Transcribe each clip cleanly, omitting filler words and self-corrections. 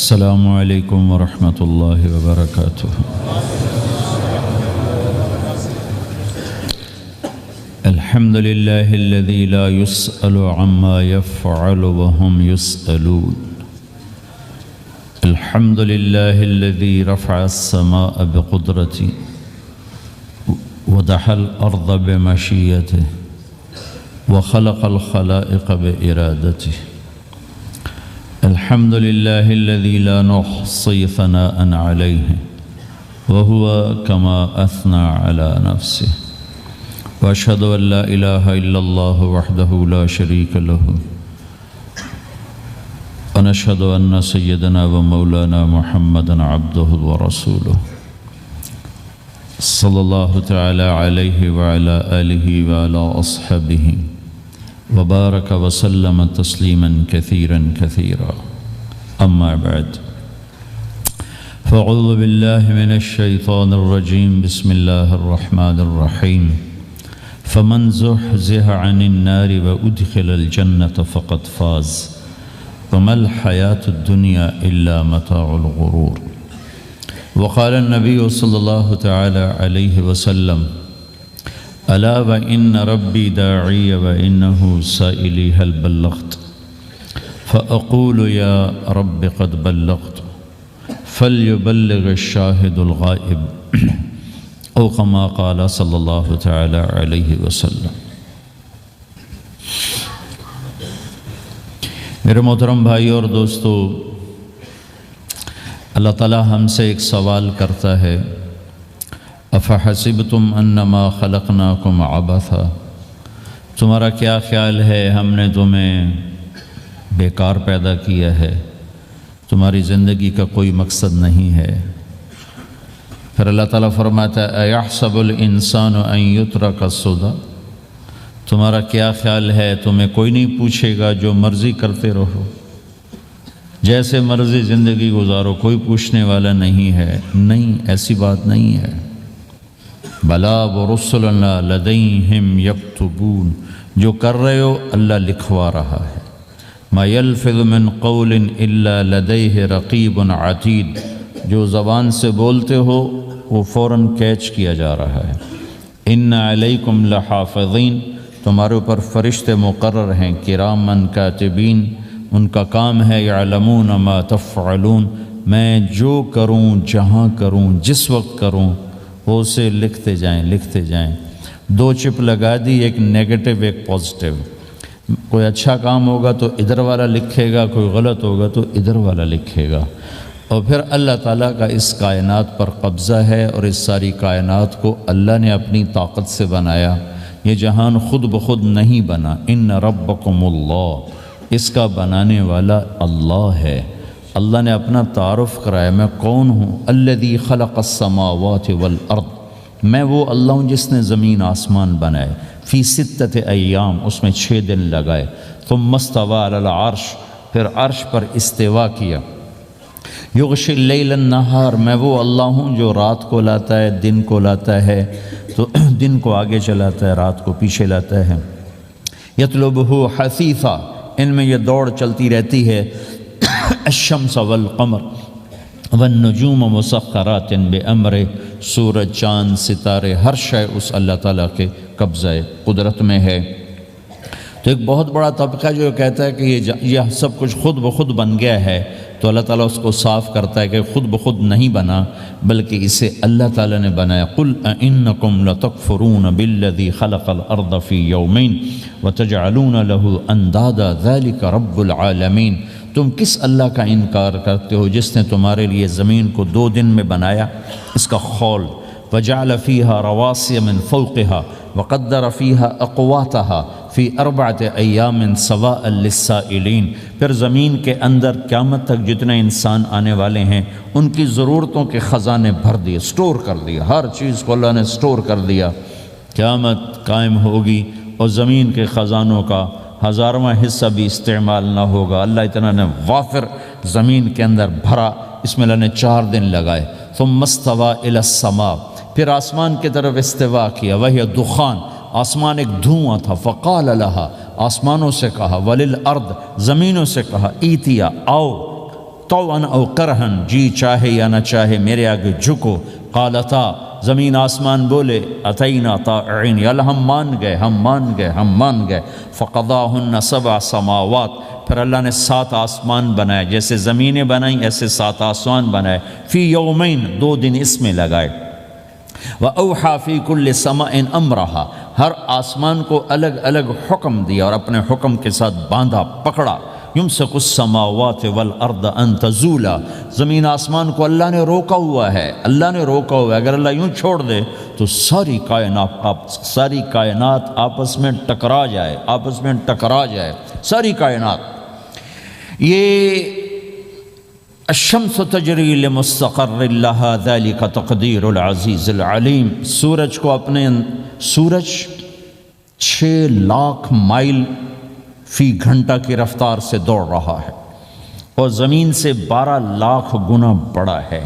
السلام علیکم ورحمۃ اللہ وبرکاتہ۔ الحمد للہ الذی لا يسأل عما يفعل وهم يسألون۔ الحمد للہ الذی رفع السماء بقدرته ودحى الأرض بمشیته وخلق الخلائق بإرادته۔ الحمد للہ الذی لا نحصی ثناء علیہ وهو كما أثنى على نفسه۔ وأشهد أن لا إله إلا الله وحده لا شريك له، ونشهد أن سيدنا ومولانا محمدا عبده ورسوله صلى الله تعالى عليه وعلى آله وعلى أصحابه وبارك وسلم تسليما كثيرا كثيرا، أما بعد، فأعوذ بالله من الشيطان الرجيم، بسم الله الرحمن الرحيم، فمن زحزح عن النار وأدخل الجنة فقد فاز وما الحياة الدنيا إلا متاع الغرور۔ وقال النبي صلى الله تعالى عليه وسلم، ألا وإن ربي داعي وإنه سائلي هل بلغت، فأقول يا رب قد بلغت، فليبلغ الشاهد الغائب، او كما قال صلی اللہ تعالی علیہ وسلم۔ میرے محترم بھائی اور دوستو، اللہ تعالی ہم سے ایک سوال کرتا ہے، افحسبتم انما خلقناکم عبثا، تمہارا کیا خیال ہے ہم نے تمہیں بیکار پیدا کیا ہے، تمہاری زندگی کا کوئی مقصد نہیں ہے؟ پھر اللہ تعالیٰ فرماتا ہے، ایحسب الانسان ان یترک سدی، تمہارا کیا خیال ہے تمہیں کوئی نہیں پوچھے گا، جو مرضی کرتے رہو، جیسے مرضی زندگی گزارو، کوئی پوچھنے والا نہیں ہے؟ نہیں، ایسی بات نہیں ہے۔ بلا ورسلنا لدیہم یکتبون، جو کر رہے ہو اللہ لکھوا رہا ہے۔ ما یلفظ من قول الا لدیہ رقیب عتید، جو زبان سے بولتے ہو وہ فوراً کیچ کیا جا رہا ہے۔ ان علیکم لحافظین، تمہارے اوپر فرشتے مقرر ہیں، کرامن کاتبین، ان کا کام ہے یعلمون ما تفعلون، میں جو کروں، جہاں کروں، جس وقت کروں، وہ اسے لکھتے جائیں لکھتے جائیں۔ دو چپ لگا دی، ایک نیگیٹو ایک پازیٹیو۔ کوئی اچھا کام ہوگا تو ادھر والا لکھے گا، کوئی غلط ہوگا تو ادھر والا لکھے گا۔ اور پھر اللہ تعالیٰ کا اس کائنات پر قبضہ ہے، اور اس ساری کائنات کو اللہ نے اپنی طاقت سے بنایا، یہ جہان خود بخود نہیں بنا۔ ان ربکم اللہ، اس کا بنانے والا اللہ ہے۔ اللہ نے اپنا تعارف کرایا، میں کون ہوں؟ الذی خلق السماوات والارض، میں وہ اللہ ہوں جس نے زمین آسمان بنائے، فی ستۃ ایام، اس میں 6 دن لگائے، ثم استوی علی العرش، پھر عرش پر استوا کیا، یغشی اللیل النہار، میں وہ اللہ ہوں جو رات کو لاتا ہے، دن کو لاتا ہے، تو دن کو آگے چلاتا ہے، رات کو پیچھے لاتا ہے، یطلبہ حثیثا، ان میں یہ دوڑ چلتی رہتی ہے، الشمس والقمر والنجوم مسخرات بامرہ، سورج، چاند، ستارے، ہر شے اس اللہ تعالیٰ کے قبضہ قدرت میں ہے۔ تو ایک بہت بڑا طبقہ جو کہتا ہے کہ یہ سب کچھ خود بخود بن گیا ہے، تو اللہ تعالیٰ اس کو صاف کرتا ہے کہ خود بخود نہیں بنا، بلکہ اسے اللہ تعالیٰ نے بنایا۔ قل اانکم لتکفرون بالذی خلق الارض فی یومین وتجعلون له اندادا ذلک رب العالمین، تم کس اللہ کا انکار کرتے ہو جس نے تمہارے لیے زمین کو 2 دن میں بنایا، اس کا خول، وجعل فیہا رواسی من فوقہا وقدر فیہا اقواتہا فی 4 ایام سواء للسائلین، پھر زمین کے اندر قیامت تک جتنے انسان آنے والے ہیں ان کی ضرورتوں کے خزانے بھر دیے، سٹور کر دیا، ہر چیز کو اللہ نے سٹور کر دیا۔ قیامت قائم ہوگی اور زمین کے خزانوں کا 1000واں حصہ بھی استعمال نہ ہوگا، اللہ اتنا نے وافر زمین کے اندر بھرا، اس میں اللہ نے 4 دن لگائے۔ ثم استوى الى السماء، پھر آسمان کی طرف استوا کیا، وہی دخان، آسمان ایک دھواں تھا، فقال لها، آسمانوں سے کہا، وللارض، زمینوں سے کہا، ایتیا، آؤ، طوعا او کرہن، جی چاہے یا نہ چاہے میرے آگے جھکو۔ قالتا، زمین آسمان بولے، اتینا طائعین، یا اللہ ہم مان گئے، ہم مان گئے، ہم مان گئے۔ فقضاہن 7 سماوات، پھر اللہ نے 7 آسمان بنائے، جیسے زمینیں بنائیں ایسے 7 آسمان بنائے۔ فی یومین، 2 دن اس میں لگائے۔ وَأَوْحَى فِي كُلِّ سَمَاءٍ أَمْرَهَا، ہر آسمان کو الگ الگ حکم دیا اور اپنے حکم کے ساتھ باندھا، پکڑا۔ يُمْسِكُ السَّمَاوَاتِ وَالْأَرْضَ أَن تَزُولَا، زمین آسمان کو اللہ نے روکا ہوا ہے، اللہ نے روکا ہوا ہے۔ اگر اللہ یوں چھوڑ دے تو ساری کائنات آپس میں ٹکرا جائے، آپس میں ٹکرا جائے ساری کائنات۔ یہ الشمس تجری لمستقر لها ذلك تقدیر العزیز العلیم، سورج کو اپنے سورج 6 لاکھ مائل فی گھنٹہ کی رفتار سے دوڑ رہا ہے اور زمین سے 12 لاکھ گنا بڑا ہے،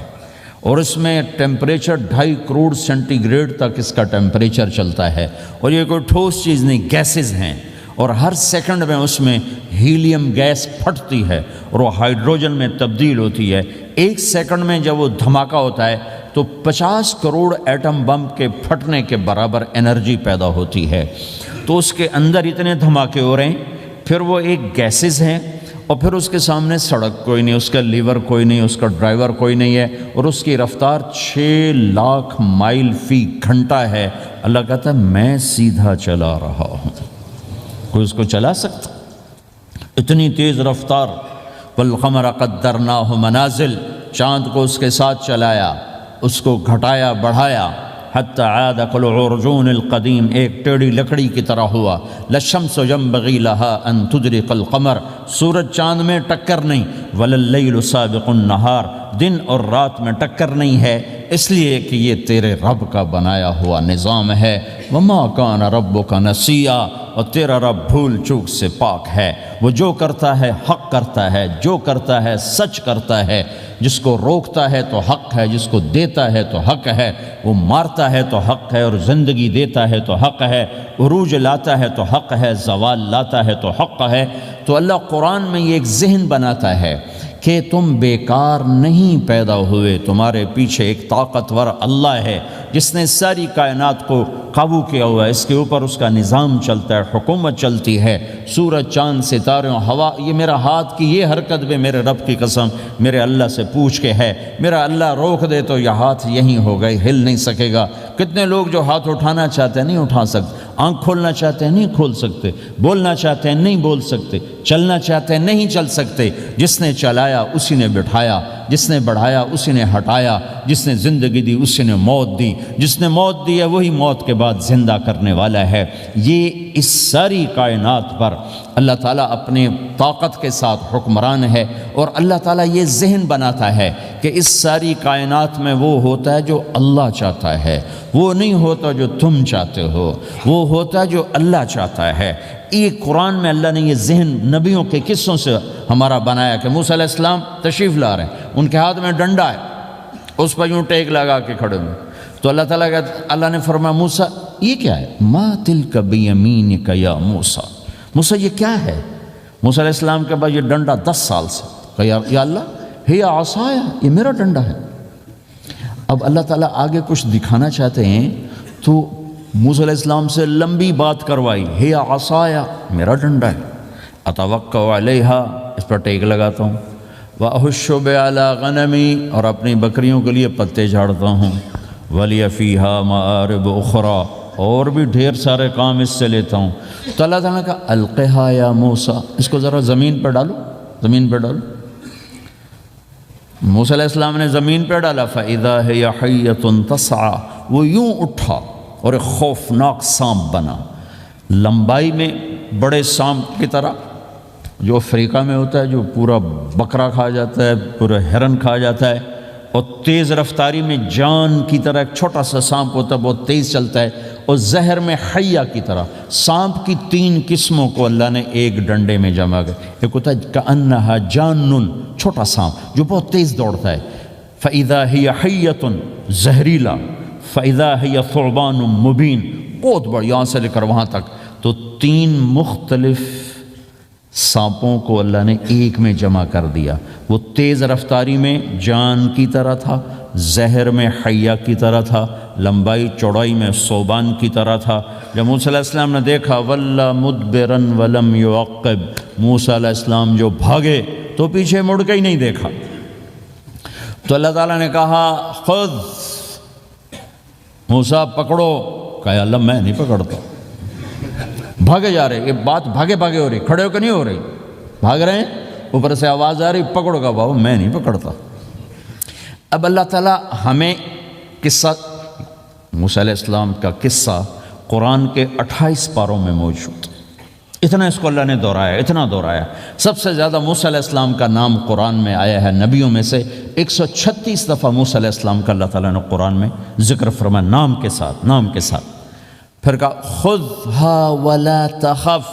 اور اس میں ٹیمپریچر 2.5 کروڑ سینٹی گریڈ تک اس کا ٹیمپریچر چلتا ہے، اور یہ کوئی ٹھوس چیز نہیں، گیسز ہیں، اور ہر سیکنڈ میں اس میں ہیلیم گیس پھٹتی ہے اور وہ ہائیڈروجن میں تبدیل ہوتی ہے۔ 1 سیکنڈ میں جب وہ دھماکہ ہوتا ہے تو 50 کروڑ ایٹم بم کے پھٹنے کے برابر انرجی پیدا ہوتی ہے۔ تو اس کے اندر اتنے دھماکے ہو رہے ہیں، پھر وہ ایک گیسز ہیں، اور پھر اس کے سامنے سڑک کوئی نہیں، اس کا لیور کوئی نہیں، اس کا ڈرائیور کوئی نہیں ہے، اور اس کی رفتار 6 لاکھ مائل فی گھنٹہ ہے۔ اللہ کہتا ہے میں سیدھا چلا رہا ہوں، کوئی اس کو چلا سکتا؟ اتنی تیز رفتار۔ والقمر قدرناہ منازل، چاند کو اس کے ساتھ چلایا، اس کو گھٹایا بڑھایا، حتی عاد کالعرجون القدیم، ایک ٹیڑھی لکڑی کی طرح ہوا۔ للشمس ينبغي لها ان تدرك القمر، سورج چاند میں ٹکر نہیں۔ ولللیل سابق النہار، دن اور رات میں ٹکر نہیں ہے، اس لیے کہ یہ تیرے رب کا بنایا ہوا نظام ہے۔ وما کان ربک نسیا، اور تیرا رب بھول چوک سے پاک ہے۔ وہ جو کرتا ہے حق کرتا ہے، جو کرتا ہے سچ کرتا ہے، جس کو روکتا ہے تو حق ہے، جس کو دیتا ہے تو حق ہے، وہ مارتا ہے تو حق ہے، اور زندگی دیتا ہے تو حق ہے، عروج لاتا ہے تو حق ہے، زوال لاتا ہے تو حق ہے۔ تو اللہ قرآن میں یہ ایک ذہن بناتا ہے کہ تم بیکار نہیں پیدا ہوئے، تمہارے پیچھے ایک طاقتور اللہ ہے جس نے ساری کائنات کو قابو کیا ہوا ہے، اس کے اوپر اس کا نظام چلتا ہے، حکومت چلتی ہے۔ سورج، چاند، ستارے، ہوا، یہ میرا ہاتھ کی یہ حرکت بھی میرے رب کی قسم میرے اللہ سے پوچھ کے ہے۔ میرا اللہ روک دے تو یہ ہاتھ یہیں ہو گئے، ہل نہیں سکے گا۔ کتنے لوگ جو ہاتھ اٹھانا چاہتے ہیں نہیں اٹھا سکتے، آنکھ کھولنا چاہتے ہیں نہیں کھول سکتے، بولنا چاہتے ہیں نہیں بول سکتے، چلنا چاہتے ہیں نہیں چل سکتے۔ جس نے چلایا اسی نے بٹھایا، جس نے بڑھایا اسی نے ہٹایا، جس نے زندگی دی اسی نے موت دی، جس نے موت دی ہے وہی موت کے بعد زندہ کرنے والا ہے۔ یہ اس ساری کائنات پر اللہ تعالیٰ اپنے طاقت کے ساتھ حکمران ہے، اور اللہ تعالیٰ یہ ذہن بناتا ہے کہ اس ساری کائنات میں وہ ہوتا ہے جو اللہ چاہتا ہے، وہ نہیں ہوتا جو تم چاہتے ہو، وہ ہوتا ہے جو اللہ چاہتا ہے۔ یہ قرآن میں اللہ نے یہ ذہن نبیوں کے قصوں سے ہمارا بنایا کہ موسیٰ علیہ السلام تشریف لا رہے ہیں، ان کے ہاتھ میں ڈنڈا ہے، اس پر یوں ٹیک لگا کے کھڑے ہوئے، تو اللہ نے فرمایا موسیٰ یہ کیا ہے؟ ما تلک بیمینک یا موسیٰ، موسیٰ یہ کیا ہے؟ موسیٰ علیہ السلام کے بعد یہ ڈنڈا 10 سال سے، کہا یا اللہ ہی عصایا، یہ میرا ڈنڈا ہے۔ اب اللہ تعالیٰ آگے کچھ دکھانا چاہتے ہیں تو موسیٰ علیہ السلام سے لمبی بات کروائی، ہے عصایا، میرا ڈنڈا ہے، اتوکل علیہا، اس پر ٹیک لگاتا ہوں، واحش علی غنمی، اور اپنی بکریوں کے لیے پتے جھاڑتا ہوں، ولی فیہا مآرب اخرى، اور بھی ڈھیر سارے کام اس سے لیتا ہوں۔ تو اللہ تعالیٰ نے کہا القہا یا موسیٰ، اس کو ذرا زمین پہ ڈالو، زمین پہ ڈالو۔ موسیٰ علیہ السلام نے زمین پہ ڈالا، فَإِذَا هِيَ حَيَّةٌ تَسْعَىٰ، وہ یوں اٹھا اور ایک خوفناک سانپ بنا، لمبائی میں بڑے سانپ کی طرح جو افریقہ میں ہوتا ہے، جو پورا بکرا کھا جاتا ہے، پورا ہرن کھا جاتا ہے، اور تیز رفتاری میں جان کی طرح ایک چھوٹا سا سانپ ہوتا ہے، بہت تیز چلتا ہے، اور زہر میں حیہ کی طرح۔ سانپ کی 3 قسموں کو اللہ نے ایک ڈنڈے میں جمع کر، ایک ہوتا ہے کأنہا جانن، چھوٹا سانپ جو بہت تیز دوڑتا ہے، فَإِذَا هِيَ حَيَّةٌ زہریلا، فَإِذَا هِيَ ثُعْبَانٌ مُبِينٌ، بہت بڑا، یہاں سے لے کر وہاں تک۔ تو 3 مختلف سانپوں کو اللہ نے ایک میں جمع کر دیا۔ وہ تیز رفتاری میں جان کی طرح تھا، زہر میں حیہ کی طرح تھا، لمبائی چوڑائی میں ثعبان کی طرح تھا۔ جب موسیٰ علیہ السلام نے دیکھا وَلَّا مُدْبِرًا وَلَمْ يُعَقِّبْ، موسیٰ علیہ السلام جو بھاگے تو پیچھے مڑ کے ہی نہیں دیکھا۔ تو اللہ تعالیٰ نے کہا خود موسیٰ پکڑو، کہا اللہ میں نہیں پکڑتا۔ بھاگے جا رہے، یہ بات بھاگے بھاگے ہو رہی، کھڑے ہو کے نہیں ہو رہی، بھاگ رہے ہیں، اوپر سے آواز آ رہی پکڑو گا، بابا میں نہیں پکڑتا۔ اب اللہ تعالیٰ ہمیں قصہ موسیٰ علیہ السلام کا قصہ قرآن کے 28 پاروں میں موجود، اتنا اس کو اللہ نے دہرایا، اتنا دہرایا۔ سب سے زیادہ موسیٰ علیہ السلام کا نام قرآن میں آیا ہے نبیوں میں سے 136 دفعہ موسیٰ علیہ السلام کا اللہ تعالیٰ نے قرآن میں ذکر فرمایا، نام کے ساتھ، نام کے ساتھ۔ پھر کہا خذھا ولا تخف،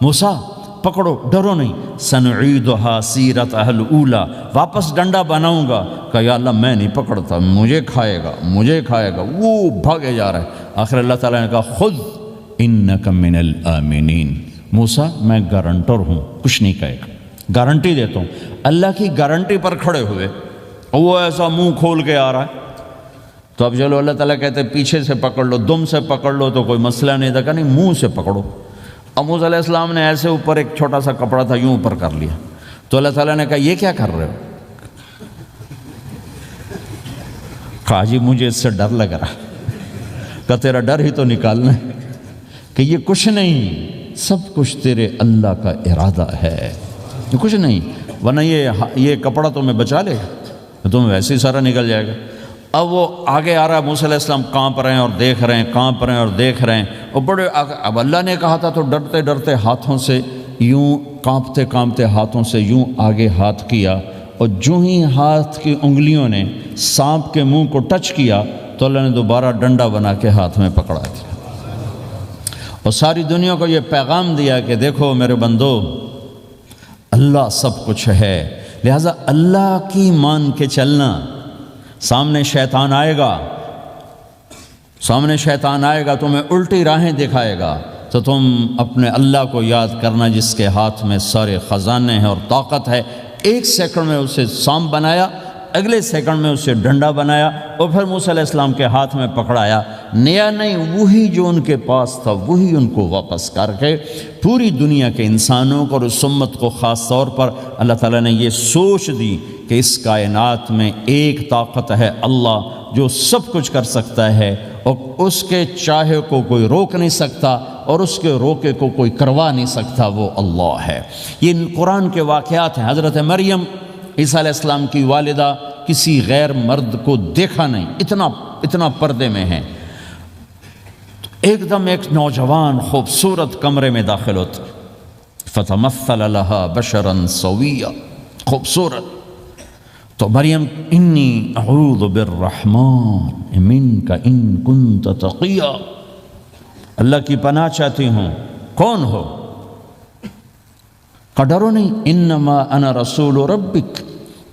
موسیٰ پکڑو ڈرو نہیں، سنعیدھا سیرتھا الاولی، واپس ڈنڈا بناؤں گا۔ کہا یا اللہ میں نہیں پکڑتا، مجھے کھائے گا، مجھے کھائے گا، وہ بھاگے جا رہا ہے۔ آخر اللہ تعالیٰ نے کہا خذ انک من الآمنین، موسیٰ میں گارنٹر ہوں، کچھ نہیں کہے گا، گارنٹی دیتا ہوں۔ اللہ کی گارنٹی پر کھڑے ہوئے، وہ ایسا منہ کھول کے آ رہا ہے۔ تو اب چلو اللہ تعالیٰ کہتے ہیں پیچھے سے پکڑ لو، دم سے پکڑ لو تو کوئی مسئلہ نہیں تھا، کہ نہیں منہ سے پکڑو۔ اب موسیٰ علیہ السلام نے ایسے اوپر ایک چھوٹا سا کپڑا تھا یوں اوپر کر لیا، تو اللہ تعالیٰ نے کہا یہ کیا کر رہے ہو؟ کہا جی مجھے اس سے ڈر لگ رہا، کہ تیرا ڈر ہی تو نکالنا ہے، کہ یہ کچھ نہیں، سب کچھ تیرے اللہ کا ارادہ ہے، یہ کچھ نہیں، ورنہ یہ کپڑا تمہیں بچا لے گا، تمہیں ویسے ہی سارا نکل جائے گا۔ اب وہ آگے آ رہا ہے، موسیٰ علیہ السلام کانپ رہے ہیں اور دیکھ رہے ہیں، کانپ رہے ہیں اور دیکھ رہے ہیں، اور بڑے اب اللہ نے کہا تھا تو ڈرتے ڈرتے ہاتھوں سے یوں، کانپتے کانپتے ہاتھوں سے یوں آگے ہاتھ کیا، اور جو ہی ہاتھ کی انگلیوں نے سانپ کے منہ کو ٹچ کیا تو اللہ نے دوبارہ ڈنڈا بنا کے ہاتھ میں پکڑا دیا، اور ساری دنیا کو یہ پیغام دیا کہ دیکھو میرے بندو، اللہ سب کچھ ہے، لہٰذا اللہ کی مان کے چلنا۔ سامنے شیطان آئے گا، سامنے شیطان آئے گا، تمہیں الٹی راہیں دکھائے گا، تو تم اپنے اللہ کو یاد کرنا جس کے ہاتھ میں سارے خزانے ہیں اور طاقت ہے۔ ایک سیکنڈ میں اسے سانپ بنایا، اگلے سیکنڈ میں اسے ڈنڈا بنایا، اور پھر موسیٰ علیہ السلام کے ہاتھ میں پکڑایا، نیا نہیں، وہی جو ان کے پاس تھا وہی ان کو واپس کر کے پوری دنیا کے انسانوں کو اور اس امت کو خاص طور پر اللہ تعالیٰ نے یہ سوچ دی کہ اس کائنات میں ایک طاقت ہے، اللہ جو سب کچھ کر سکتا ہے، اور اس کے چاہے کو کوئی روک نہیں سکتا اور اس کے روکے کو کوئی کروا نہیں سکتا، وہ اللہ ہے۔ یہ قرآن کے واقعات ہیں۔ حضرت مریم عیسیٰ علیہ السلام کی والدہ کسی غیر مرد کو دیکھا نہیں، اتنا پردے میں ہیں، ایک دم ایک نوجوان خوبصورت کمرے میں داخل ہوتا، فتمثل لها بشرا سویا، خوبصورت۔ تو مریم انی اعوذ بالرحمن منک ان کنت تقیا، اللہ کی پناہ چاہتی ہوں، کون ہو؟ کہ ڈرو نہیں، انما انا رسول ربک،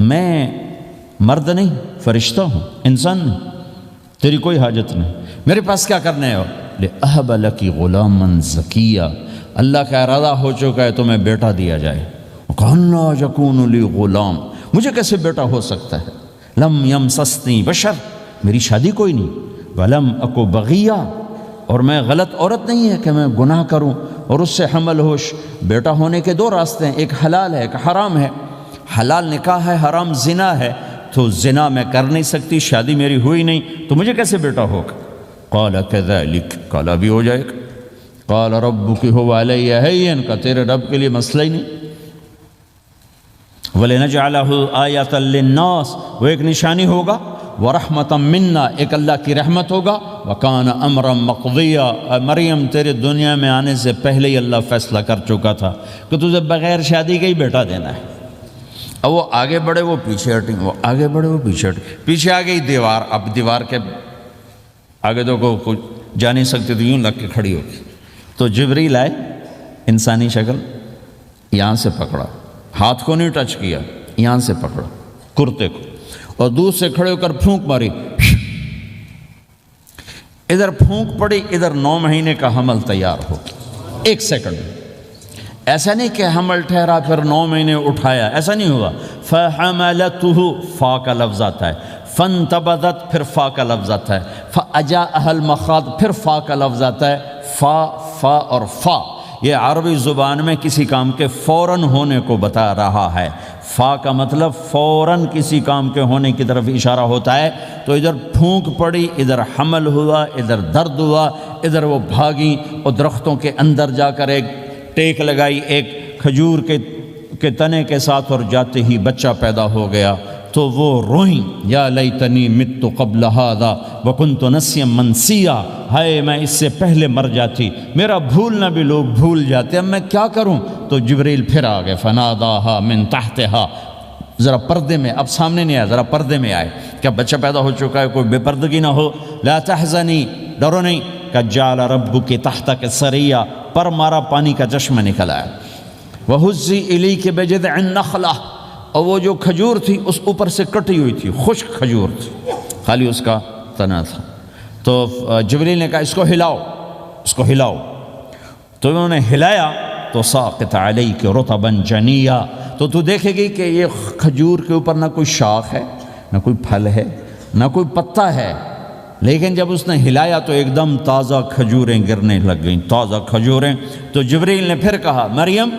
میں مرد نہیں، فرشتہ ہوں، انسان نہیں، تیری کوئی حاجت نہیں، میرے پاس کیا کرنے ہو؟ لأہب لکی غلاما زکیا، اللہ کا ارادہ ہو چکا ہے تمہیں بیٹا دیا جائے۔ کہنا یکون لی غلام، مجھے کیسے بیٹا ہو سکتا ہے؟ لم یمسسنی بشر، میری شادی کوئی نہیں، ولم اکو بغیا، اور میں غلط عورت نہیں ہے کہ میں گناہ کروں اور اس سے حمل ہوش۔ بیٹا ہونے کے دو راستے ہیں، ایک حلال ہے ایک حرام ہے، حلال نکاح ہے، حرام زنا ہے، تو زنا میں کر نہیں سکتی، شادی میری ہوئی نہیں، تو مجھے کیسے بیٹا ہوگا؟ قال کذالک، قال بھی ہو جائے گا، قال ربک هو علی ہین، کا تیرے رب کے لیے مسئلہ ہی نہیں۔ وَلِنَجْعَلَهُ آیَةً لِلنَّاسِ، وہ ایک نشانی ہوگا، وَرَحْمَةً مِنَّا، ایک اللہ کی رحمت ہوگا، وَكَانَ أَمْرًا مَقْضِيًّا، مریم تیرے دنیا میں آنے سے پہلے ہی اللہ فیصلہ کر چکا تھا کہ تجھے بغیر شادی کے ہی بیٹا دینا ہے۔ اب وہ آگے بڑھے وہ پیچھے ہٹیں، وہ آگے بڑھے وہ پیچھے ہٹیں، پیچھے آ گئی دیوار، اب دیوار کے آگے تو کوئی جا نہیں سکتی، تو یوں لگ کے کھڑی ہوگی، تو جبریل آئے، انسانی شکل، یہاں سے پکڑا، ہاتھ کو نہیں ٹچ کیا، یہاں سے پکڑا کرتے کو، اور دور سے کھڑے ہو کر پھونک ماری، ادھر پھونک پڑی، ادھر 9 مہینے کا حمل تیار ہو، ایک سیکنڈ، ایسا نہیں کہ حمل ٹھہرا پھر 9 مہینے اٹھایا، ایسا نہیں ہوا۔ فَحَمَلَتْهُ فا کا لفظ آتا ہے، فَانْتَبَذَتْ پھر فا کا لفظ آتا ہے، فَأَجَاءَهَا الْمَخَاضُ پھر فا کا لفظ آتا ہے۔ فا اور فا یہ عربی زبان میں کسی کام کے فوراً ہونے کو بتا رہا ہے۔ فا کا مطلب فوراً کسی کام کے ہونے کی طرف اشارہ ہوتا ہے۔ تو ادھر پھونک پڑی، ادھر حمل ہوا، ادھر درد ہوا، ادھر وہ بھاگیں اور درختوں کے اندر جا کر ایک ٹیک لگائی ایک کھجور کے تنے کے ساتھ، اور جاتے ہی بچہ پیدا ہو گیا۔ تو وہ روئیں، یا لیتنی مت قبل ھذا وکنت نسیا منسیا، ہائے میں اس سے پہلے مر جاتی، میرا بھولنا بھی لوگ بھول جاتے، اب میں کیا کروں؟ تو جبریل پھر آ گئے، فناداھا من تحتھا، ذرا پردے میں، اب سامنے نہیں آیا، ذرا پردے میں آئے، کیا بچہ پیدا ہو چکا ہے، کوئی بے پردگی نہ ہو۔ لا تحزنی، ڈرو نہیں، قد جعل ربک تحتک سریا، پر مارا پانی کا چشمہ نکل آیا۔ وہزی الیک بجذع النخلہ، اور وہ جو کھجور تھی اس اوپر سے کٹی ہوئی تھی، خشک کھجور تھی، خالی اس کا تنا تھا۔ تو جبریل نے کہا اس کو ہلاؤ، اس کو ہلاؤ، تو انہوں نے ہلایا تو ساقط علیک رطبا جنیا، تو دیکھے گی کہ یہ کھجور کے اوپر نہ کوئی شاخ ہے، نہ کوئی پھل ہے، نہ کوئی پتا ہے، لیکن جب اس نے ہلایا تو ایک دم تازہ کھجوریں گرنے لگ گئیں، تازہ کھجوریں۔ تو جبریل نے پھر کہا مریم،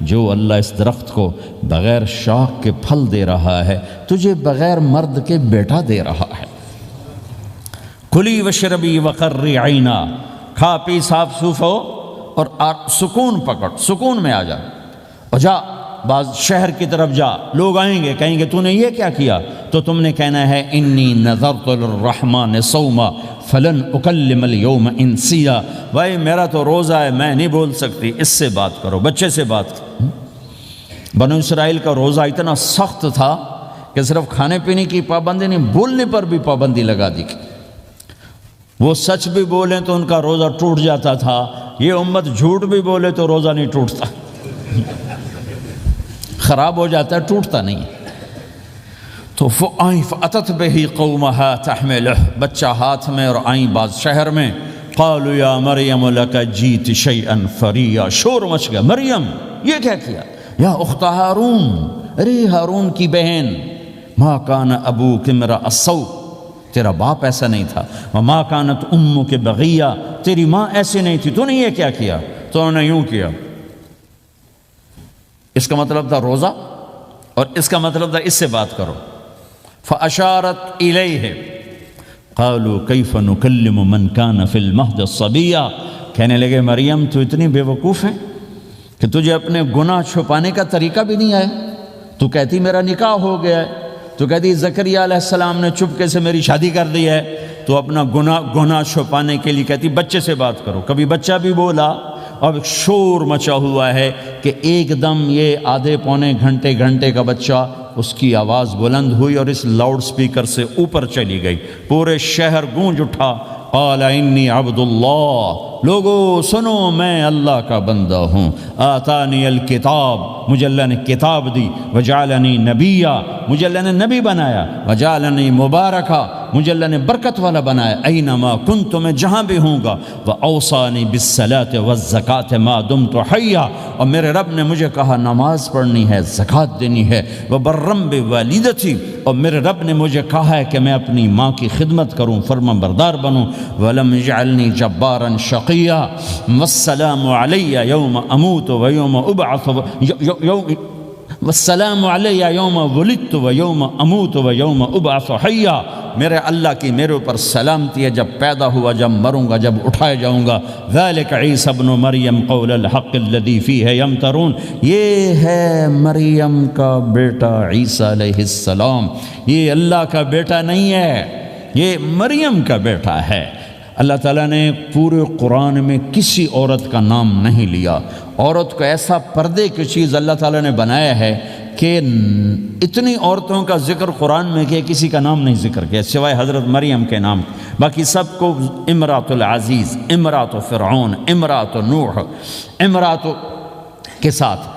جو اللہ اس درخت کو بغیر شاخ کے پھل دے رہا ہے تجھے بغیر مرد کے بیٹا دے رہا ہے۔ کلی وشربی وقری عینا، کھا پی صاف صوف ہو اور سکون پکڑ، سکون میں آ جا، اور جا بعض شہر کی طرف جا، لوگ آئیں گے کہیں گے تو نے یہ کیا کیا، تو تم نے کہنا ہے انی نذرت للرحمن صوما فلن اکلم اليوم انسیا، بھائی میرا تو روزہ ہے، میں نہیں بول سکتی، اس سے بات کرو، بچے سے بات کرو۔ بنو اسرائیل کا روزہ اتنا سخت تھا کہ صرف کھانے پینے کی پابندی نہیں، بولنے پر بھی پابندی لگا دی، وہ سچ بھی بولیں تو ان کا روزہ ٹوٹ جاتا تھا، یہ امت جھوٹ بھی بولے تو روزہ نہیں ٹوٹتا، خراب ہو جاتا ہے، ٹوٹتا نہیں۔ تو آئیں فأتت بہ قومہا تحملہ، بچہ ہاتھ میں اور آئیں بعض شہر میں، قالوا یا مریم لک جیت شیئا فریا، شور مچ گیا، مریم یہ کیا کیا، یا اخت ہارون، ارے ہارون کی بہن، ما کان ابوک امرأ السوء، تیرا باپ ایسا نہیں تھا، وما کانت امک بغیہ، تیری ماں ایسی نہیں تھی، تو نے یہ کیا کیا، تو انہوں نے یوں کیا۔ اس کا مطلب تھا روزہ، اور اس کا مطلب تھا اس سے بات کرو۔ فأشارت الیہ قالوا کیف نکلم من کان فی المہد صبیا، کہنے لگے مریم تو اتنی بے وقوف ہے کہ تجھے اپنے گناہ چھپانے کا طریقہ بھی نہیں آیا، تو کہتی میرا نکاح ہو گیا ہے، تو کہتی زکریا علیہ السلام نے چپکے سے میری شادی کر دی ہے، تو اپنا گناہ چھپانے کے لیے کہتی بچے سے بات کرو۔ کبھی بچہ بھی بولا، اب شور مچا ہوا ہے کہ ایک دم یہ آدھے پونے گھنٹے کا بچہ، اس کی آواز بلند ہوئی اور اس لاؤڈ سپیکر سے اوپر چلی گئی، پورے شہر گونج اٹھا، قال انی عبد اللہ، لوگو سنو میں اللہ کا بندہ ہوں، آتانی الکتاب، مجھے اللہ نے کتاب دی، وجعلنی نبیا، مجھے اللہ نے نبی بنایا، وجعلنی مبارکا، مجھے اللہ نے برکت والا بنایا، اینما کنت، میں جہاں بھی ہوں گا، واوصانی بالصلاۃ والزکاۃ ما دمت حیا، اور میرے رب نے مجھے کہا نماز پڑھنی ہے، زکوٰۃ دینی ہے، وبرم بوالدتی، اور میرے رب نے مجھے کہا ہے کہ میں اپنی ماں کی خدمت کروں، فرما بردار بنوں، ولم یجعلنی جبارا شقیا، والسلام علی یوم اموت ویوم ابعث، والسلام علی یوم ولدت ویوم اموت ویوم ابعث حیا، میرے اللہ کی میرے اوپر سلامتی ہے، جب پیدا ہوا، جب مروں گا، جب اٹھایا جاؤں گا۔ ذالک عیسی ابن مریم قول الحق الذی فیہ یمترون، یہ ہے مریم کا بیٹا عیسیٰ علیہ السلام، یہ اللہ کا بیٹا نہیں ہے، یہ مریم کا بیٹا ہے۔ اللہ تعالیٰ نے پورے قرآن میں کسی عورت کا نام نہیں لیا، عورت کو ایسا پردے کی چیز اللہ تعالیٰ نے بنایا ہے کہ اتنی عورتوں کا ذکر قرآن میں کہ کسی کا نام نہیں ذکر کیا سوائے حضرت مریم کے نام، باقی سب کو امرات العزیز، امرات فرعون، امرات نوح، امرات کے ساتھ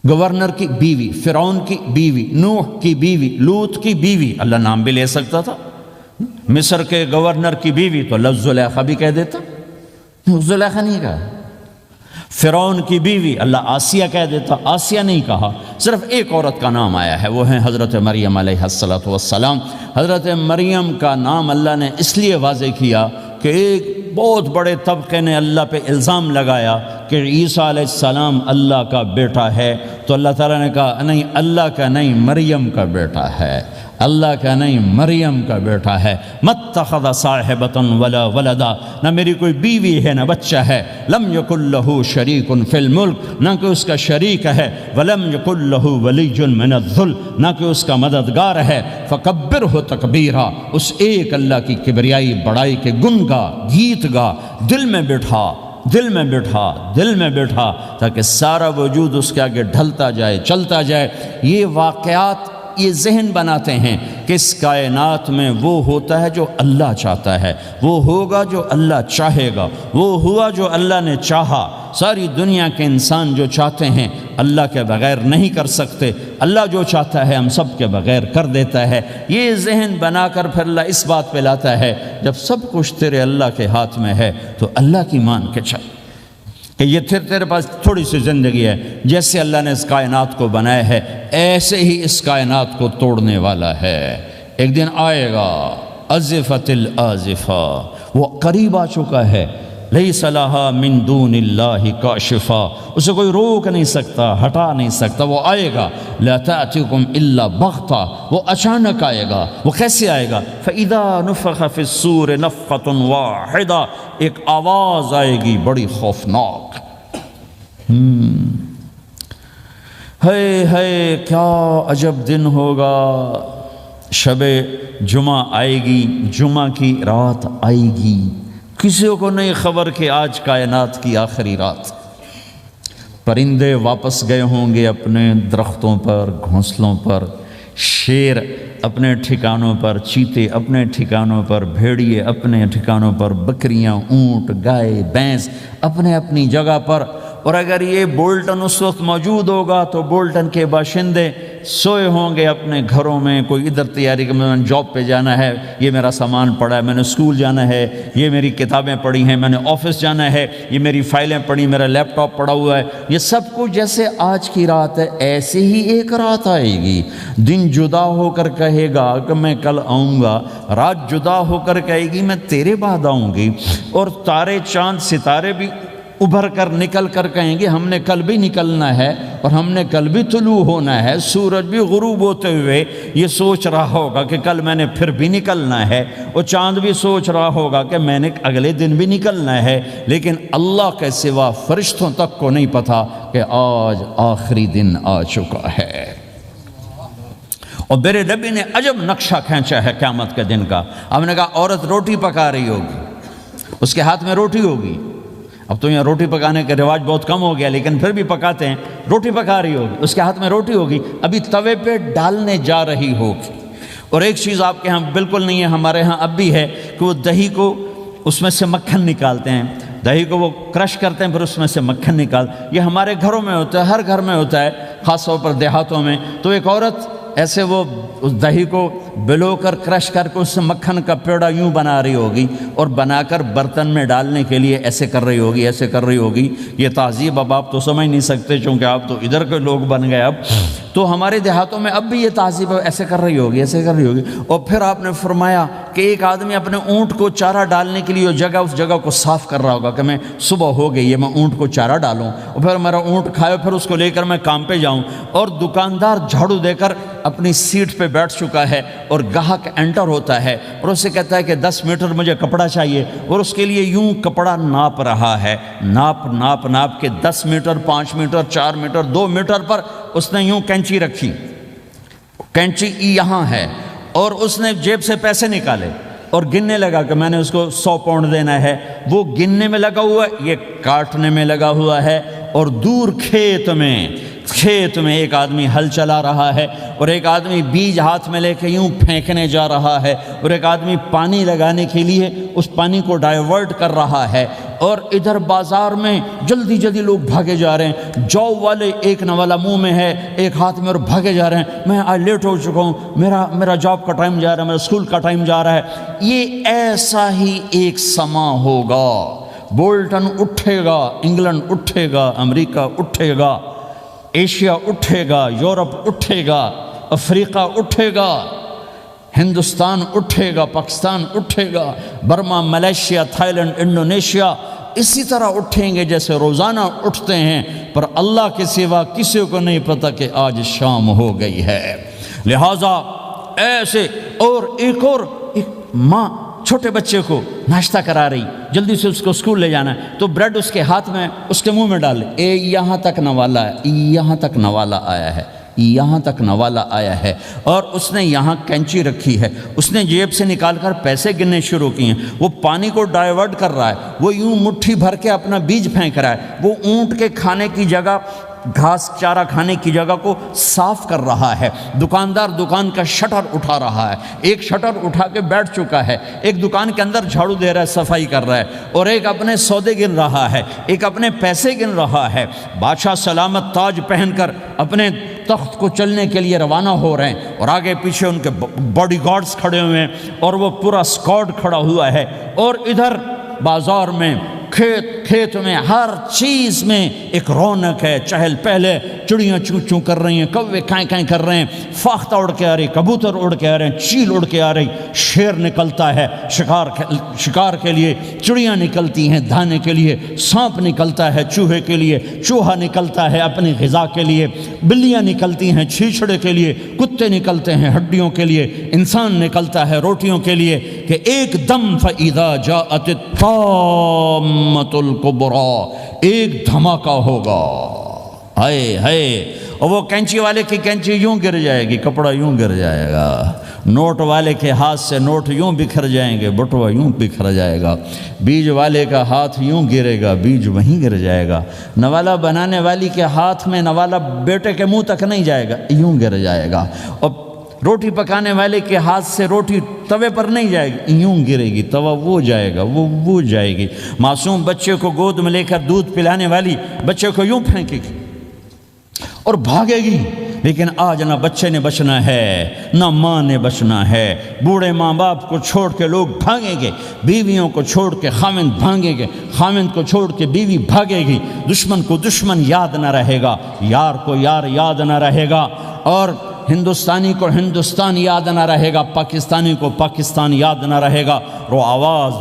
گورنر کی بیوی، فرعون کی بیوی، نوح کی بیوی، لوط کی بیوی، اللہ نام بھی لے سکتا تھا۔ مصر کے گورنر کی بیوی تو لفظ زلیخا بھی کہہ دیتا، زلیخا نہیں کہا۔ فرعون کی بیوی اللہ آسیہ کہہ دیتا، آسیہ نہیں کہا، صرف ایک عورت کا نام آیا ہے، وہ ہے حضرت مریم علیہ السلام۔ حضرت مریم کا نام اللہ نے اس لیے واضح کیا کہ ایک بہت بڑے طبقے نے اللہ پہ الزام لگایا کہ عیسیٰ علیہ السلام اللہ کا بیٹا ہے، تو اللہ تعالیٰ نے کہا نہیں، اللہ کا نہیں، مریم کا بیٹا ہے، اللہ کا نہیں، مریم کا بیٹا ہے۔ مَتَّخَذَ صَاحِبَةً وَلَا وَلَدًا، نہ میری کوئی بیوی ہے نہ بچہ ہے۔ لَمْ يَكُنْ لَهُ شَرِيكٌ فِي الْمُلْكِ، نہ کہ اس کا شریک ہے۔ وَلَمْ يَكُنْ لَهُ وَلِيٌّ مِّنَ الذُّلِّ، نہ کہ اس کا مددگار ہے۔ فَكَبِّرْهُ تَكْبِيرًا، اس ایک اللہ کی کبریائی بڑائی کے گن گا، گیت گا، دل میں بٹھا، دل میں بٹھا، دل میں بٹھا، تاکہ سارا وجود اس کے آگے ڈھلتا جائے، چلتا جائے۔ یہ واقعات یہ ذہن بناتے ہیں کہ اس کائنات میں وہ ہوتا ہے جو اللہ چاہتا ہے، وہ ہوگا جو اللہ چاہے گا، وہ ہوا جو اللہ نے چاہا۔ ساری دنیا کے انسان جو چاہتے ہیں اللہ کے بغیر نہیں کر سکتے، اللہ جو چاہتا ہے ہم سب کے بغیر کر دیتا ہے۔ یہ ذہن بنا کر پھر اللہ اس بات پہ لاتا ہے جب سب کچھ تیرے اللہ کے ہاتھ میں ہے تو اللہ کی مان کے چل کہ یہ تیرے پاس تھوڑی سی زندگی ہے، جیسے اللہ نے اس کائنات کو بنایا ہے ایسے ہی اس کائنات کو توڑنے والا ہے۔ ایک دن آئے گا، ازفت الازفہ، وہ قریب آ چکا ہے۔ لیس لہا من دون اللہ کاشفہ، اسے کوئی روک نہیں سکتا، ہٹا نہیں سکتا، وہ آئے گا۔ لا تأتیکم الا بغتہ، وہ اچانک آئے گا۔ وہ کیسے آئے گا؟ فَإِذَا نُفِخَ فِي الصُّورِ نَفْخَةٌ وَاحِدَةٌ، ایک آواز آئے گی بڑی خوفناک۔ ہے کیا عجب دن ہوگا، شب جمعہ آئے گی، جمعہ کی رات آئے گی، کسی کو نہیں خبر کہ آج کائنات کی آخری رات۔ پرندے واپس گئے ہوں گے اپنے درختوں پر، گھونسلوں پر، شیر اپنے ٹھکانوں پر، چیتے اپنے ٹھکانوں پر، بھیڑیے اپنے ٹھکانوں پر، بکریاں، اونٹ، گائے، بھینس اپنے اپنی جگہ پر۔ اور اگر یہ بولٹن اس وقت موجود ہوگا تو بولٹن کے باشندے سوئے ہوں گے اپنے گھروں میں، کوئی ادھر تیاری کہ میں نے جاب پہ جانا ہے، یہ میرا سامان پڑا ہے، میں نے اسکول جانا ہے، یہ میری کتابیں پڑھی ہیں، میں نے آفس جانا ہے، یہ میری فائلیں پڑھی، میرا لیپ ٹاپ پڑا ہوا ہے۔ یہ سب کچھ جیسے آج کی رات ہے ایسے ہی ایک رات آئے گی۔ دن جدا ہو کر کہے گا کہ میں کل آؤں گا، رات جدا ہو کر کہے گی میں تیرے بعد آؤں گی، اور تارے چاند ستارے بھی ابھر کر نکل کر کہیں گے ہم نے کل بھی نکلنا ہے اور ہم نے کل بھی طلوع ہونا ہے۔ سورج بھی غروب ہوتے ہوئے یہ سوچ رہا ہوگا کہ کل میں نے پھر بھی نکلنا ہے، اور چاند بھی سوچ رہا ہوگا کہ میں نے اگلے دن بھی نکلنا ہے، لیکن اللہ کے سوا فرشتوں تک کو نہیں پتا کہ آج آخری دن آ چکا ہے۔ اور میرے نبی نے عجب نقشہ کھینچا ہے قیامت کے دن کا۔ ہم نے کہا عورت روٹی پکا رہی ہوگی، اس کے ہاتھ میں روٹی ہوگی۔ اب تو یہاں روٹی پکانے کا رواج بہت کم ہو گیا، لیکن پھر بھی پکاتے ہیں۔ روٹی پکا رہی ہوگی، اس کے ہاتھ میں روٹی ہوگی، ابھی توے پہ ڈالنے جا رہی ہوگی۔ اور ایک چیز آپ کے ہاں بالکل نہیں ہے، ہمارے ہاں اب بھی ہے کہ وہ دہی کو اس میں سے مکھن نکالتے ہیں، دہی کو وہ کرش کرتے ہیں، پھر اس میں سے مکھن نکال۔ یہ ہمارے گھروں میں ہوتا ہے، ہر گھر میں ہوتا ہے، خاص طور پر دیہاتوں میں۔ تو ایک عورت ایسے وہ اس دہی کو بلو کر کرش کر کے اس سے مکھن کا پیڑا یوں بنا رہی ہوگی، اور بنا کر برتن میں ڈالنے کے لیے ایسے کر رہی ہوگی، ایسے کر رہی ہوگی۔ یہ تہذیب اب آپ تو سمجھ نہیں سکتے چونکہ آپ تو ادھر کے لوگ بن گئے اب، تو ہمارے دیہاتوں میں اب بھی یہ تہذیب ایسے کر رہی ہوگی، ایسے کر رہی ہوگی۔ اور پھر آپ نے فرمایا کہ ایک آدمی اپنے اونٹ کو چارہ ڈالنے کے لیے اس جگہ کو صاف کر رہا ہوگا کہ میں صبح ہو گئی ہے، میں اونٹ کو چارہ ڈالوں، اور پھر میرا اونٹ کھائے، پھر اس کو لے کر میں کام پہ جاؤں۔ اور دکاندار جھاڑو دے کر اپنی سیٹ پہ بیٹھ چکا ہے، اور گاہک انٹر ہوتا ہے اور اسے کہتا ہے کہ 10 میٹر مجھے کپڑا چاہیے، اور اس کے لیے یوں کپڑا ناپ رہا ہے، ناپ کے 10 میٹر، 5 میٹر، 4 میٹر، 2 میٹر پر اس نے یوں کینچی رکھی، کینچی یہاں ہے، اور اس نے جیب سے پیسے نکالے اور گننے لگا کہ میں نے اس کو 100 پاؤنڈ دینا ہے۔ وہ گننے میں لگا ہوا ہے، یہ کاٹنے میں لگا ہوا ہے۔ اور دور کھیت میں ایک آدمی ہل چلا رہا ہے، اور ایک آدمی بیج ہاتھ میں لے کے یوں پھینکنے جا رہا ہے، اور ایک آدمی پانی لگانے کے لیے اس پانی کو ڈائیورٹ کر رہا ہے۔ اور ادھر بازار میں جلدی لوگ بھاگے جا رہے ہیں، جاؤ والے ایک نوالا منہ میں ہے، ایک ہاتھ میں، اور بھاگے جا رہے ہیں۔ میں آج لیٹ ہو چکا ہوں، میرا جاب کا ٹائم جا رہا ہے، میرا اسکول کا ٹائم جا رہا ہے۔ یہ ایسا ہی ایک سما ہوگا، بولٹن اٹھے گا، انگلینڈ اٹھے گا، امریکہ اٹھے گا، ایشیا اٹھے گا، یورپ اٹھے گا، افریقہ اٹھے گا، ہندوستان اٹھے گا، پاکستان اٹھے گا، Burma, Malaysia, Thailand, Indonesia اسی طرح اٹھیں گے جیسے روزانہ اٹھتے ہیں، پر اللہ کے سوا کسی کو نہیں پتہ کہ آج شام ہو گئی ہے۔ لہٰذا ایسے اور ایک ماں چھوٹے بچے کو ناشتہ کرا رہی، جلدی سے اس کو اسکول لے جانا ہے، تو بریڈ اس کے ہاتھ میں اس کے منہ میں ڈال لے، یہاں تک نوالا ہے، یہاں تک نوالا آیا ہے، یہاں تک نوالا آیا ہے، اور اس نے یہاں کینچی رکھی ہے، اس نے جیب سے نکال کر پیسے گننے شروع کیے ہیں، وہ پانی کو ڈائیورٹ کر رہا ہے، وہ یوں مٹھی بھر کے اپنا بیج پھینک رہا ہے، وہ اونٹ کے کھانے کی جگہ، گھاس چارہ کھانے کی جگہ کو صاف کر رہا ہے، دکاندار دکان کا شٹر اٹھا رہا ہے، ایک شٹر اٹھا کے بیٹھ چکا ہے، ایک دکان کے اندر جھاڑو دے رہا ہے، صفائی کر رہا ہے، اور ایک اپنے سودے گن رہا ہے، ایک اپنے پیسے گن رہا ہے۔ بادشاہ سلامت تاج پہن کر اپنے تخت کو چلنے کے لیے روانہ ہو رہے ہیں، اور آگے پیچھے ان کے باڈی گارڈز کھڑے ہوئے ہیں، اور وہ پورا اسکواڈ کھڑا ہوا ہے، اور ادھر بازار میں، کھیت میں، ہر چیز میں ایک رونق ہے، چہل پہلے، چڑیاں چوں چوں کر رہی ہیں، کوے کائیں کائیں کر رہے ہیں، فاختہ اڑ کے آ رہی، کبوتر اڑ کے آ رہے ہیں، چیل اڑ کے آ رہی، شیر نکلتا ہے شکار کے لیے، چڑیاں نکلتی ہیں دھانے کے لیے، سانپ نکلتا ہے چوہے کے لیے، چوہا نکلتا ہے اپنی غذا کے لیے، بلیاں نکلتی ہیں چھیچڑے کے لیے، کتے نکلتے ہیں ہڈیوں کے لیے، انسان نکلتا ہے روٹیوں کے لیے، کہ ایک دم فَإِذَا جَاءَتِ الطَّامَّةُ الْكُبْرَى، ایک دھماکہ ہوگا، ہائے ہائے، اور وہ کینچی والے کی کینچی یوں گر جائے گی، کپڑا یوں گر جائے گا، نوٹ والے کے ہاتھ سے نوٹ یوں بکھر جائیں گے، بٹوا یوں بکھر جائے گا، بیج والے کا ہاتھ یوں گرے گا، بیج وہیں گر جائے گا، نوالا بنانے والی کے ہاتھ میں نوالا بیٹے کے منہ تک نہیں جائے گا، یوں گر جائے گا، اور روٹی پکانے والے کے ہاتھ سے روٹی توے پر نہیں جائے گی، یوں گرے گی، توا وہ جائے گا، وہ جائے گی، معصوم بچے کو گود میں لے کر دودھ پلانے والی بچے کو یوں پھینکے گی اور بھاگے گی، لیکن آج نہ بچے نے بچنا ہے، نہ ماں نے بچنا ہے، بوڑھے ماں باپ کو چھوڑ کے لوگ بھاگیں گے، بیویوں کو چھوڑ کے خاوند بھاگیں گے، خاوند کو چھوڑ کے بیوی بھاگے گی، دشمن کو دشمن یاد نہ رہے گا، یار کو یار یاد نہ رہے گا، اور ہندوستانی کو ہندوستان یاد نہ رہے گا، پاکستانی کو پاکستان یاد نہ رہے گا، وہ آواز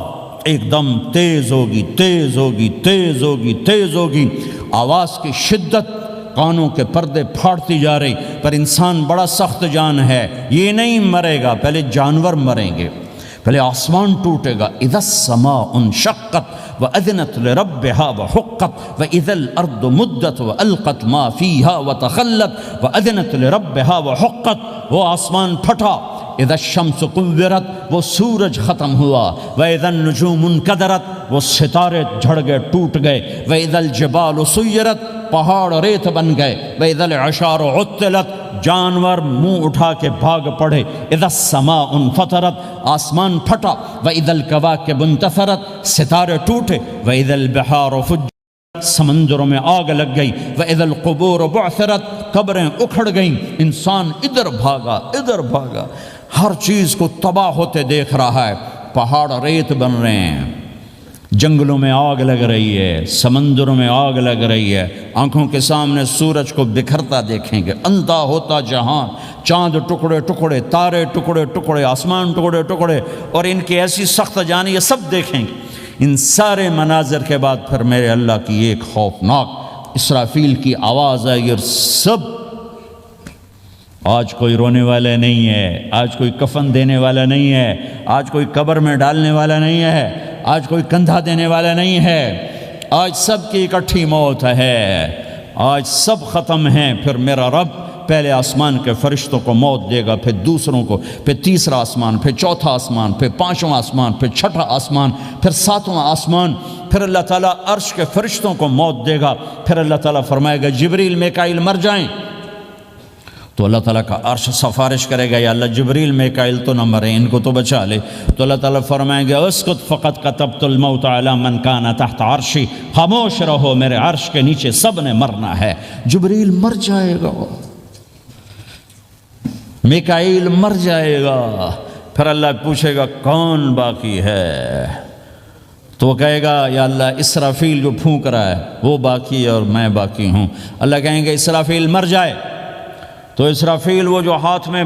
ایک دم تیز ہوگی، تیز ہوگی، تیز ہوگی، تیز ہوگی، آواز کی شدت کانوں کے پردے پھاڑتی جا رہی، پر انسان بڑا سخت جان ہے، یہ نہیں مرے گا، پہلے جانور مریں گے، پہلے آسمان ٹوٹے گا، اذا السماء انشقت وَأَذِنَتْ لِرَبِّهَا وَحُقَّتْ وَإِذَا الْأَرْضُ مُدَّتْ وَأَلْقَتْ مَا فِيهَا وَتَخَلَّتْ وَأَذِنَتْ لِرَبِّهَا وَحُقَّتْ، وہ آسمان پھٹا، اذا الشمس قُوِّرَتْ، وہ سورج ختم ہوا، وَإِذَا النُّجُومُ انْكَدَرَتْ، وہ ستارے جھڑ گئے، ٹوٹ گئے، وَإِذَا الْجِبَالُ سُيِّرَتْ، پہاڑ ریت بن گئے، وَإِذَا الْعِشَارُ عُطِّلَتْ، جانور منہ اٹھا کے بھاگ پڑے، اذا السماء انفطرت، آسمان پھٹا، وَإِذَا الْكَوَاكِبُ انتثرت، ستارے ٹوٹے، وَإِذَا الْبِحَارُ فُجِّرَتْ، سمندروں میں آگ لگ گئی، وَإِذَا الْقُبُورُ بُعْثِرَتْ، قبریں اکھڑ گئیں، انسان ادھر بھاگا ادھر بھاگا، ہر چیز کو تباہ ہوتے دیکھ رہا ہے، پہاڑ ریت بن رہے ہیں، جنگلوں میں آگ لگ رہی ہے، سمندروں میں آگ لگ رہی ہے، آنکھوں کے سامنے سورج کو بکھرتا دیکھیں گے، اندھا ہوتا جہاں، چاند ٹکڑے ٹکڑے، تارے ٹکڑے ٹکڑے، آسمان ٹکڑے ٹکڑے، اور ان کی ایسی سخت جانی، یہ سب دیکھیں گے۔ ان سارے مناظر کے بعد پھر میرے اللہ کی ایک خوفناک اسرافیل کی آواز آئے گی، اور سب، آج کوئی رونے والا نہیں ہے، آج کوئی کفن دینے والا نہیں ہے، آج کوئی قبر میں ڈالنے والا نہیں ہے، آج کوئی کندھا دینے والا نہیں ہے، آج سب کی اکٹھی موت ہے، آج سب ختم ہیں۔ پھر میرا رب پہلے آسمان کے فرشتوں کو موت دے گا، پھر دوسروں کو، پھر تیسرا آسمان، پھر چوتھا آسمان، پھر پانچواں آسمان، پھر چھٹا آسمان، پھر ساتواں آسمان، پھر اللہ تعالیٰ عرش کے فرشتوں کو موت دے گا، پھر اللہ تعالیٰ فرمائے گا جبریل میکائیل مر جائیں، تو اللہ تعالیٰ کا عرش سفارش کرے گا، یا اللہ جبریل میکائیل تو نہ مریں، ان کو تو بچا لے، تو اللہ تعالیٰ فرمائیں گے اسکت فقط کتبت الموت علی من کان تحت عرشی، خاموش رہو، میرے عرش کے نیچے سب نے مرنا ہے۔ جبریل مر جائے گا، میکائیل مر جائے گا، پھر اللہ پوچھے گا کون باقی ہے؟ تو وہ کہے گا یا اللہ اسرافیل جو پھونک رہا ہے وہ باقی ہے اور میں باقی ہوں۔ اللہ کہیں گے اسرافیل مر جائے، تو اسرافیل وہ جو ہاتھ میں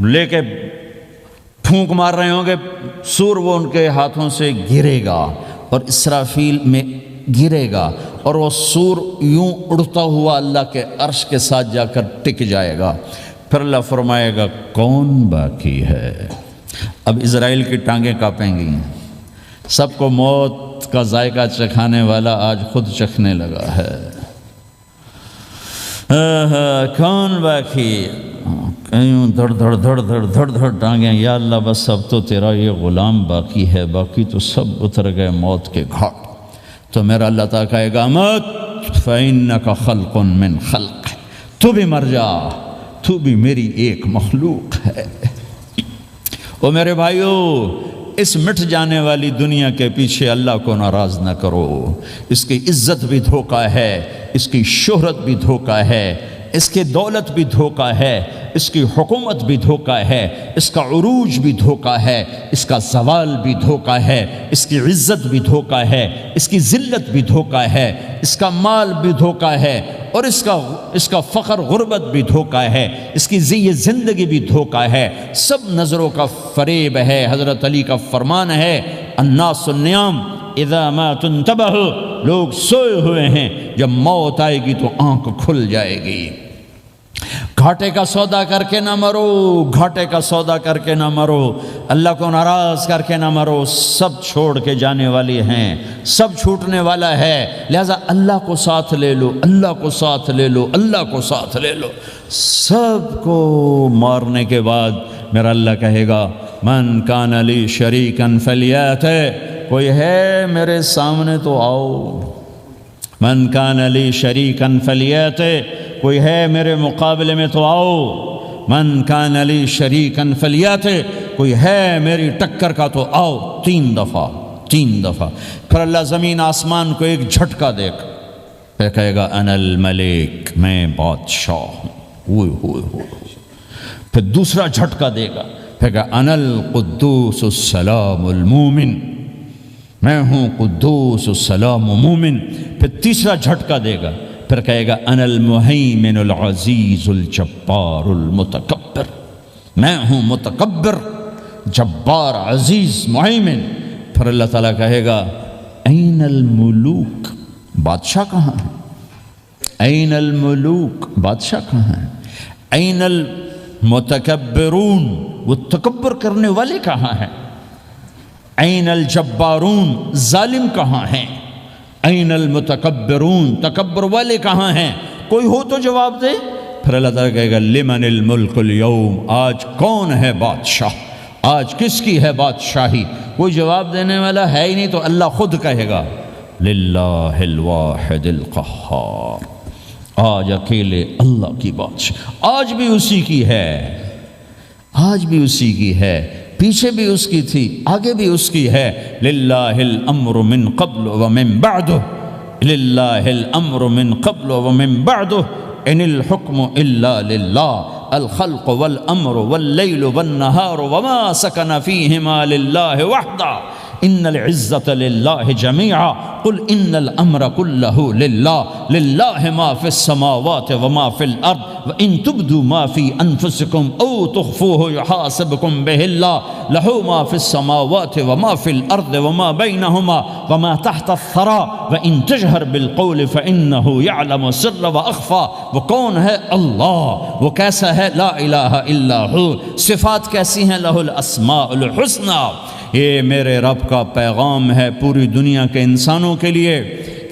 لے کے پھونک مار رہے ہوں گے سور، وہ ان کے ہاتھوں سے گرے گا اور اسرافیل میں گرے گا، اور وہ سور یوں اڑتا ہوا اللہ کے عرش کے ساتھ جا کر ٹک جائے گا۔ پھر اللہ فرمائے گا کون باقی ہے؟ اب اسرائیل کی ٹانگیں کانپیں گی، سب کو موت کا ذائقہ چکھانے والا آج خود چکھنے لگا ہے۔ کون باقی؟ کہیں دھڑ دھڑ دھڑ دھڑ دھڑ دھڑ ٹانگیں، یا اللہ بس اب تو تیرا یہ غلام باقی ہے، باقی تو سب اتر گئے موت کے گھاٹ۔ تو میرا اللہ تعالیٰ کہے گا مت فَإِنَّكَ خَلْقٌ مِّن خَلْقِ، تو بھی مر جا، تو بھی میری ایک مخلوق ہے۔ او میرے بھائیو، اس مٹ جانے والی دنیا کے پیچھے اللہ کو ناراض نہ کرو۔ اس کی عزت بھی دھوکہ ہے، اس کی شہرت بھی دھوکہ ہے، اس کی دولت بھی دھوکہ ہے، اس کی حکومت بھی دھوکہ ہے، اس کا عروج بھی دھوکہ ہے، اس کا زوال بھی دھوکہ ہے، اس کی عزت بھی دھوکہ ہے، اس کی ذلت بھی دھوکہ ہے، اس کا مال بھی دھوکہ ہے، اور اس کا فخر غربت بھی دھوکہ ہے، اس کی زندگی بھی دھوکہ ہے، سب نظروں کا فریب ہے۔ حضرت علی کا فرمان ہے الناس النیام اذا ما تنتبہ، لوگ سوئے ہوئے ہیں، جب موت آئے گی تو آنکھ کھل جائے گی۔ گھاٹے کا سودا کر کے نہ مرو، گھاٹے کا سودا کر کے نہ مرو، اللہ کو ناراض کر کے نہ مرو، سب چھوڑ کے جانے والی ہیں، سب چھوٹنے والا ہے، لہذا اللہ کو ساتھ لے لو، اللہ کو ساتھ لے لو، اللہ کو ساتھ لے لو۔ سب کو مارنے کے بعد میرا اللہ کہے گا من کان لی شریکن فلیات، کوئی ہے میرے سامنے تو آؤ، من کان لی شریکن فلیات، کوئی ہے میرے مقابلے میں تو آؤ، من کان لی شریکن فلیات، کوئی ہے میری ٹکر کا تو آؤ، تین دفعہ۔ پھر اللہ زمین آسمان کو ایک جھٹکا دے گا، پھر کہے گا انا الملک، میں بادشاہ ہوں، پھر دوسرا جھٹکا دے گا، پھر کہا انا القدوس السلام المومن، میں ہوں قدوس السلام مومن، پھر تیسرا جھٹکا دے گا، پھر کہے گا انا المہیمن العزیز الجبار المتکبر، میں ہوں متکبر، جبار، عزیز، مہیمن۔ پھر اللہ تعالیٰ کہے گا این الملوک، بادشاہ کہاں ہے؟ این الملوک، بادشاہ کہاں ہے؟ این المتکبرون، وہ تکبر کرنے والے کہاں ہیں؟ این الجبارون، ظالم کہاں ہیں؟ این المتکبرون، تکبر والے کہاں ہیں؟ کوئی ہو تو جواب دے۔ پھر اللہ تعالیٰ کہے گا لمن الملک اليوم، آج کون ہے بادشاہ، آج کس کی ہے بادشاہی؟ کوئی جواب دینے والا ہے ہی نہیں، تو اللہ خود کہے گا للہ الواحد القہار، آج اکیلے اللہ کی بادشاہ، آج بھی اسی کی ہے، آج بھی اسی کی ہے، پیچھے بھی اس کی تھی، آگے بھی اس کی ہے۔ للہ الامر من قبل ومن بعد، للہ الامر من قبل ومن بعد، ان الحکم الا للہ، الخلق والامر واللیل والنہار وما سکن فیہما للہ وحدہ، ان العزت للہ جميعا، قل ان الامر كله للہ، للہ ما فی السماوات وما فی الارض، وان تبدوا ما فی انفسکم او تخفوه یحاسبکم به اللہ، له ما فی السماوات وما فی الارض وما بینہما وما تحت الثرى، وان تجہر بالقول فانه يعلم السر واخفى۔ وہ کون ہے؟ اللہ۔ وہ کیسا ہے؟ لا الہ الا ہو۔ صفات کیسی ہیں؟ لہ الاسماء الحسنى۔ یہ میرے رب کا پیغام ہے پوری دنیا کے انسانوں کے لیے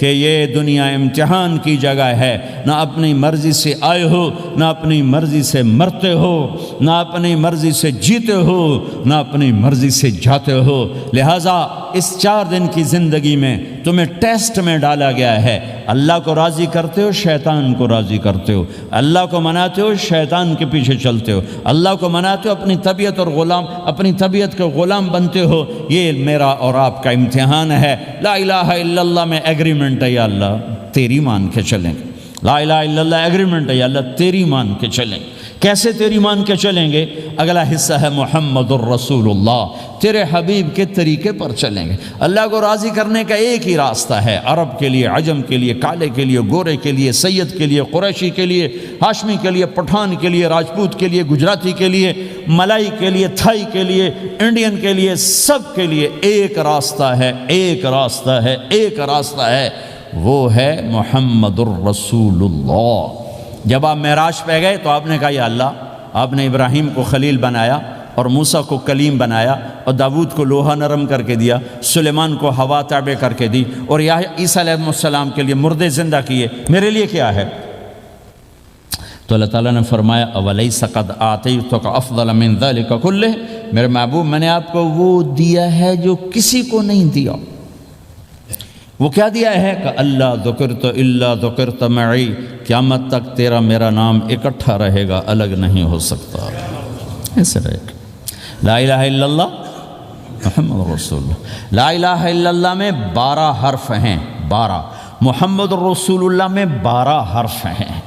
کہ یہ دنیا امتحان کی جگہ ہے، نہ اپنی مرضی سے آئے ہو، نہ اپنی مرضی سے مرتے ہو، نہ اپنی مرضی سے جیتے ہو، نہ اپنی مرضی سے جاتے ہو۔ لہٰذا اس 4 دن کی زندگی میں تمہیں ٹیسٹ میں ڈالا گیا ہے۔ اللہ کو راضی کرتے ہو، شیطان کو راضی کرتے ہو، اللہ کو مناتے ہو، شیطان کے پیچھے چلتے ہو، اللہ کو مناتے ہو، اپنی طبیعت اور اپنی طبیعت کے غلام بنتے ہو۔ یہ میرا اور آپ کا امتحان ہے۔ لا الہ الا اللہ میں ایگریمنٹ ہے، یا اللہ تیری مان کے چلیں، لا الہ الا اللہ ایگریمنٹ ہے، یا اللہ تیری مان کے چلیں۔ کیسے تیری مان کے چلیں گے؟ اگلا حصہ ہے محمد الرسول اللہ، تیرے حبیب کے طریقے پر چلیں گے۔ اللہ کو راضی کرنے کا ایک ہی راستہ ہے، عرب کے لیے، عجم کے لیے، کالے کے لیے، گورے کے لیے، سید کے لیے، قریشی کے لیے، ہاشمی کے لیے، پٹھان کے لیے، راجپوت کے لیے، گجراتی کے لیے، ملائی کے لیے، تھائی کے لیے، انڈین کے لیے، سب کے لیے ایک راستہ ہے، ایک راستہ ہے، ایک راستہ ہے، وہ ہے محمد الرسول اللہ۔ جب آپ معراج پہ گئے تو آپ نے کہا یا اللہ، آپ نے ابراہیم کو خلیل بنایا اور موسیٰ کو کلیم بنایا اور داود کو لوہا نرم کر کے دیا، سلیمان کو ہوا تابع کر کے دی، اور عیسیٰ علیہ السلام کے لیے مردے زندہ کیے، میرے لیے کیا ہے؟ تو اللہ تعالیٰ نے فرمایا اولیس قد آتیتک افضل من ذلک کلہ، میرے محبوب میں نے آپ کو وہ دیا ہے جو کسی کو نہیں دیا۔ وہ کیا دیا ہے کہ اللہ ذکرت الا ذکرت معی، قیامت تک تیرا میرا نام اکٹھا رہے گا، الگ نہیں ہو سکتا، ایسے رہے گا۔ لا الہ الا اللہ محمد رسول اللہ، لا الہ الا اللہ میں 12 حرف ہیں، 12، محمد رسول اللہ میں 12 حرف ہیں۔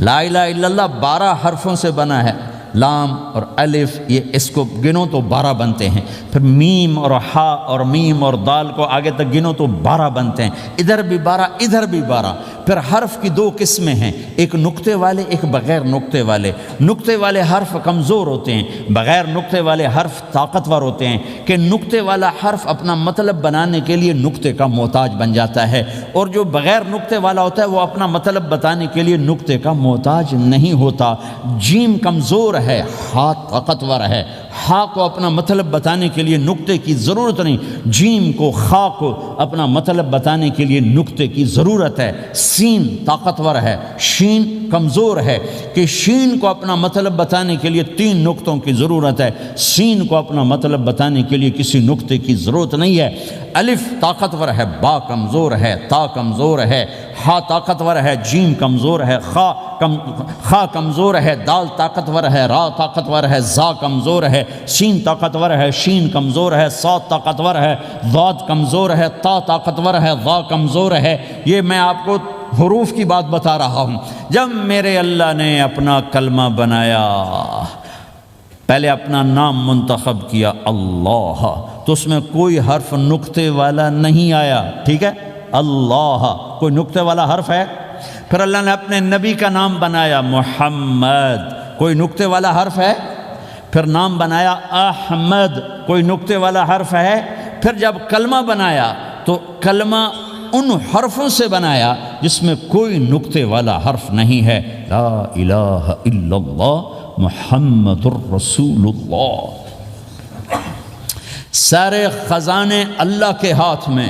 لا الہ الا اللہ 12 حرفوں سے بنا ہے، لام اور الف، یہ اس کو گنو تو 12 بنتے ہیں، پھر میم اور ہا اور میم اور دال کو آگے تک گنو تو 12 بنتے ہیں، ادھر بھی 12 ادھر بھی 12۔ پھر حرف کی 2 قسمیں ہیں، ایک نقطے والے، ایک بغیر نقطے والے۔ نقطے والے حرف کمزور ہوتے ہیں، بغیر نقطے والے حرف طاقتور ہوتے ہیں، کہ نقطے والا حرف اپنا مطلب بنانے کے لیے نقطے کا محتاج بن جاتا ہے، اور جو بغیر نقطے والا ہوتا ہے وہ اپنا مطلب بتانے کے لیے نقطے کا محتاج نہیں ہوتا۔ جیم کمزور ہے، ہا طاقتور ہے، ہا کو اپنا مطلب بتانے کے لیے نقطے کی ضرورت نہیں، جیم کو، خا کو اپنا مطلب بتانے کے لیے نقطے کی ضرورت ہے۔ سین طاقتور ہے، شین کمزور ہے، کہ شین کو اپنا مطلب بتانے کے لیے 3 نقطوں کی ضرورت ہے، سین کو اپنا مطلب بتانے کے لیے کسی نقطے کی ضرورت نہیں ہے۔ الف طاقتور ہے، با کمزور ہے، تا کمزور ہے، ہا طاقتور ہے، جیم کمزور ہے، خا کمزور ہے، دال طاقتور ہے، را طاقتور ہے، زا کمزور ہے، سین طاقتور ہے، شین کمزور ہے، صاد طاقتور ہے، ضاد کمزور ہے، تا طاقتور ہے، ضا کمزور ہے۔ یہ میں آپ کو حروف کی بات بتا رہا ہوں۔ جب میرے اللہ نے اپنا کلمہ بنایا، پہلے اپنا نام منتخب کیا اللہ، تو اس میں کوئی حرف نقطے والا نہیں آیا، ٹھیک ہے؟ اللہ کوئی نقطے والا حرف ہے؟ پھر اللہ نے اپنے نبی کا نام بنایا محمد، کوئی نقطے والا حرف ہے؟ پھر نام بنایا احمد، کوئی نقطے والا حرف ہے؟ پھر جب کلمہ بنایا تو کلمہ ان حرفوں سے بنایا جس میں کوئی نقطے والا حرف نہیں ہے، لا الہ الا اللہ محمد الرسول اللہ۔ سارے خزانے اللہ کے ہاتھ میں،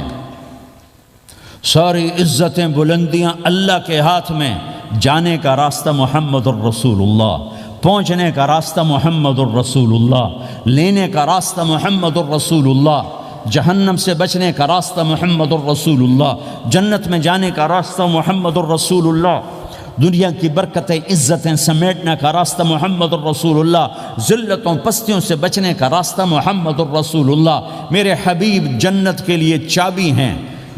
ساری عزتیں بلندیاں اللہ کے ہاتھ میں، جانے کا راستہ محمد الرسول اللہ، پہنچنے کا راستہ محمد الرسول اللہ، لینے کا راستہ محمد الرسول اللہ، جہنم سے بچنے کا راستہ محمد الرسول اللہ، جنت میں جانے کا راستہ محمد الرسول اللہ، دنیا کی برکتیں عزتیں سمیٹنے کا راستہ محمد الرسول اللہ، ذلتوں پستیوں سے بچنے کا راستہ محمد الرسول اللہ۔ میرے حبیب جنت کے لیے چابی ہیں،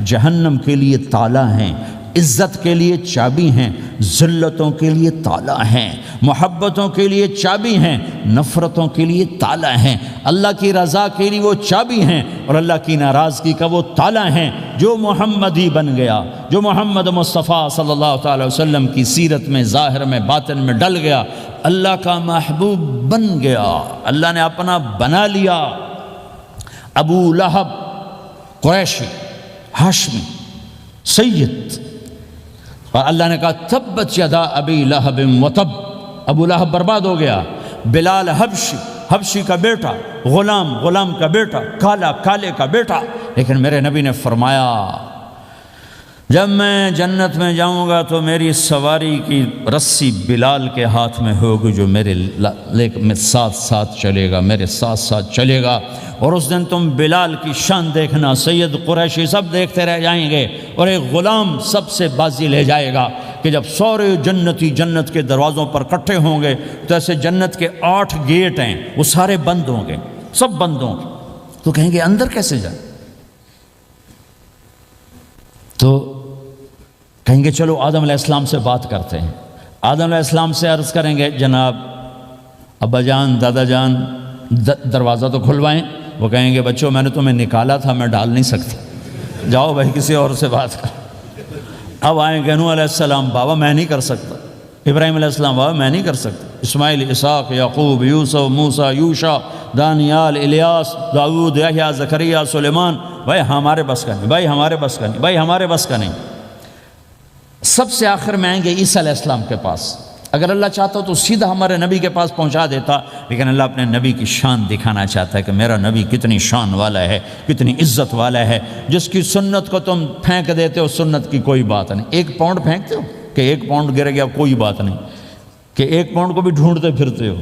جہنم کے لیے تالا ہیں، عزت کے لیے چابی ہیں، ذلتوں کے لیے تالا ہیں، محبتوں کے لیے چابی ہیں، نفرتوں کے لیے تالا ہیں، اللہ کی رضا کے لیے وہ چابی ہیں، اور اللہ کی ناراضگی کا وہ تالا ہیں۔ جو محمدی بن گیا، جو محمد مصطفیٰ صلی اللہ تعالی وسلم کی سیرت میں، ظاہر میں، باطن میں ڈل گیا، اللہ کا محبوب بن گیا، اللہ نے اپنا بنا لیا۔ ابو لہب قریشی، ہاشمی، سید، اور اللہ نے کہا تبت یدا ابی لہب وتب، ابو لہب برباد ہو گیا۔ بلال حبشی، حبشی کا بیٹا، غلام، غلام کا بیٹا، کالا، کالے کا بیٹا، لیکن میرے نبی نے فرمایا جب میں جنت میں جاؤں گا تو میری سواری کی رسی بلال کے ہاتھ میں ہوگی، جو میرے ساتھ ساتھ چلے گا، میرے ساتھ ساتھ چلے گا، اور اس دن تم بلال کی شان دیکھنا، سید قریشی سب دیکھتے رہ جائیں گے، اور ایک غلام سب سے بازی لے جائے گا، کہ جب سارے جنتی جنت کے دروازوں پر کٹھے ہوں گے تو ایسے جنت کے 8 گیٹ ہیں، وہ سارے بند ہوں گے، سب بند ہوں گے، تو کہیں گے اندر کیسے جائیں؟ تو کہیں گے چلو آدم علیہ السلام سے بات کرتے ہیں۔ آدم علیہ السلام سے عرض کریں گے جناب ابا جان دادا جان دروازہ تو کھلوائیں. وہ کہیں گے بچوں میں نے تمہیں نکالا تھا، میں ڈال نہیں سکتا، جاؤ بھائی کسی اور سے بات کر. اب آئیں گے نوح علیہ السلام، بابا میں نہیں کر سکتا. ابراہیم علیہ السلام، بابا میں نہیں کر سکتا. اسماعیل، اسحاق، یعقوب، یوسف، موسیٰ، یوشع، دانیال، الیاس، داؤد، یحییٰ، زکریا، سلیمان، بھائی ہمارے بس کا نہیں، بھائی ہمارے بس کا نہیں، بھائی ہمارے بس کا نہیں. سب سے آخر میں آئیں گے عیسیٰ علیہ السلام کے پاس. اگر اللہ چاہتا تو سیدھا ہمارے نبی کے پاس پہنچا دیتا، لیکن اللہ اپنے نبی کی شان دکھانا چاہتا ہے کہ میرا نبی کتنی شان والا ہے، کتنی عزت والا ہے. جس کی سنت کو تم پھینک دیتے ہو، سنت کی کوئی بات نہیں. 1 پاؤنڈ پھینکتے ہو کہ 1 پاؤنڈ گر گیا، کوئی بات نہیں، کہ 1 پاؤنڈ کو بھی ڈھونڈتے پھرتے ہو.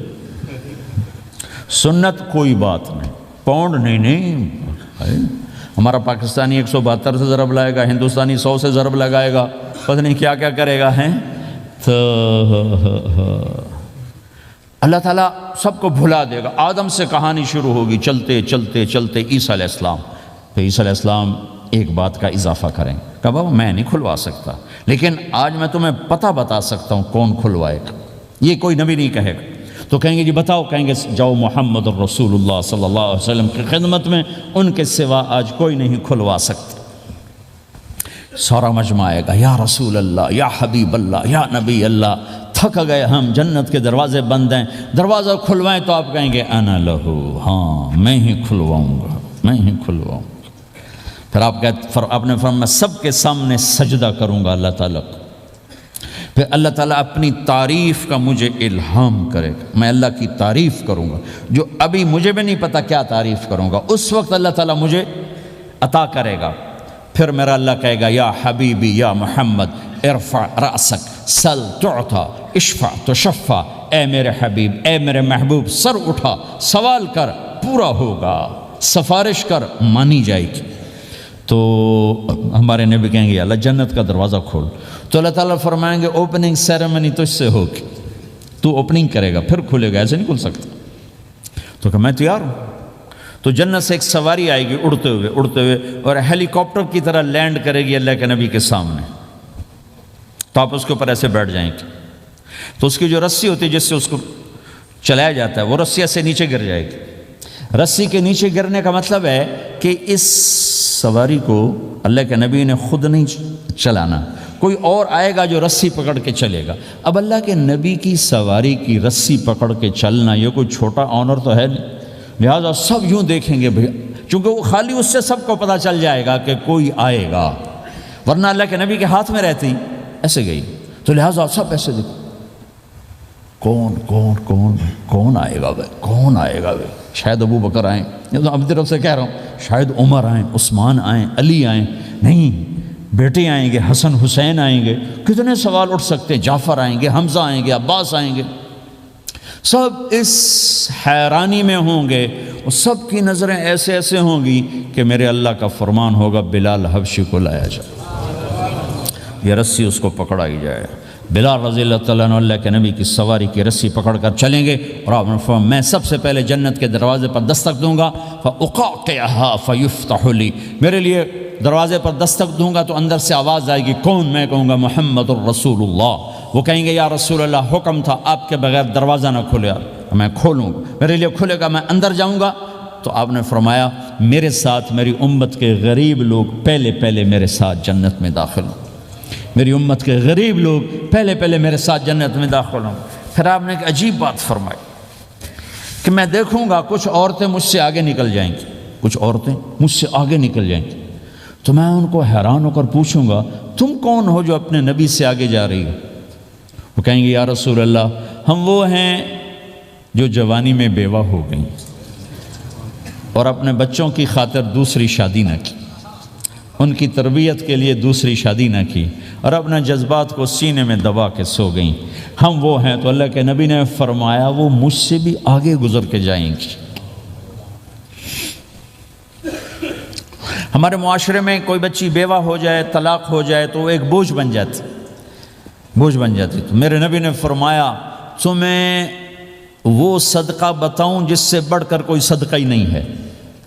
سنت کوئی بات نہیں، پاؤنڈ نہیں. ہمارا پاکستانی 172 سے ضرب لائے گا، ہندوستانی 100 سے ضرب لگائے گا، پتہ نہیں کیا کیا کرے گا. ہیں تو اللہ تعالیٰ سب کو بھلا دے گا. آدم سے کہانی شروع ہوگی، چلتے چلتے چلتے عیسیٰ علیہ السلام. تو عیسیٰ علیہ السلام ایک بات کا اضافہ کریں، کہ بابا میں نہیں کھلوا سکتا، لیکن آج میں تمہیں پتہ بتا سکتا ہوں کون کھلوائے گا. یہ کوئی نبی نہیں کہے گا. تو کہیں گے جی بتاؤ، کہیں گے جاؤ محمد الرسول اللہ صلی اللہ علیہ وسلم کی خدمت میں، ان کے سوا آج کوئی نہیں کھلوا سکتا. سارا مجمع آئے گا، یا رسول اللہ، یا حبیب اللہ، یا نبی اللہ، تھک گئے ہم، جنت کے دروازے بند ہیں، دروازہ کھلوائیں. تو آپ کہیں گے انا لہو، ہاں میں ہی کھلواؤں گا، میں ہی کھلواؤں گا. پھر آپ نے فرمایا میں سب کے سامنے سجدہ کروں گا اللہ تعالیٰ کو. پھر اللہ تعالیٰ اپنی تعریف کا مجھے الہام کرے گا، میں اللہ کی تعریف کروں گا جو ابھی مجھے بھی نہیں پتا کیا تعریف کروں گا، اس وقت اللہ تعالیٰ مجھے عطا کرے گا. پھر میرا اللہ کہے گا یا حبیبی یا محمد ارفع رأسک سل تعطا اشفع تشفع، اے میرے حبیب، اے میرے محبوب، سر اٹھا، سوال کر، پورا ہوگا، سفارش کر، مانی جائے گی. تو ہمارے نبی کہیں گے اللہ جنت کا دروازہ کھول. تو اللہ تعالیٰ فرمائیں گے اوپننگ سیریمنی تجھ سے ہوگی، تو اوپننگ کرے گا پھر کھلے گا، ایسے نہیں کھل سکتا. تو کہ میں تیار ہوں. تو جنت سے ایک سواری آئے گی اڑتے ہوئے اور ہیلی کاپٹر کی طرح لینڈ کرے گی اللہ کے نبی کے سامنے. تو آپ اس کے اوپر ایسے بیٹھ جائیں گے. تو اس کی جو رسی ہوتی ہے جس سے اس کو چلایا جاتا ہے، وہ رسی ایسے نیچے گر جائے گی. رسی کے نیچے گرنے کا مطلب ہے کہ اس سواری کو اللہ کے نبی نے خود نہیں چلانا، کوئی اور آئے گا جو رسی پکڑ کے چلے گا. اب اللہ کے نبی کی سواری کی رسی پکڑ کے چلنا یہ کوئی چھوٹا آنر تو ہے نہیں، لہٰذا سب یوں دیکھیں گے بھئی، چونکہ وہ خالی اس سے سب کو پتہ چل جائے گا کہ کوئی آئے گا، ورنہ اللہ کے نبی کے ہاتھ میں رہتی ایسے گئی. تو لہٰذا سب ایسے دیکھیں کون کون کون کون آئے گا بھائی، کون آئے گا بھائی. شاید ابو بکر آئیں، یہ تو اپنی طرف سے کہہ رہا ہوں، شاید عمر آئیں، عثمان آئیں، علی آئیں، نہیں بیٹے آئیں گے، حسن حسین آئیں گے، کتنے سوال اٹھ سکتے ہیں، جعفر آئیں گے، حمزہ آئیں گے، عباس آئیں گے. سب اس حیرانی میں ہوں گے، اور سب کی نظریں ایسے ایسے ہوں گی کہ میرے اللہ کا فرمان ہوگا بلال حبشی کو لایا جائے، یہ رسی اس کو پکڑائی جائے. بلال رضی اللہ تعالیٰ عنہ اللہ کے نبی کی سواری کی رسی پکڑ کر چلیں گے، اور آپ نے فرمایا میں سب سے پہلے جنت کے دروازے پر دستک دوں گا، فَأُقَعْقِعَهَا فَيُفْتَحُ لِي، میرے لیے دروازے پر دستک دوں گا تو اندر سے آواز آئے گی، کون؟ میں کہوں گا محمد الرسول اللہ. وہ کہیں گے یا رسول اللہ حکم تھا آپ کے بغیر دروازہ نہ کھلے. میں کھولوں گا، میرے لیے کھلے گا، میں اندر جاؤں گا. تو آپ نے فرمایا میرے ساتھ میری امت کے غریب لوگ پہلے میرے ساتھ جنت میں داخل ہوں، میری امت کے غریب لوگ پہلے میرے ساتھ جنت میں داخل ہوں. پھر آپ نے ایک عجیب بات فرمائی کہ میں دیکھوں گا کچھ عورتیں مجھ سے آگے نکل جائیں گی، کچھ عورتیں مجھ سے آگے نکل جائیں گی. تو میں ان کو حیران ہو کر پوچھوں گا تم کون ہو جو اپنے نبی سے آگے جا رہی ہو؟ وہ کہیں گے یا رسول اللہ ہم وہ ہیں جو جوانی میں بیوہ ہو گئیں اور اپنے بچوں کی خاطر دوسری شادی نہ کی، ان کی تربیت کے لیے دوسری شادی نہ کی، اور اپنے جذبات کو سینے میں دبا کے سو گئیں. ہم وہ ہیں. تو اللہ کے نبی نے فرمایا وہ مجھ سے بھی آگے گزر کے جائیں گی. ہمارے معاشرے میں کوئی بچی بیوہ ہو جائے، طلاق ہو جائے تو وہ ایک بوجھ بن جاتی. تو میرے نبی نے فرمایا تمہیں وہ صدقہ بتاؤں جس سے بڑھ کر کوئی صدقہ ہی نہیں ہے.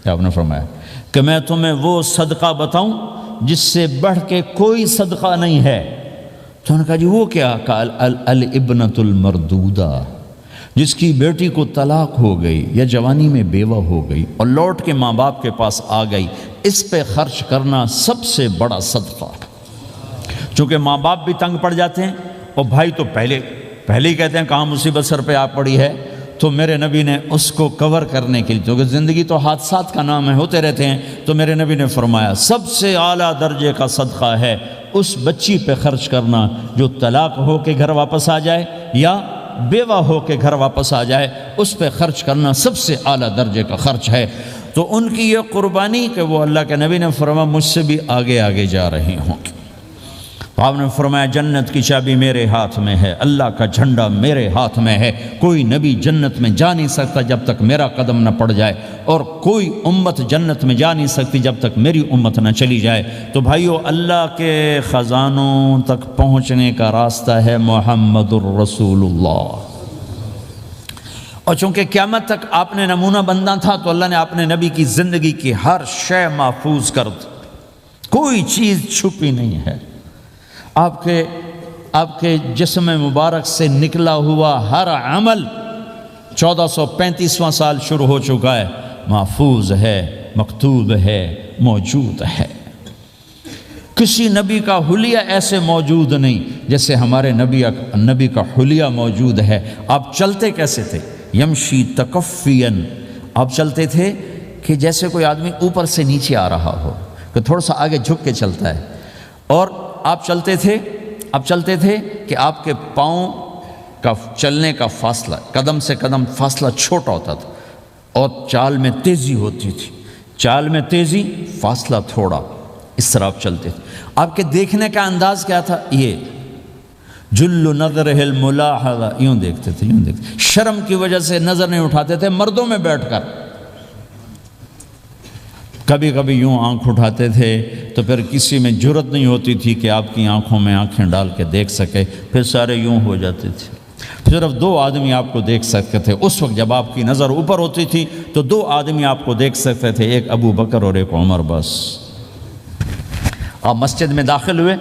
کیا آپ نے فرمایا کہ میں تمہیں وہ صدقہ بتاؤں جس سے بڑھ کے کوئی صدقہ نہیں ہے. تو انہوں نے کہا جی وہ کیا؟ کہا الابنۃ المردودہ، جس کی بیٹی کو طلاق ہو گئی یا جوانی میں بیوہ ہو گئی اور لوٹ کے ماں باپ کے پاس آ گئی، اس پہ خرچ کرنا سب سے بڑا صدقہ ہے۔ چونکہ ماں باپ بھی تنگ پڑ جاتے ہیں اور بھائی تو پہلے ہی کہتے ہیں کہاں مصیبت سر پہ آ پڑی ہے، تو میرے نبی نے اس کو کور کرنے کے لیے، کیونکہ زندگی تو حادثات کا نام ہے، ہوتے رہتے ہیں، تو میرے نبی نے فرمایا سب سے اعلیٰ درجے کا صدقہ ہے اس بچی پہ خرچ کرنا جو طلاق ہو کے گھر واپس آ جائے یا بیوہ ہو کے گھر واپس آ جائے، اس پہ خرچ کرنا سب سے اعلیٰ درجے کا خرچ ہے۔ تو ان کی یہ قربانی کہ وہ اللہ کے نبی نے فرمایا مجھ سے بھی آگے آگے جا رہی ہوں۔ آپ نے فرمایا جنت کی چابی میرے ہاتھ میں ہے، اللہ کا جھنڈا میرے ہاتھ میں ہے، کوئی نبی جنت میں جا نہیں سکتا جب تک میرا قدم نہ پڑ جائے، اور کوئی امت جنت میں جا نہیں سکتی جب تک میری امت نہ چلی جائے۔ تو بھائیو، اللہ کے خزانوں تک پہنچنے کا راستہ ہے محمد الرسول اللہ، اور چونکہ قیامت تک آپ نے نمونہ بننا تھا تو اللہ نے اپنے نبی کی زندگی کی ہر شے محفوظ کر دی، کوئی چیز چھپی نہیں ہے۔ آپ کے جسم مبارک سے نکلا ہوا ہر عمل 1435واں سال شروع ہو چکا ہے، محفوظ ہے، مکتوب ہے، موجود ہے۔ کسی نبی کا حلیہ ایسے موجود نہیں جیسے ہمارے نبی کا حلیہ موجود ہے۔ آپ چلتے کیسے تھے؟ یمشی تکفین، آپ چلتے تھے کہ جیسے کوئی آدمی اوپر سے نیچے آ رہا ہو، کہ تھوڑا سا آگے جھک کے چلتا ہے، اور آپ چلتے تھے کہ آپ کے پاؤں کا چلنے کا فاصلہ، قدم سے قدم فاصلہ چھوٹا ہوتا تھا، اور چال میں تیزی ہوتی تھی، چال میں تیزی، فاصلہ تھوڑا، اس طرح آپ چلتے تھے۔ آپ کے دیکھنے کا انداز کیا تھا؟ یہ جل نظرہ الملاحظہ، یوں دیکھتے تھے، یوں دیکھتے، شرم کی وجہ سے نظر نہیں اٹھاتے تھے مردوں میں بیٹھ کر، کبھی کبھی یوں آنکھ اٹھاتے تھے تو پھر کسی میں جرت نہیں ہوتی تھی کہ آپ کی آنکھوں میں آنکھیں ڈال کے دیکھ سکے، پھر سارے یوں ہو جاتے تھے، صرف 2 آدمی آپ کو دیکھ سکتے تھے اس وقت جب آپ کی نظر اوپر ہوتی تھی، تو 2 آدمی آپ کو دیکھ سکتے تھے، ایک ابو بکر اور ایک عمر، بس۔ آپ مسجد میں داخل ہوئے،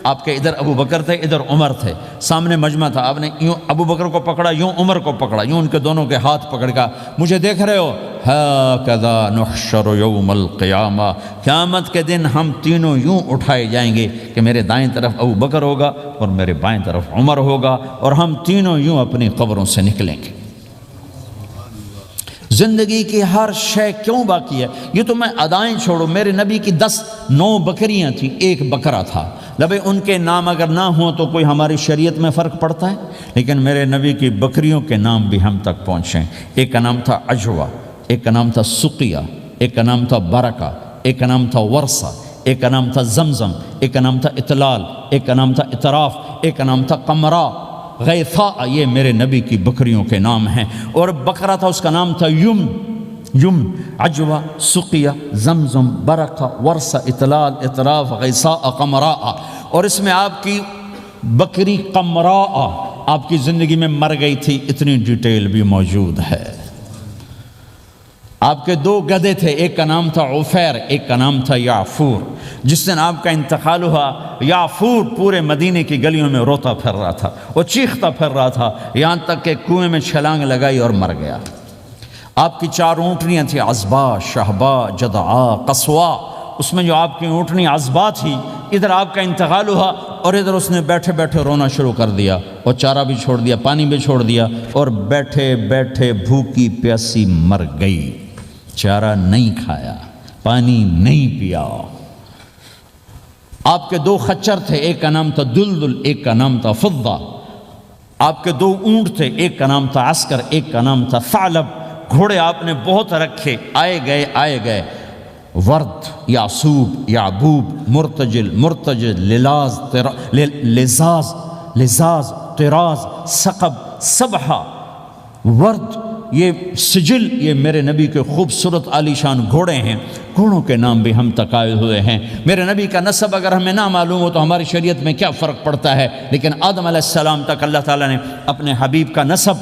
آپ کے ادھر ابو بکر تھے، ادھر عمر تھے، سامنے مجمع تھا، آپ نے یوں ابو بکر کو پکڑا، یوں عمر کو پکڑا، یوں ان کے دونوں کے ہاتھ پکڑ کا، مجھے دیکھ رہے ہو؟ ہاکذا نحشر یوم القیامہ، قیامت کے دن ہم تینوں یوں اٹھائے جائیں گے کہ میرے دائیں طرف ابو بکر ہوگا اور میرے بائیں طرف عمر ہوگا، اور ہم تینوں یوں اپنی قبروں سے نکلیں گے۔ زندگی کی ہر شے کیوں باقی ہے؟ یہ تو میں ادائیں چھوڑو، میرے نبی کی 9 بکریاں تھیں، 1 بکرا تھا، لبے ان کے نام اگر نہ ہوں تو کوئی ہماری شریعت میں فرق پڑتا ہے، لیکن میرے نبی کی بکریوں کے نام بھی ہم تک پہنچیں۔ ایک کا نام تھا عجوہ، ایک کا نام تھا سقیہ، ایک کا نام تھا برکہ، ایک کا نام تھا ورثہ، ایک کا نام تھا زمزم، ایک کا نام تھا اطلال، ایک کا نام تھا اطراف، ایک کا نام تھا قمرا، غیثا، یہ میرے نبی کی بکریوں کے نام ہیں۔ اور بکرا تھا، اس کا نام تھا یم، عجوہ، سقیہ، زمزم، برکہ، ورثہ، اطلال، اطراف، غیثا، قمرا، اور اس میں آپ کی بکری قمرا آپ کی زندگی میں مر گئی تھی، اتنی ڈیٹیل بھی موجود ہے۔ آپ کے 2 گدھے تھے، ایک کا نام تھا عفیر، ایک کا نام تھا یعفور۔ جس دن آپ کا انتقال ہوا، یعفور پورے مدینے کی گلیوں میں روتا پھر رہا تھا، وہ چیختا پھر رہا تھا، یہاں تک کہ کنویں میں چھلانگ لگائی اور مر گیا۔ آپ کی 4 اونٹنیاں تھیں، عزبا، شہبا، جدعا، قصوا، اس میں جو آپ کی اونٹنی عزبا تھی، ادھر آپ کا انتقال ہوا اور ادھر اس نے بیٹھے بیٹھے رونا شروع کر دیا، اور چارہ بھی چھوڑ دیا، پانی بھی چھوڑ دیا، اور بیٹھے بیٹھے بھوکی پیاسی مر گئی، چارہ نہیں کھایا، پانی نہیں پیا۔ آپ کے 2 خچر تھے، ایک کا نام تھا دلدل، ایک کا نام تھا فضہ۔ آپ کے 2 اونٹ تھے، ایک کا نام تھا عسکر، ایک کا نام تھا ثعلب۔ گھوڑے آپ نے بہت رکھے، آئے گئے، ورد، یعصوب، یعبوب، مرتجل، لزاز، طراز، ثقب، سبحہ، ورد، یہ سجل، یہ میرے نبی کے خوبصورت عالی شان گھوڑے ہیں۔ گھوڑوں کے نام بھی ہم تک آئے ہوئے ہیں۔ میرے نبی کا نسب اگر ہمیں نہ معلوم ہو تو ہماری شریعت میں کیا فرق پڑتا ہے، لیکن آدم علیہ السلام تک اللہ تعالیٰ نے اپنے حبیب کا نسب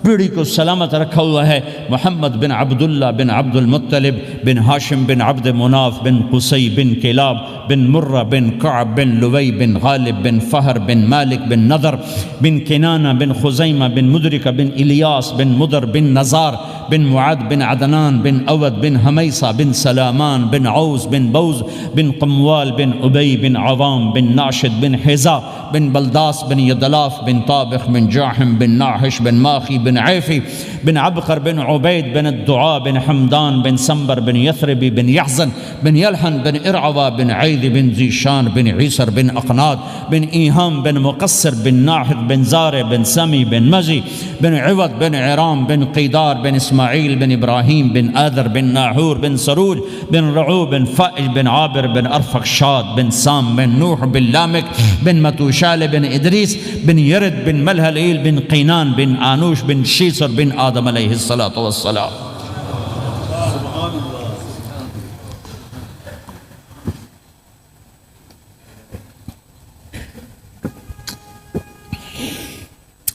پیڑھی کو سلامت رکھا ہوا ہے۔ محمد بن عبداللہ بن عبد المطلب بن ہاشم بن عبد مناف بن قصی بن کلاب بن مرہ بن کعب بن لوی بن غالب بن فہر بن مالک بن نضر بن کنانہ بن خزیمہ بن مدرکہ بن الیاس بن مدر بن نزار بن معد بن عدنان بن اود بن حمیصہ بن سلامان بن عوز بن بوز بن قموال بن ابی بن عوام بن ناشد بن حزا بن بلداس بن یدلاف بن طابخ بن جاحم بن ناحش بن ماخی بن عیفی بن عبقر بن عبید بن الدعاء بن حمدان بن سنبر بن یثربی بن یحزن بن یلحن بن ارعوا بن عید بن ذیشان بن عیسر بن اقناد بن ایہام بن مقصر بن ناحد بن زار بن سمی بن مزی بن عوض بن عرام بن قیدار بن اسماعیل بن ابراہیم بن آذر بن ناحور بن سروج بن رعو بن فائج بن عابر بن ارفخشاد بن سام بن نوح بن لامک بن متوشال بن ادریس بن یرد بن ملہلیل بن قینان بن آنوش بن شیسر بن آدم علیہ السلام۔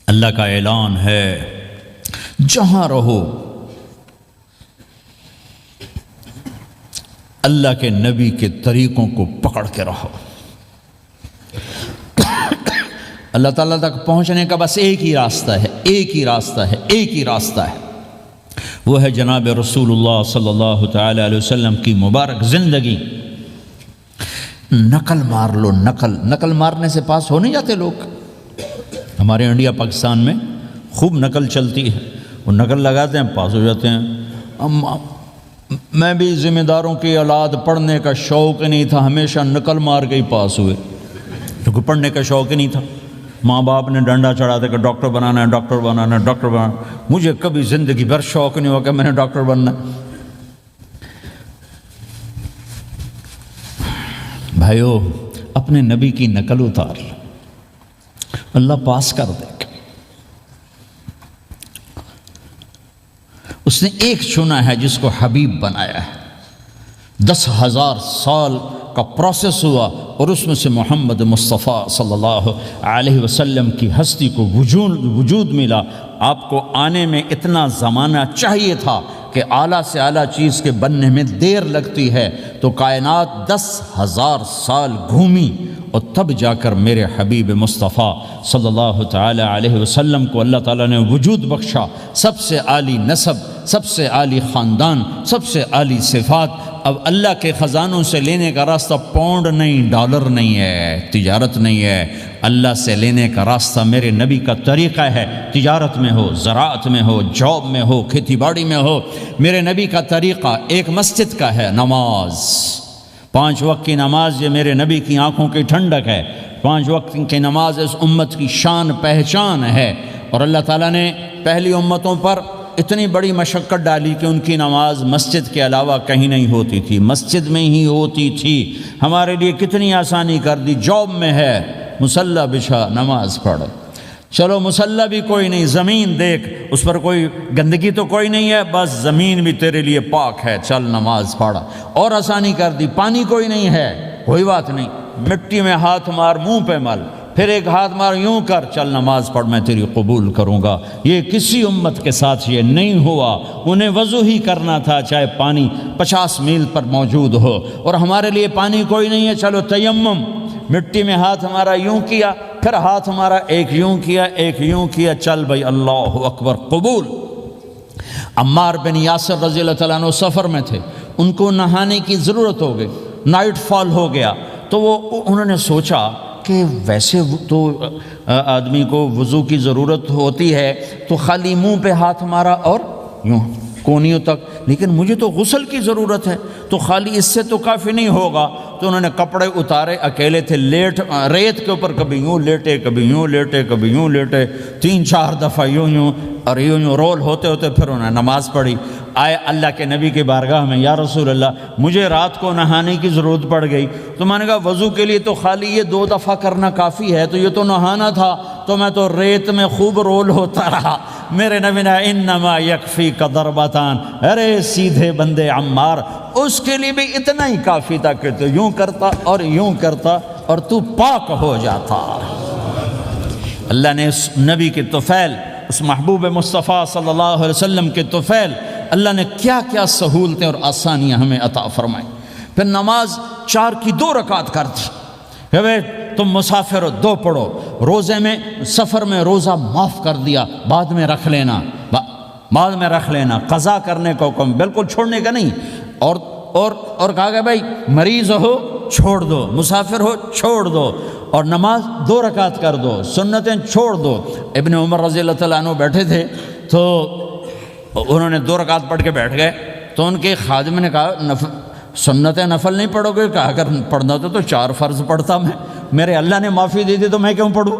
اللہ کا اعلان ہے جہاں رہو اللہ کے نبی کے طریقوں کو پکڑ کے رہو۔ اللہ تعالیٰ تک پہنچنے کا بس ایک ہی راستہ ہے، ایک ہی راستہ ہے، ایک ہی راستہ ہے، وہ ہے جناب رسول اللہ صلی اللہ تعالی علیہ وسلم کی مبارک زندگی۔ نقل مار لو، نقل مارنے سے پاس ہو نہیں جاتے لوگ۔ ہمارے انڈیا پاکستان میں خوب نقل چلتی ہے، وہ نقل لگاتے ہیں پاس ہو جاتے ہیں۔ میں بھی ذمہ داروں کی اولاد، پڑھنے کا شوق نہیں تھا، ہمیشہ نقل مار کے ہی پاس ہوئے، کیونکہ پڑھنے کا شوق ہی نہیں تھا۔ ماں باپ نے ڈنڈا چڑھا دے کہ ڈاکٹر بنانا ہے، ڈاکٹر بنانا ہے، ڈاکٹر بنانا۔ مجھے کبھی زندگی بھر شوق نہیں ہوا کہ میں نے ڈاکٹر بننا۔ بھائیو، اپنے نبی کی نقل اتار لو، اللہ پاس کر دے گا۔ اس نے ایک چنا ہے جس کو حبیب بنایا ہے، 10,000 سال کا پروسیس ہوا اور اس میں سے محمد مصطفیٰ صلی اللہ علیہ وسلم کی ہستی کو وجود ملا۔ آپ کو آنے میں اتنا زمانہ چاہیے تھا کہ اعلیٰ سے اعلیٰ چیز کے بننے میں دیر لگتی ہے، تو کائنات 10,000 سال گھومی اور تب جا کر میرے حبیب مصطفیٰ صلی اللہ تعالی علیہ وسلم کو اللہ تعالیٰ نے وجود بخشا۔ سب سے عالی نسب، سب سے عالی خاندان، سب سے عالی صفات۔ اب اللہ کے خزانوں سے لینے کا راستہ پاؤنڈ نہیں، ڈالر نہیں ہے، تجارت نہیں ہے۔ اللہ سے لینے کا راستہ میرے نبی کا طریقہ ہے، تجارت میں ہو، زراعت میں ہو، جاب میں ہو، کھیتی باڑی میں ہو۔ میرے نبی کا طریقہ ایک مسجد کا ہے، نماز، 5 وقت کی نماز، یہ میرے نبی کی آنکھوں کی ٹھنڈک ہے۔ 5 وقت کی نماز اس امت کی شان پہچان ہے، اور اللہ تعالیٰ نے پہلی امتوں پر اتنی بڑی مشقت ڈالی کہ ان کی نماز مسجد کے علاوہ کہیں نہیں ہوتی تھی، مسجد میں ہی ہوتی تھی۔ ہمارے لیے کتنی آسانی کر دی، جاب میں ہے، مصلی بچھا، نماز پڑھ۔ چلو مصلی بھی کوئی نہیں، زمین دیکھ، اس پر کوئی گندگی تو کوئی نہیں ہے، بس زمین بھی تیرے لیے پاک ہے، چل نماز پڑھ۔ اور آسانی کر دی، پانی کوئی نہیں ہے، کوئی بات نہیں، مٹی میں ہاتھ مار، منہ پہ مل، پھر ایک ہاتھ مار، یوں کر، چل نماز پڑھ، میں تیری قبول کروں گا۔ یہ کسی امت کے ساتھ یہ نہیں ہوا، انہیں وضو ہی کرنا تھا چاہے پانی 50 میل پر موجود ہو۔ اور ہمارے لیے پانی کوئی نہیں ہے، چلو تیمم، مٹی میں ہاتھ ہمارا یوں کیا، پھر ہاتھ ہمارا ایک یوں کیا، ایک یوں کیا، چل بھائی اللہ اکبر، قبول۔ عمار بن یاسر رضی اللہ تعالیٰ عنہ سفر میں تھے، ان کو نہانے کی ضرورت ہو گئی، نائٹ فال ہو گیا، تو انہوں نے سوچا کہ ویسے تو آدمی کو وضو کی ضرورت ہوتی ہے تو خالی منہ پہ ہاتھ مارا اور یوں کونیوں تک، لیکن مجھے تو غسل کی ضرورت ہے، تو خالی اس سے تو کافی نہیں ہوگا۔ تو انہوں نے کپڑے اتارے، اکیلے تھے، ریت کے اوپر کبھی یوں لیٹے، کبھی یوں لیٹے، کبھی یوں لیٹے، 3-4 دفعہ یوں اور یوں رول ہوتے ہوتے پھر انہوں نے نماز پڑھی۔ آئے اللہ کے نبی کی بارگاہ میں، یا رسول اللہ مجھے رات کو نہانے کی ضرورت پڑ گئی، تو میں نے کہا وضو کے لیے تو خالی یہ 2 دفعہ کرنا کافی ہے، تو یہ تو نہانا تھا، تو میں تو ریت میں خوب رول ہوتا رہا۔ میرے نبی نے انما یکفیک ضربتان، ارے سیدھے بندے عمار، اس کے لیے بھی اتنا ہی کافی تھا کہ تو یوں کرتا اور یوں کرتا اور تو پاک ہو جاتا۔ اللہ نے اس نبی کے طفیل، اس محبوب مصطفیٰ صلی اللہ علیہ وسلم کے طفیل اللہ نے کیا کیا سہولتیں اور آسانیاں ہمیں عطا فرمائیں۔ پھر نماز 4 کی 2 رکعت کر دی کہ بھئی تم مسافر ہو 2 پڑھو، روزے میں سفر میں روزہ معاف کر دیا، بعد میں رکھ لینا، بعد میں رکھ لینا، قضا کرنے کو حکم، بالکل چھوڑنے کا نہیں۔ اور کہا کہ بھائی مریض ہو چھوڑ دو، مسافر ہو چھوڑ دو، اور نماز 2 رکعت کر دو، سنتیں چھوڑ دو۔ ابن عمر رضی اللہ تعالیٰ عنہ بیٹھے تھے تو انہوں نے 2 رکعت پڑھ کے بیٹھ گئے، تو ان کے خادم نے کہا سنتیں نفل نہیں پڑھو گے؟ کہا اگر پڑھنا تو 4 فرض پڑھتا میں، میرے اللہ نے معافی دے دی تو میں کیوں پڑھوں؟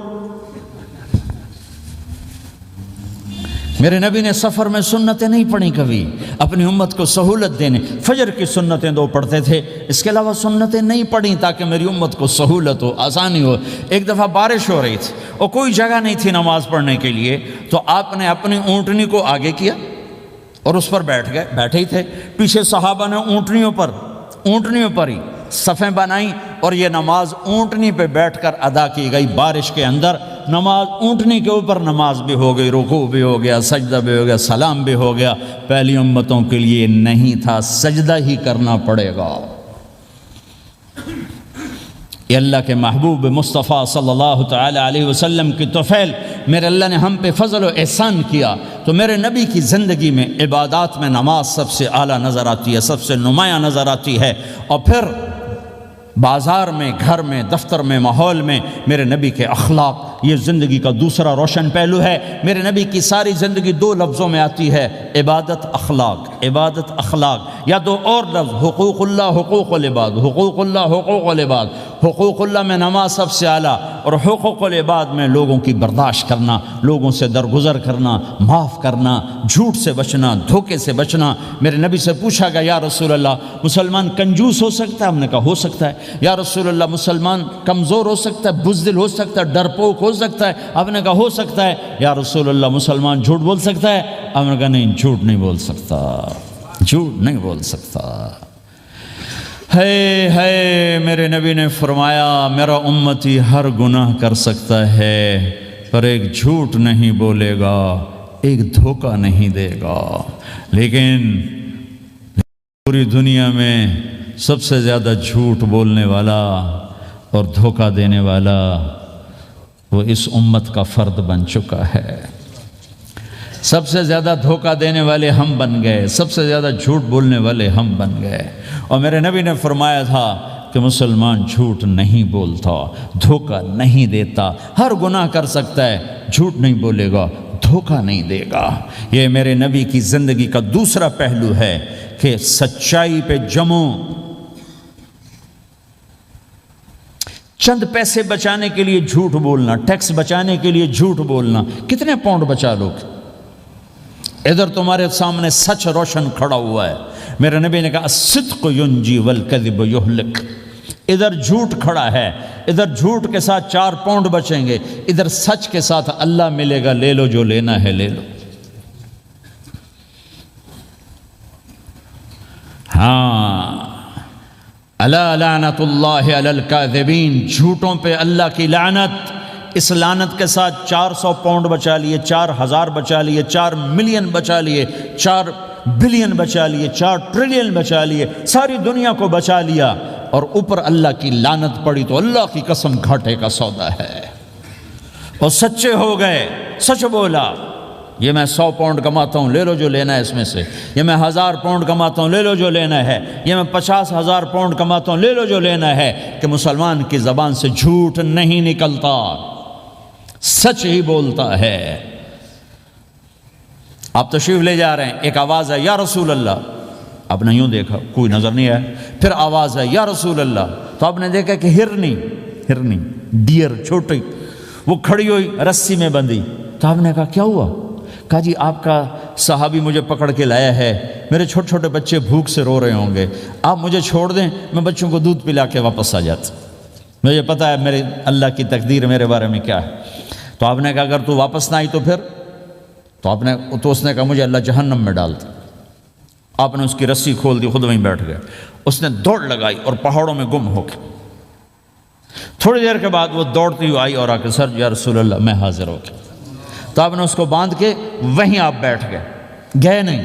میرے نبی نے سفر میں سنتیں نہیں پڑھی کبھی، اپنی امت کو سہولت دینے، فجر کی سنتیں 2 پڑھتے تھے، اس کے علاوہ سنتیں نہیں پڑھیں تاکہ میری امت کو سہولت ہو، آسانی ہو۔ ایک دفعہ بارش ہو رہی تھی اور کوئی جگہ نہیں تھی نماز پڑھنے کے لیے، تو آپ نے اپنی اونٹنی کو آگے کیا اور اس پر بیٹھ گئے، بیٹھے ہی تھے، پیچھے صحابہ نے اونٹنیوں پر ہی صفیں بنائیں اور یہ نماز اونٹنی پہ بیٹھ کر ادا کی گئی۔ بارش کے اندر نماز اونٹنی کے اوپر نماز بھی ہو گئی، رکوع بھی ہو گیا، سجدہ بھی ہو گیا، سلام بھی ہو گیا۔ پہلی امتوں کے لیے نہیں تھا، سجدہ ہی کرنا پڑے گا۔ یہ اللہ کے محبوب مصطفیٰ صلی اللہ تعالی علیہ وسلم کی طفیل، میرے اللہ نے ہم پہ فضل و احسان کیا، تو میرے نبی کی زندگی میں عبادات میں نماز سب سے اعلیٰ نظر آتی ہے، سب سے نمایاں نظر آتی ہے۔ اور پھر بازار میں، گھر میں، دفتر میں، ماحول میں میرے نبی کے اخلاق، یہ زندگی کا دوسرا روشن پہلو ہے۔ میرے نبی کی ساری زندگی 2 لفظوں میں آتی ہے، عبادت اخلاق، عبادت اخلاق، یا 2 اور لفظ، حقوق اللہ، حقوق العباد، حقوق اللہ، حقوق العباد۔ حقوق اللہ میں نماز سب سے اعلیٰ، اور حقوق العباد میں لوگوں کی برداشت کرنا، لوگوں سے درگزر کرنا، معاف کرنا، جھوٹ سے بچنا، دھوکے سے بچنا۔ میرے نبی سے پوچھا گیا یا رسول اللہ مسلمان کنجوس ہو سکتا ہے؟ ہم نے کہا ہو سکتا ہے۔ یا رسول اللہ مسلمان کمزور ہو سکتا ہے، بزدل ہو سکتا ہے، ڈرپوک ہو سکتا ہے؟ آپ نے کہا ہو سکتا ہے۔ یا رسول اللہ مسلمان جھوٹ بول سکتا ہے؟ آپ نے کہا نہیں، جھوٹ نہیں بول سکتا، جھوٹ نہیں بول سکتا۔ ہے میرے نبی نے فرمایا میرا امتی ہر گناہ کر سکتا ہے پر ایک جھوٹ نہیں بولے گا، ایک دھوکہ نہیں دے گا۔ لیکن پوری دنیا میں سب سے زیادہ جھوٹ بولنے والا اور دھوکہ دینے والا وہ اس امت کا فرد بن چکا ہے۔ سب سے زیادہ دھوکہ دینے والے ہم بن گئے، سب سے زیادہ جھوٹ بولنے والے ہم بن گئے۔ اور میرے نبی نے فرمایا تھا کہ مسلمان جھوٹ نہیں بولتا، دھوکہ نہیں دیتا، ہر گناہ کر سکتا ہے، جھوٹ نہیں بولے گا، دھوکہ نہیں دے گا۔ یہ میرے نبی کی زندگی کا دوسرا پہلو ہے کہ سچائی پہ جمو۔ چند پیسے بچانے کے لیے جھوٹ بولنا، ٹیکس بچانے کے لیے جھوٹ بولنا، کتنے پاؤنڈ بچا لو گے؟ ادھر تمہارے سامنے سچ روشن کھڑا ہوا ہے۔ میرے نبی نے کہا الصدق ینجی والکذب یہلک۔ ادھر جھوٹ کھڑا ہے، ادھر جھوٹ کے ساتھ 4 پاؤنڈ بچیں گے، ادھر سچ کے ساتھ اللہ ملے گا، لے لو جو لینا ہے لے لو۔ ہاں، الا لعنت اللہ علی الکاذبین، جھوٹوں پہ اللہ کی لعنت۔ اس لعنت کے ساتھ 400 پاؤنڈ بچا لیے، 4000 بچا لیے، 4 ملین بچا لیے، 4 بلین بچا لیے، 4 ٹریلین بچا لیے، ساری دنیا کو بچا لیا، اور اوپر اللہ کی لعنت پڑی تو اللہ کی قسم گھاٹے کا سودا ہے۔ اور سچے ہو گئے، سچ بولا، یہ میں 100 پاؤنڈ کماتا ہوں، لے لو جو لینا ہے اس میں سے، یہ میں 1000 پاؤنڈ کماتا ہوں، لے لو جو لینا ہے، یہ میں 50,000 پاؤنڈ کماتا ہوں، لے لو جو لینا ہے۔ کہ مسلمان کی زبان سے جھوٹ نہیں نکلتا، سچ ہی بولتا ہے۔ آپ تشریف لے جا رہے ہیں، ایک آواز ہے یا رسول اللہ، آپ نے یوں دیکھا کوئی نظر نہیں آیا، پھر آواز ہے یا رسول اللہ، تو آپ نے دیکھا کہ ہرنی ڈیئر چھوٹی وہ کھڑی ہوئی رسی میں بندھی، تو آپ نے کہا کیا ہوا؟ کہا جی آپ کا صحابی مجھے پکڑ کے لایا ہے، میرے چھوٹے چھوٹے بچے بھوک سے رو رہے ہوں گے، آپ مجھے چھوڑ دیں، میں بچوں کو دودھ پلا کے واپس آ جاتا، مجھے پتا ہے میرے اللہ کی تقدیر میرے بارے میں کیا ہے۔ تو آپ نے کہا اگر تو واپس نہ آئی تو پھر؟ تو اس نے کہا مجھے اللہ جہنم میں ڈال دے۔ آپ نے اس کی رسی کھول دی، خود وہیں بیٹھ گئے، اس نے دوڑ لگائی اور پہاڑوں میں گم ہو گئے۔ تھوڑی دیر کے بعد وہ دوڑتی ہوئی آئی اور آ کے سر یا رسول اللہ میں حاضر ہو گیا۔ تو آپ نے اس کو باندھ کے وہیں آپ بیٹھ گئے نہیں۔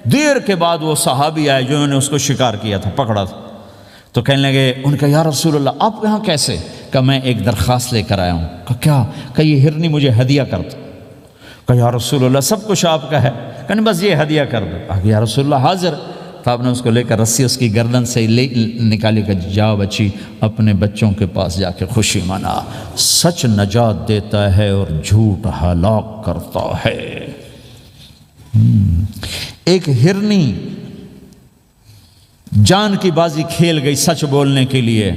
دیر کے بعد وہ صحابی آئے جو انہوں نے اس کو شکار کیا تھا، پکڑا تھا، تو کہنے لگے، ان کا یا رسول اللہ آپ یہاں کیسے؟ کہا میں ایک درخواست لے کر آیا ہوں۔ کہا کیا؟ کہ یہ ہرنی مجھے ہدیہ کر دو۔ کہا یا رسول اللہ سب کچھ آپ کا ہے، کہ نہیں بس یہ ہدیہ کر دو۔ کہا یا رسول اللہ حاضر۔ تو آپ نے اس کو لے کر رسی اس کی گردن سے نکالی کہ جاؤ بچی اپنے بچوں کے پاس جا کے خوشی منا، سچ نجات دیتا ہے اور جھوٹ ہلاک کرتا ہے۔ ایک ہرنی جان کی بازی کھیل گئی سچ بولنے کے لیے،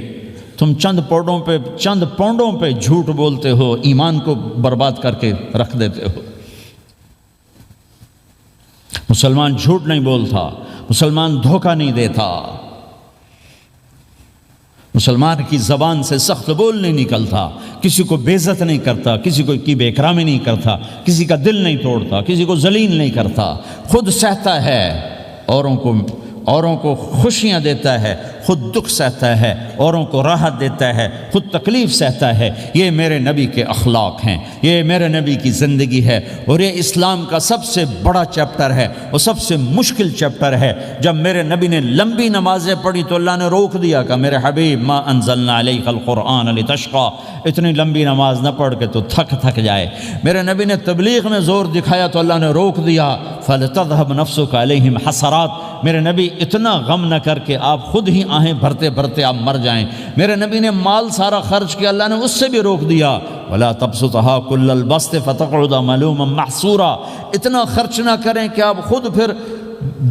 تم چند پونڈوں پہ جھوٹ بولتے ہو، ایمان کو برباد کر کے رکھ دیتے ہو۔ مسلمان جھوٹ نہیں بولتا، مسلمان دھوکہ نہیں دیتا، مسلمان کی زبان سے سخت بول نہیں نکلتا، کسی کو بے عزت نہیں کرتا، کسی کو کی بے اکرامی نہیں کرتا، کسی کا دل نہیں توڑتا، کسی کو ذلیل نہیں کرتا، خود سہتا ہے، اوروں کو خوشیاں دیتا ہے، خود دکھ سہتا ہے، اوروں کو راحت دیتا ہے، خود تکلیف سہتا ہے۔ یہ میرے نبی کے اخلاق ہیں، یہ میرے نبی کی زندگی ہے، اور یہ اسلام کا سب سے بڑا چیپٹر ہے اور سب سے مشکل چیپٹر ہے۔ جب میرے نبی نے لمبی نمازیں پڑھی تو اللہ نے روک دیا کہ میرے حبیب ما انزلنا علیک القرآن لتشقی، اتنی لمبی نماز نہ پڑھ کے تو تھک جائے۔ میرے نبی نے تبلیغ میں زور دکھایا تو اللہ نے روک دیا، فلتذهب نفسک علیہم حسرات، میرے نبی اتنا غم نہ کر کے آپ خود ہی آہیں بھرتے بھرتے آپ مر جائیں۔ میرے نبی نے مال سارا خرچ کیا، اللہ نے اس سے بھی روک دیا، ولا تبسطها كل البسط فتقعد ملوما محسورا، اتنا خرچ نہ کریں کہ آپ خود پھر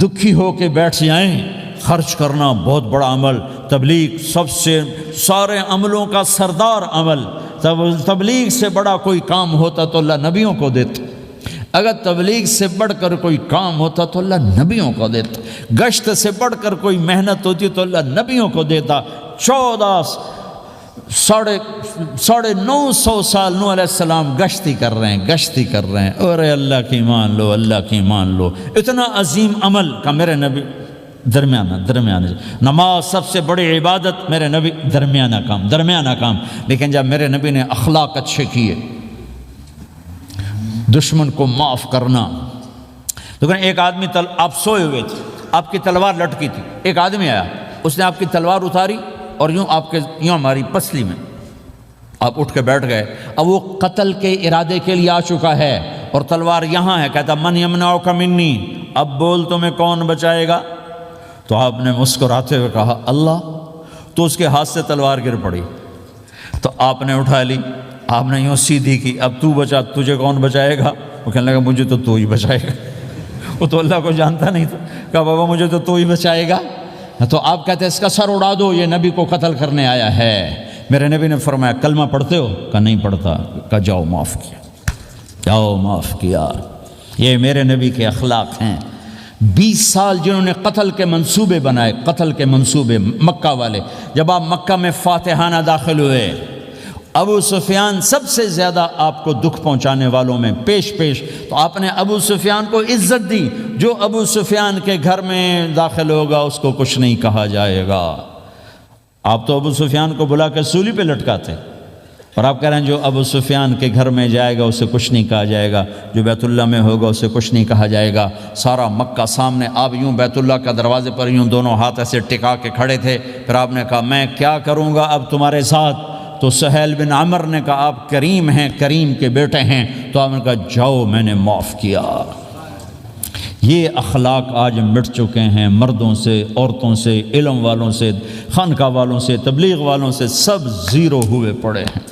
دکھی ہو کے بیٹھ جائیں۔ خرچ کرنا بہت بڑا عمل، تبلیغ سب سے سارے عملوں کا سردار عمل، تبلیغ سے بڑا کوئی کام ہوتا تو اللہ نبیوں کو دیتا، اگر تبلیغ سے بڑھ کر کوئی کام ہوتا تو اللہ نبیوں کو دیتا، گشت سے بڑھ کر کوئی محنت ہوتی تو اللہ نبیوں کو دیتا۔ 950 سال نوح علیہ السلام گشتی کر رہے ہیں، اور اللہ کی مان لو، اللہ کی مان لو، اتنا عظیم عمل کا میرے نبی درمیانہ نماز سب سے بڑی عبادت، میرے نبی درمیانہ کام، لیکن جب میرے نبی نے اخلاق اچھے کیے، دشمن کو معاف کرنا۔ لیکن ایک آدمی آپ سوئے ہوئے تھے، آپ کی تلوار لٹکی تھی، ایک آدمی آیا، اس نے آپ کی تلوار اتاری اور یوں ہماری پسلی میں آپ اٹھ کے بیٹھ گئے۔ اب وہ قتل کے ارادے کے لیے آ چکا ہے اور تلوار یہاں ہے، کہتا من یمنعک منی، اب بول تمہیں کون بچائے گا؟ تو آپ نے مسکراتے ہوئے کہا اللہ، تو اس کے ہاتھ سے تلوار گر پڑی، تو آپ نے اٹھا لی، آپ نے یوں سیدھی کی، اب تو بچا، تجھے کون بچائے گا؟ وہ کہنے لگا مجھے تو ہی بچائے گا، وہ تو اللہ کو جانتا نہیں تھا، کہا بابا مجھے تو ہی بچائے گا۔ تو آپ کہتے ہیں اس کا سر اڑا دو، یہ نبی کو قتل کرنے آیا ہے۔ میرے نبی نے فرمایا کلمہ پڑھتے ہو؟ کہا نہیں پڑھتا۔ کہا جاؤ معاف کیا۔ یہ میرے نبی کے اخلاق ہیں۔ 20 سال جنہوں نے قتل کے منصوبے مکہ والے، جب آپ مکہ میں فاتحانہ داخل ہوئے، ابو سفیان سب سے زیادہ آپ کو دکھ پہنچانے والوں میں پیش تو آپ نے ابو سفیان کو عزت دی۔ جو ابو سفیان کے گھر میں داخل ہوگا اس کو کچھ نہیں کہا جائے گا۔ آپ تو ابو سفیان کو بلا کے سولی پہ لٹکاتے، اور آپ کہہ رہے ہیں جو ابو سفیان کے گھر میں جائے گا اسے کچھ نہیں کہا جائے گا، جو بیت اللہ میں ہوگا اسے کچھ نہیں کہا جائے گا۔ سارا مکہ سامنے، آپ یوں بیت اللہ کا دروازے پر یوں دونوں ہاتھ ایسے ٹکا کے کھڑے تھے۔ پھر آپ نے کہا میں کیا کروں گا اب تمہارے ساتھ؟ تو سہیل بن عمر نے کہا آپ کریم ہیں، کریم کے بیٹے ہیں، تو آپ نے کہا جاؤ میں نے معاف کیا۔ یہ اخلاق آج مٹ چکے ہیں، مردوں سے، عورتوں سے، علم والوں سے، خانقاہ والوں سے، تبلیغ والوں سے، سب زیرو ہوئے پڑے ہیں۔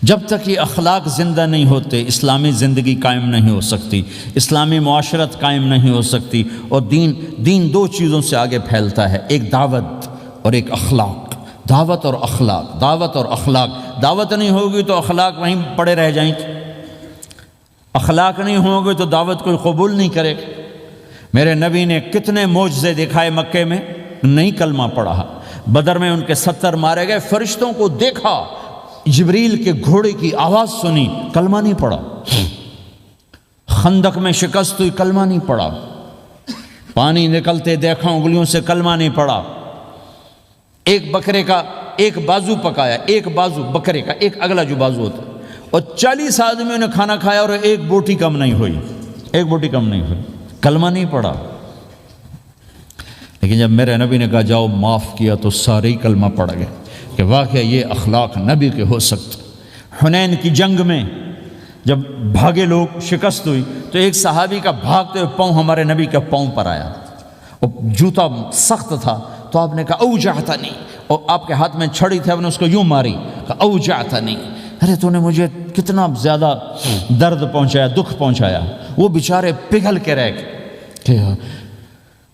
جب تک یہ اخلاق زندہ نہیں ہوتے اسلامی زندگی قائم نہیں ہو سکتی، اسلامی معاشرت قائم نہیں ہو سکتی، اور دین دو چیزوں سے آگے پھیلتا ہے، ایک دعوت اور ایک اخلاق۔ دعوت اور اخلاق، دعوت نہیں ہوگی تو اخلاق وہیں پڑے رہ جائیں گے، اخلاق نہیں ہوں گے تو دعوت کوئی قبول نہیں کرے گا۔ میرے نبی نے کتنے معجزے دکھائے مکے میں، نہیں کلمہ پڑھا۔ بدر میں ان کے 70 مارے گئے، فرشتوں کو دیکھا، جبریل کے گھوڑے کی آواز سنی، کلمہ نہیں پڑھا۔ خندق میں شکست ہوئی، کلمہ نہیں پڑھا۔ پانی نکلتے دیکھا انگلیوں سے، کلمہ نہیں پڑھا۔ ایک بکرے کا ایک بازو پکایا، ایک بازو بکرے کا، ایک اگلا جو بازو ہوتا ہے، اور 40 آدمیوں نے کھانا کھایا اور ایک بوٹی کم نہیں ہوئی، ایک بوٹی کم نہیں ہوئی، کلمہ نہیں پڑا۔ لیکن جب میرے نبی نے کہا جاؤ معاف کیا تو سارے ہی کلمہ پڑ گئے کہ واقعہ یہ اخلاق نبی کے ہو سکتے۔ حنین کی جنگ میں جب بھاگے لوگ، شکست ہوئی، تو ایک صحابی کا بھاگتے ہوئے پاؤں ہمارے نبی کے پاؤں پر آیا، اور جوتا سخت تھا، تو آپ نے کہا اوجعتنی، اور آپ کے ہاتھ میں چھڑی تھی، آپ نے اس کو یوں ماری، کہا اوجعتنی، ارے تو نے مجھے کتنا زیادہ درد پہنچایا، دکھ پہنچایا۔ وہ بیچارے پگھل کے رہ گئے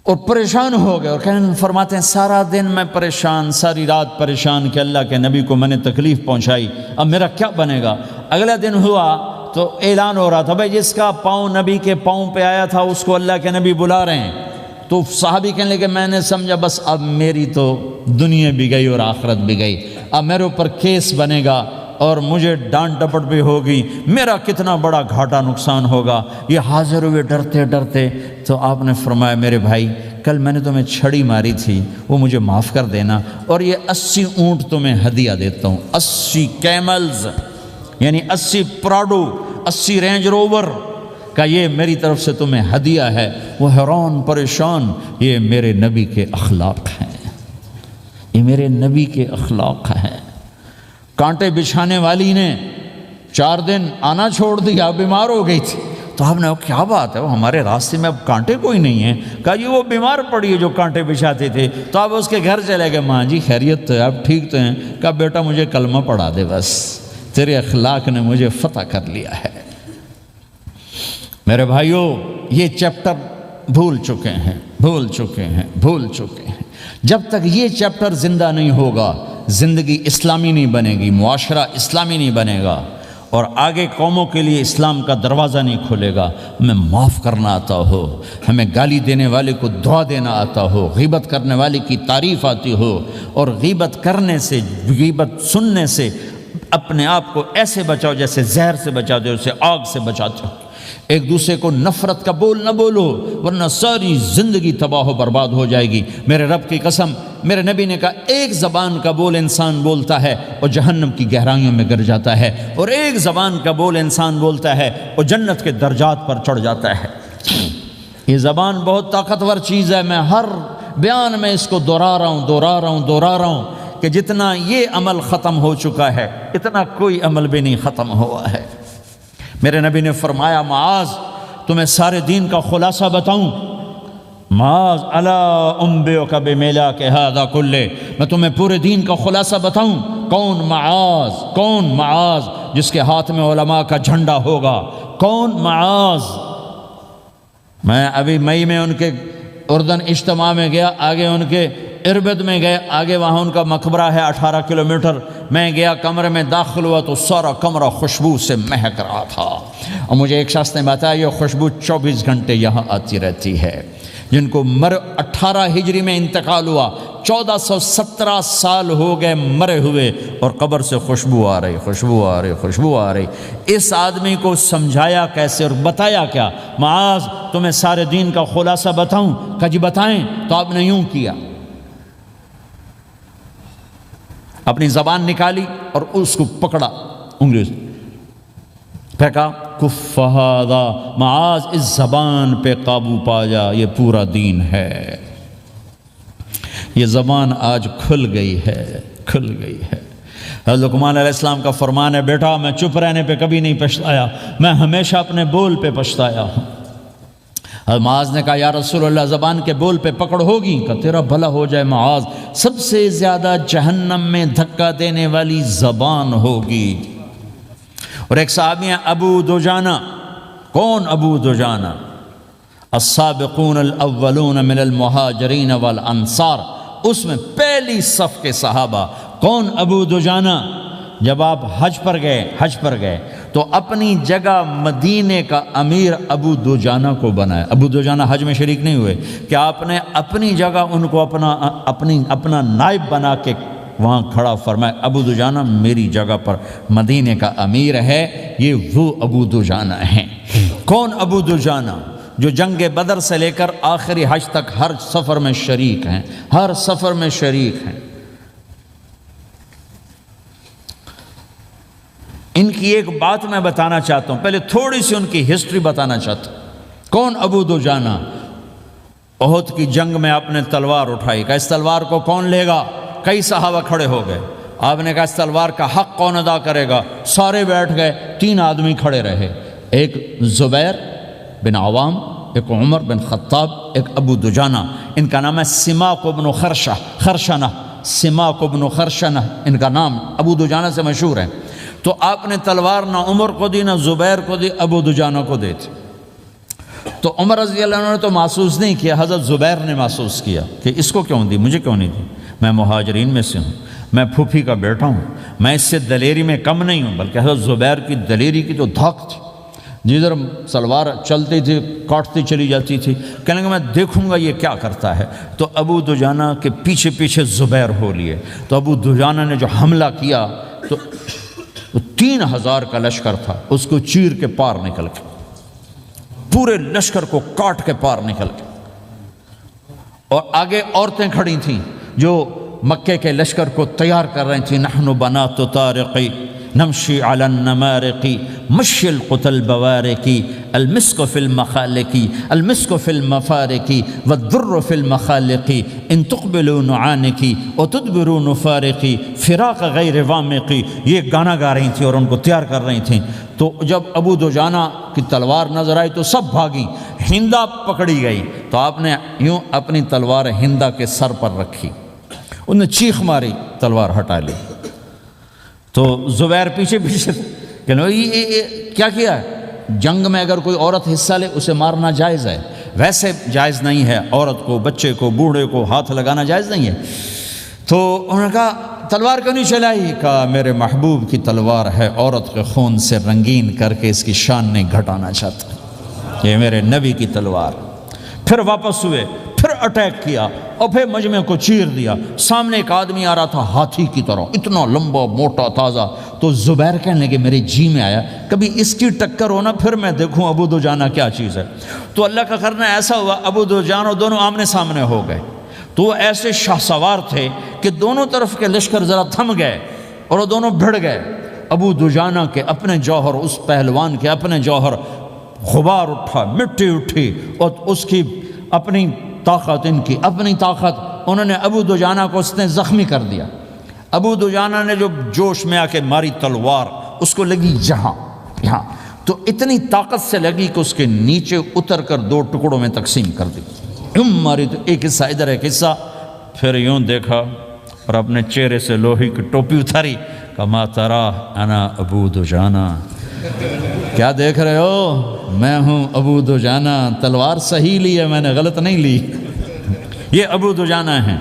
اور پریشان ہو گئے، اور فرماتے ہیں سارا دن میں پریشان، ساری رات پریشان کہ اللہ کے نبی کو میں نے تکلیف پہنچائی، اب میرا کیا بنے گا۔ اگلا دن ہوا تو اعلان ہو رہا تھا بھائی جس کا پاؤں نبی کے پاؤں پہ آیا تھا اس کو اللہ کے نبی بلا رہے ہیں۔ تو صحابی کہنے لگے میں نے سمجھا بس اب میری تو دنیا بھی گئی اور آخرت بھی گئی، اب میرے اوپر کیس بنے گا اور مجھے ڈانٹ ڈپٹ بھی ہوگی، میرا کتنا بڑا گھاٹا نقصان ہوگا۔ یہ حاضر ہوئے ڈرتے ڈرتے، تو آپ نے فرمایا میرے بھائی کل میں نے تمہیں چھڑی ماری تھی، وہ مجھے معاف کر دینا، اور یہ 80 اونٹ تمہیں ہدیہ دیتا ہوں، 80 کیملز یعنی 80 پراڈو، 80 رینج روور کا یہ میری طرف سے تمہیں ہدیہ ہے۔ وہ حیران پریشان، یہ میرے نبی کے اخلاق ہیں، یہ میرے نبی کے اخلاق ہیں۔ کانٹے بچھانے والی نے 4 دن آنا چھوڑ دیا، بیمار ہو گئی تھی، تو آپ نے کہا کیا بات ہے، وہ ہمارے راستے میں اب کانٹے کوئی نہیں ہیں؟ کہا یہ وہ بیمار پڑی ہے جو کانٹے بچھاتے تھے۔ تو آپ اس کے گھر چلے گئے، ماں جی خیریت تو ہے، آپ ٹھیک تو ہیں؟ کہا بیٹا مجھے کلمہ پڑھا دے، بس تیرے اخلاق نے مجھے فتح کر لیا ہے۔ میرے بھائیوں یہ چیپٹر بھول چکے ہیں، بھول چکے ہیں، بھول چکے ہیں۔ جب تک یہ چیپٹر زندہ نہیں ہوگا زندگی اسلامی نہیں بنے گی، معاشرہ اسلامی نہیں بنے گا، اور آگے قوموں کے لیے اسلام کا دروازہ نہیں کھلے گا۔ ہمیں معاف کرنا آتا ہو، ہمیں گالی دینے والے کو دعا دینا آتا ہو، غیبت کرنے والے کی تعریف آتی ہو، اور غیبت کرنے سے، غیبت سننے سے اپنے آپ کو ایسے بچاؤ جیسے زہر سے بچاتے ہو، اسے آگ سے بچاتے ہو۔ ایک دوسرے کو نفرت کا بول نہ بولو ورنہ ساری زندگی تباہ و برباد ہو جائے گی۔ میرے رب کی قسم، میرے نبی نے کہا ایک زبان کا بول انسان بولتا ہے اور جہنم کی گہرائیوں میں گر جاتا ہے، اور ایک زبان کا بول انسان بولتا ہے اور جنت کے درجات پر چڑھ جاتا ہے۔ یہ زبان بہت طاقتور چیز ہے، میں ہر بیان میں اس کو دہرا رہا ہوں کہ جتنا یہ عمل ختم ہو چکا ہے اتنا کوئی عمل بھی نہیں ختم ہوا ہے۔ میرے نبی نے فرمایا معاذ تمہیں سارے دین کا خلاصہ بتاؤں؟ معاذ الا انبئک بملاک ھذا کلہ، میں تمہیں پورے دین کا خلاصہ بتاؤں؟ کون معاذ؟ کون معاذ جس کے ہاتھ میں علماء کا جھنڈا ہوگا؟ کون معاذ؟ میں ابھی مئی میں ان کے اردن اجتماع میں گیا، آگے ان کے اربد میں گئے، آگے وہاں ان کا مقبرہ ہے 18 کلومیٹر۔ میں گیا، کمرے میں داخل ہوا تو سارا کمرہ خوشبو سے مہک رہا تھا، اور مجھے ایک شخص نے بتایا یہ خوشبو 24 گھنٹے یہاں آتی رہتی ہے۔ جن کو 18 ہجری میں انتقال ہوا، 1417 سال ہو گئے مرے ہوئے، اور قبر سے خوشبو آ رہی، خوشبو آ رہی، خوشبو آ رہی۔ اس آدمی کو سمجھایا کیسے اور بتایا کیا؟ معاذ تمہیں سارے دین کا خلاصہ بتاؤں؟ کہا جی بتائیں۔ تو آپ نے یوں کیا، اپنی زبان نکالی اور اس کو پکڑا انگلی سے، پھینکا، کف ھذا، معاذ اس زبان پہ قابو پا جا، یہ پورا دین ہے۔ یہ زبان آج کھل گئی ہے، کھل گئی ہے۔ حضرت لقمان علیہ السلام کا فرمان ہے بیٹا میں چپ رہنے پہ کبھی نہیں پچھتایا، میں ہمیشہ اپنے بول پہ پچھتایا ہوں۔ معاذ نے کہا یا رسول اللہ زبان کے بول پہ پکڑ ہوگی؟ کہ تیرا بھلا ہو جائے معاذ، سب سے زیادہ جہنم میں دھکا دینے والی زبان ہوگی۔ اور ایک صحابی ہیں ابو دجانہ۔ کون ابو دجانہ؟ السابقون الاولون من المہاجرین والانصار، اس میں پہلی صف کے صحابہ۔ کون ابو دجانہ؟ جب آپ حج پر گئے تو اپنی جگہ مدینے کا امیر ابو دجانہ کو بنایا۔ ابو دجانہ حج میں شریک نہیں ہوئے کہ آپ نے اپنی جگہ ان کو اپنا نائب بنا کے وہاں کھڑا فرمایا ابو دجانہ میری جگہ پر مدینے کا امیر ہے، یہ وہ ابو دجانہ ہیں۔ کون ابو دجانہ؟ جو جنگ بدر سے لے کر آخری حج تک ہر سفر میں شریک ہیں، ہر سفر میں شریک ہیں۔ ان کی ایک بات میں بتانا چاہتا ہوں، پہلے تھوڑی سی ان کی ہسٹری بتانا چاہتا ہوں۔ کون ابو دجانہ؟ احد کی جنگ میں آپ نے تلوار اٹھائی، کہا اس تلوار کو کون لے گا؟ کئی صحابہ کھڑے ہو گئے۔ آپ نے کہا اس تلوار کا حق کون ادا کرے گا؟ سارے بیٹھ گئے، 3 آدمی کھڑے رہے، ایک زبیر بن عوام، ایک عمر بن خطاب، ایک ابو دجانہ۔ ان کا نام ہے سماک بن خرشنہ، سماک بن خرشنہ ان کا نام ابو دجانہ سے مشہور ہے۔ تو آپ نے تلوار نہ عمر کو دی، نہ زبیر کو دی، ابو دجانہ کو دی تھی۔ تو عمر رضی اللہ عنہ نے تو محسوس نہیں کیا، حضرت زبیر نے محسوس کیا کہ اس کو کیوں دی، مجھے کیوں نہیں دی؟ میں مہاجرین میں سے ہوں، میں پھوپھی کا بیٹا ہوں، میں اس سے دلیری میں کم نہیں ہوں، بلکہ حضرت زبیر کی دلیری کی تو دھاک تھی، جدھر سلوار چلتی تھی کاٹتی چلی جاتی تھی، کہنے کہ میں دیکھوں گا یہ کیا کرتا ہے۔ تو ابو دجانہ کے پیچھے پیچھے زبیر ہو لیے۔ تو ابو دجانہ نے جو حملہ کیا تو 3000 کا لشکر تھا، اس کو چیر کے پار نکل کے، پورے لشکر کو کاٹ کے پار نکل کے، اور آگے عورتیں کھڑی تھیں جو مکے کے لشکر کو تیار کر رہی تھیں۔ نحن بنات طارقی نمشی علی النمارقی مشی القتل بوارقی المسک فی المخالقی المسک فی المفارقی والدر فی المخالقی ان تقبلوا نعانقی وتدبروا نفارقی فراق غیر وامقی، یہ گانا گا رہی تھیں اور ان کو تیار کر رہی تھیں۔ تو جب ابو دجانہ کی تلوار نظر آئی تو سب بھاگیں، ہندا پکڑی گئی، تو آپ نے یوں اپنی تلوار ہندا کے سر پر رکھی، انہوں نے چیخ ماری، تلوار ہٹا لی۔ تو زبیر پیچھے پیچھے کہ یہ کیا کیا ہے؟ جنگ میں اگر کوئی عورت حصہ لے اسے مارنا جائز ہے، ویسے جائز نہیں ہے، عورت کو، بچے کو، بوڑھے کو ہاتھ لگانا جائز نہیں ہے۔ تو انہوں نے کہا تلوار کیوں نہیں چلائی؟ کہا میرے محبوب کی تلوار ہے، عورت کے خون سے رنگین کر کے اس کی شان نہیں گھٹانا چاہتا، یہ میرے نبی کی تلوار۔ پھر واپس ہوئے، پھر اٹیک کیا اور پھر مجمع کو چیر دیا۔ سامنے ایک آدمی آ رہا تھا ہاتھی کی طرح، اتنا لمبا موٹا تازہ۔ تو زبیر کہنے لگے میرے جی میں آیا کبھی اس کی ٹکر ہونا، پھر میں دیکھوں ابو دجانہ کیا چیز ہے۔ تو اللہ کا کرنا ایسا ہوا، ابو دجانہ دونوں آمنے سامنے ہو گئے۔ تو وہ ایسے شاہ سوار تھے کہ دونوں طرف کے لشکر ذرا تھم گئے اور وہ دونوں بھڑ گئے۔ ابو دجانہ کے اپنے جوہر، اس پہلوان کے اپنے جوہر، غبار اٹھا، مٹی اٹھی، اور اس کی اپنی طاقت، ان کی اپنی طاقت، انہوں نے ابو دجانہ کو اس نے زخمی کر دیا۔ ابو دجانہ نے جو جوش میں آ کے ماری تلوار، اس کو لگی یہاں، تو اتنی طاقت سے لگی کہ اس کے نیچے اتر کر 2 ٹکڑوں میں تقسیم کر دی۔ ماری تو ایک حصہ ادھر، ایک حصہ، پھر یوں دیکھا اور اپنے چہرے سے لوہی کی ٹوپی اتاری، کما ترا انا ابو دجانہ، کیا دیکھ رہے ہو؟ میں ہوں ابو دجانہ، تلوار صحیح لی ہے میں نے، غلط نہیں لی۔ یہ ابو دجانہ ہیں۔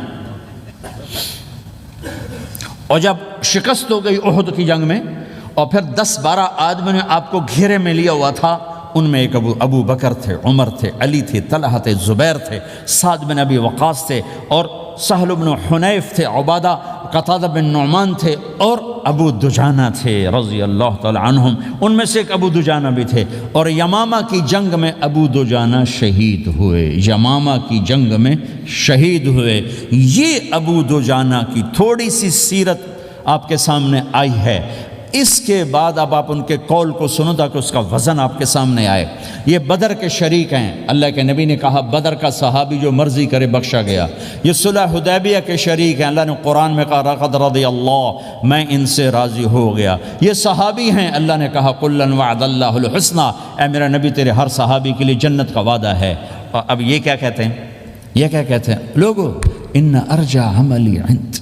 اور جب شکست ہو گئی احد کی جنگ میں، اور پھر 10-12 آدمی نے آپ کو گھیرے میں لیا ہوا تھا، ان میں ایک ابو بکر تھے، عمر تھے، علی تھے، طلحہ تھے، زبیر تھے، سعد بن ابی وقاص تھے، اور سہل بن حنیف تھے، عبادہ قتادہ بن نعمان تھے، اور ابو دجانہ تھے رضی اللہ تعالی عنہم۔ ان میں سے ایک ابو دجانہ بھی تھے، اور یمامہ کی جنگ میں ابو دجانہ شہید ہوئے، یمامہ کی جنگ میں شہید ہوئے۔ یہ ابو دجانہ کی تھوڑی سی سیرت آپ کے سامنے آئی ہے۔ اس کے بعد اب آپ ان کے قول کو سنو تاکہ اس کا وزن آپ کے سامنے آئے۔ یہ بدر کے شریک ہیں، اللہ کے نبی نے کہا بدر کا صحابی جو مرضی کرے بخشا گیا۔ یہ صلح حدیبیہ کے شریک ہیں، اللہ نے قرآن میں کہا لقد رضی اللہ، میں ان سے راضی ہو گیا۔ یہ صحابی ہیں، اللہ نے کہا کلا وعد اللہ الحسنی، اے میرا نبی تیرے ہر صحابی کے لیے جنت کا وعدہ ہے۔ اور اب یہ کیا کہتے ہیں؟ یہ کیا کہتے ہیں لوگو؟ ان ارجع عملی عند،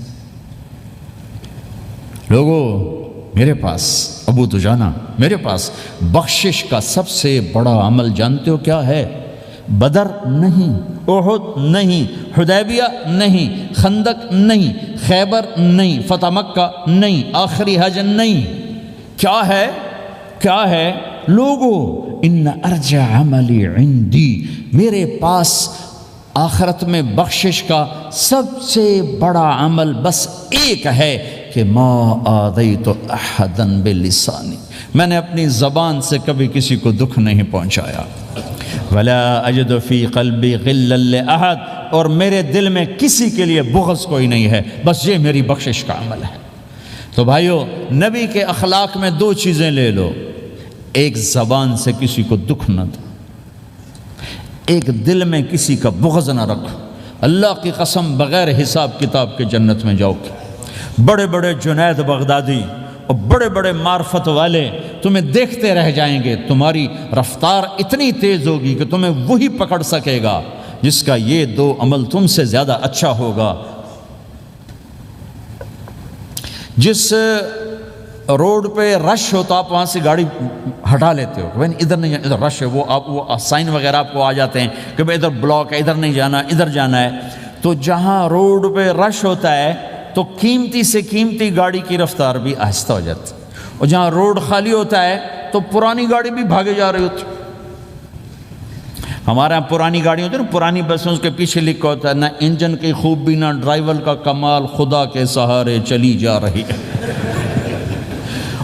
لوگو میرے پاس، ابو دجانہ میرے پاس بخشش کا سب سے بڑا عمل جانتے ہو کیا ہے؟ بدر نہیں، احد نہیں، حدیبیہ نہیں، خندق نہیں، خیبر نہیں، فتح مکہ نہیں، آخری حج نہیں۔ کیا ہے؟ کیا ہے لوگو؟ ان ارجع عملی عندی، میرے پاس آخرت میں بخشش کا سب سے بڑا عمل بس ایک ہے کہ ما آذیت احدا بلسانی، میں نے اپنی زبان سے کبھی کسی کو دکھ نہیں پہنچایا۔ ولا اجد فی قلبی غلا لاحد، اور میرے دل میں کسی کے لیے بغض کوئی نہیں ہے، بس یہ میری بخشش کا عمل ہے۔ تو بھائیو نبی کے اخلاق میں دو چیزیں لے لو، ایک زبان سے کسی کو دکھ نہ دو، ایک دل میں کسی کا بغض نہ رکھو۔ اللہ کی قسم بغیر حساب کتاب کے جنت میں جاؤ گے۔ بڑے بڑے جنید بغدادی اور بڑے بڑے معرفت والے تمہیں دیکھتے رہ جائیں گے، تمہاری رفتار اتنی تیز ہوگی کہ تمہیں وہی پکڑ سکے گا جس کا یہ دو عمل تم سے زیادہ اچھا ہوگا۔ جس روڈ پہ رش ہوتا آپ وہاں سے گاڑی ہٹا لیتے ہو کہ بھائی ادھر نہیں جانا، ادھر رش ہے، وہ سائن وغیرہ آپ کو آ جاتے ہیں کہ بھائی ادھر بلاک ہے، ادھر نہیں جانا، ادھر جانا ہے۔ تو جہاں روڈ پہ رش ہوتا ہے تو قیمتی سے قیمتی گاڑی کی رفتار بھی آہستہ ہو جاتی ہے، اور جہاں روڈ خالی ہوتا ہے تو پرانی گاڑی بھی بھاگے جا رہی ہوتی ہے۔ ہمارے یہاں پرانی گاڑی ہوتی ہے نا، پرانی بسوں کے پیچھے لکھا ہوتا ہے نہ انجن کی خوبی نہ ڈرائیور کا کمال، خدا کے سہارے چلی جا رہی ہے۔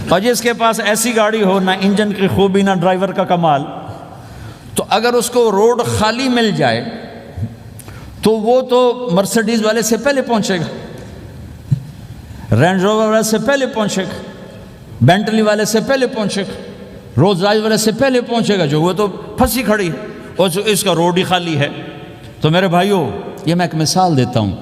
اور جس کے پاس ایسی گاڑی ہو، نہ انجن کی خوبی نہ ڈرائیور کا کمال، تو اگر اس کو روڈ خالی مل جائے تو وہ تو مرسیڈیز والے سے پہلے پہنچے گا، رینج روور والے سے پہلے پہنچے گا، بینٹلی والے سے پہلے پہنچے گا، رولز رائس والے سے پہلے پہنچے گا، جو وہ تو پھنسی کھڑی ہے اور اس کا روڈ ہی خالی ہے۔ تو میرے بھائیو، یہ میں ایک مثال دیتا ہوں،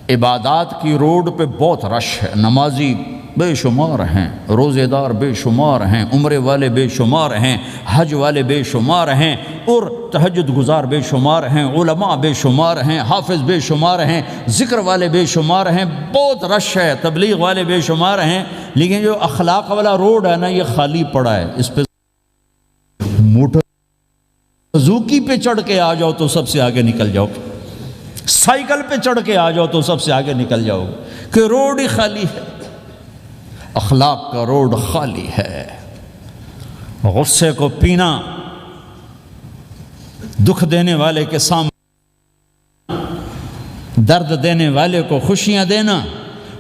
عبادات کی روڈ پہ بہت رش ہے، نمازی بے شمار ہیں، روزے دار بے شمار ہیں، عمرے والے بے شمار ہیں، حج والے بے شمار ہیں، اور تہجد گزار بے شمار ہیں، علماء بے شمار ہیں، حافظ بے شمار ہیں، ذکر والے بے شمار ہیں، بہت رش ہے، تبلیغ والے بے شمار ہیں، لیکن جو اخلاق والا روڈ ہے نا، یہ خالی پڑا ہے۔ اس پہ موٹر زوکی پہ چڑھ کے آ جاؤ تو سب سے آگے نکل جاؤ، سائیکل پہ چڑھ کے آ جاؤ تو سب سے آگے نکل جاؤ کہ روڈ ہی خالی ہے۔ اخلاق کا روڈ خالی ہے۔ غصے کو پینا، دکھ دینے والے کے سامنے، درد دینے والے کو خوشیاں دینا،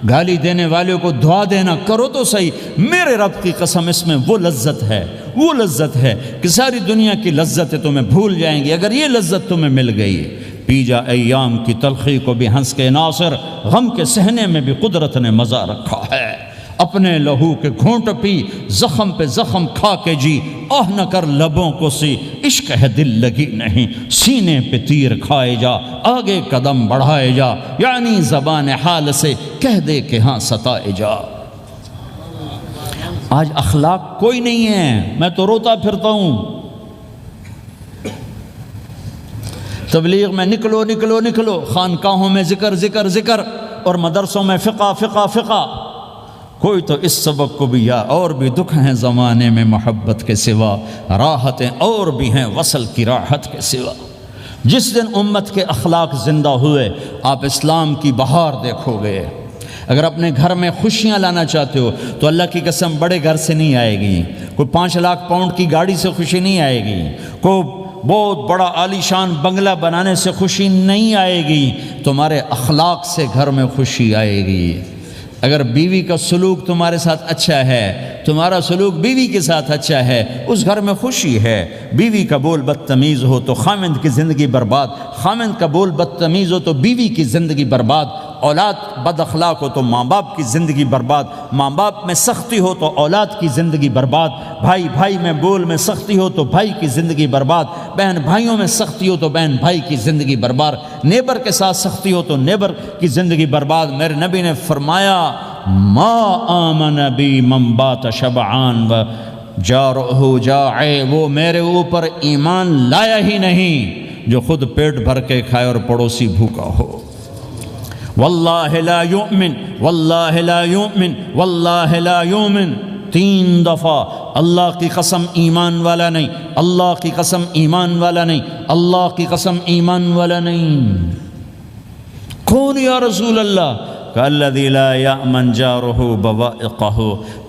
گالی دینے والے کو دعا دینا، کرو تو صحیح۔ میرے رب کی قسم، اس میں وہ لذت ہے کہ ساری دنیا کی لذتیں تمہیں بھول جائیں گی اگر یہ لذت تمہیں مل گئی۔ پی جا ایام کی تلخی کو بھی ہنس کے ناصر، غم کے سہنے میں بھی قدرت نے مزہ رکھا ہے۔ اپنے لہو کے گھونٹ پی، زخم پہ زخم کھا کے جی، آہ نہ کر لبوں کو سی، عشق ہے دل لگی نہیں، سینے پہ تیر کھائے جا، آگے قدم بڑھائے جا، یعنی زبان حال سے کہہ دے کہ ہاں ستائے جا۔ آج اخلاق کوئی نہیں ہے، میں تو روتا پھرتا ہوں۔ تبلیغ میں نکلو نکلو نکلو، خانقاہوں میں ذکر ذکر ذکر، اور مدرسوں میں فقہ فقہ فقہ۔ کوئی تو اس سبق کو بھی، یا اور بھی دکھ ہیں زمانے میں محبت کے سوا، راحتیں اور بھی ہیں وصل کی راحت کے سوا۔ جس دن امت کے اخلاق زندہ ہوئے، آپ اسلام کی بہار دیکھو گے۔ اگر اپنے گھر میں خوشیاں لانا چاہتے ہو تو اللہ کی قسم بڑے گھر سے نہیں آئے گی، کوئی 5 لاکھ پاؤنڈ کی گاڑی سے خوشی نہیں آئے گی، کوئی بہت بڑا عالی شان بنگلہ بنانے سے خوشی نہیں آئے گی، تمہارے اخلاق سے گھر میں خوشی آئے گی۔ اگر بیوی کا سلوک تمہارے ساتھ اچھا ہے، تمہارا سلوک بیوی کے ساتھ اچھا ہے، اس گھر میں خوشی ہے۔ بیوی کا بول بدتمیز ہو تو خامند کی زندگی برباد، خامند کا بول بدتمیز ہو تو بیوی کی زندگی برباد، اولاد بد اخلاق ہو تو ماں باپ کی زندگی برباد، ماں باپ میں سختی ہو تو اولاد کی زندگی برباد، بھائی بھائی میں بول میں سختی ہو تو بھائی کی زندگی برباد، بہن بھائیوں میں سختی ہو تو بہن بھائی کی زندگی برباد، نیبر کے ساتھ سختی ہو تو نیبر کی زندگی برباد۔ میرے نبی نے فرمایا ما آمن بی من بات شبعان و جارہ جائع، وہ میرے اوپر ایمان لایا ہی نہیں جو خود پیٹ بھر کے کھائے اور پڑوسی بھوکا ہو۔ واللہ لا یؤمن، واللہ لا یؤمن، واللہ لا یؤمن، 3 دفعہ اللہ کی قسم ایمان والا نہیں، اللہ کی قسم ایمان والا نہیں، اللہ کی قسم ایمان والا نہیں۔ کون یا رسول اللہ؟ الذی لا یأمن جارہ بوائقہ،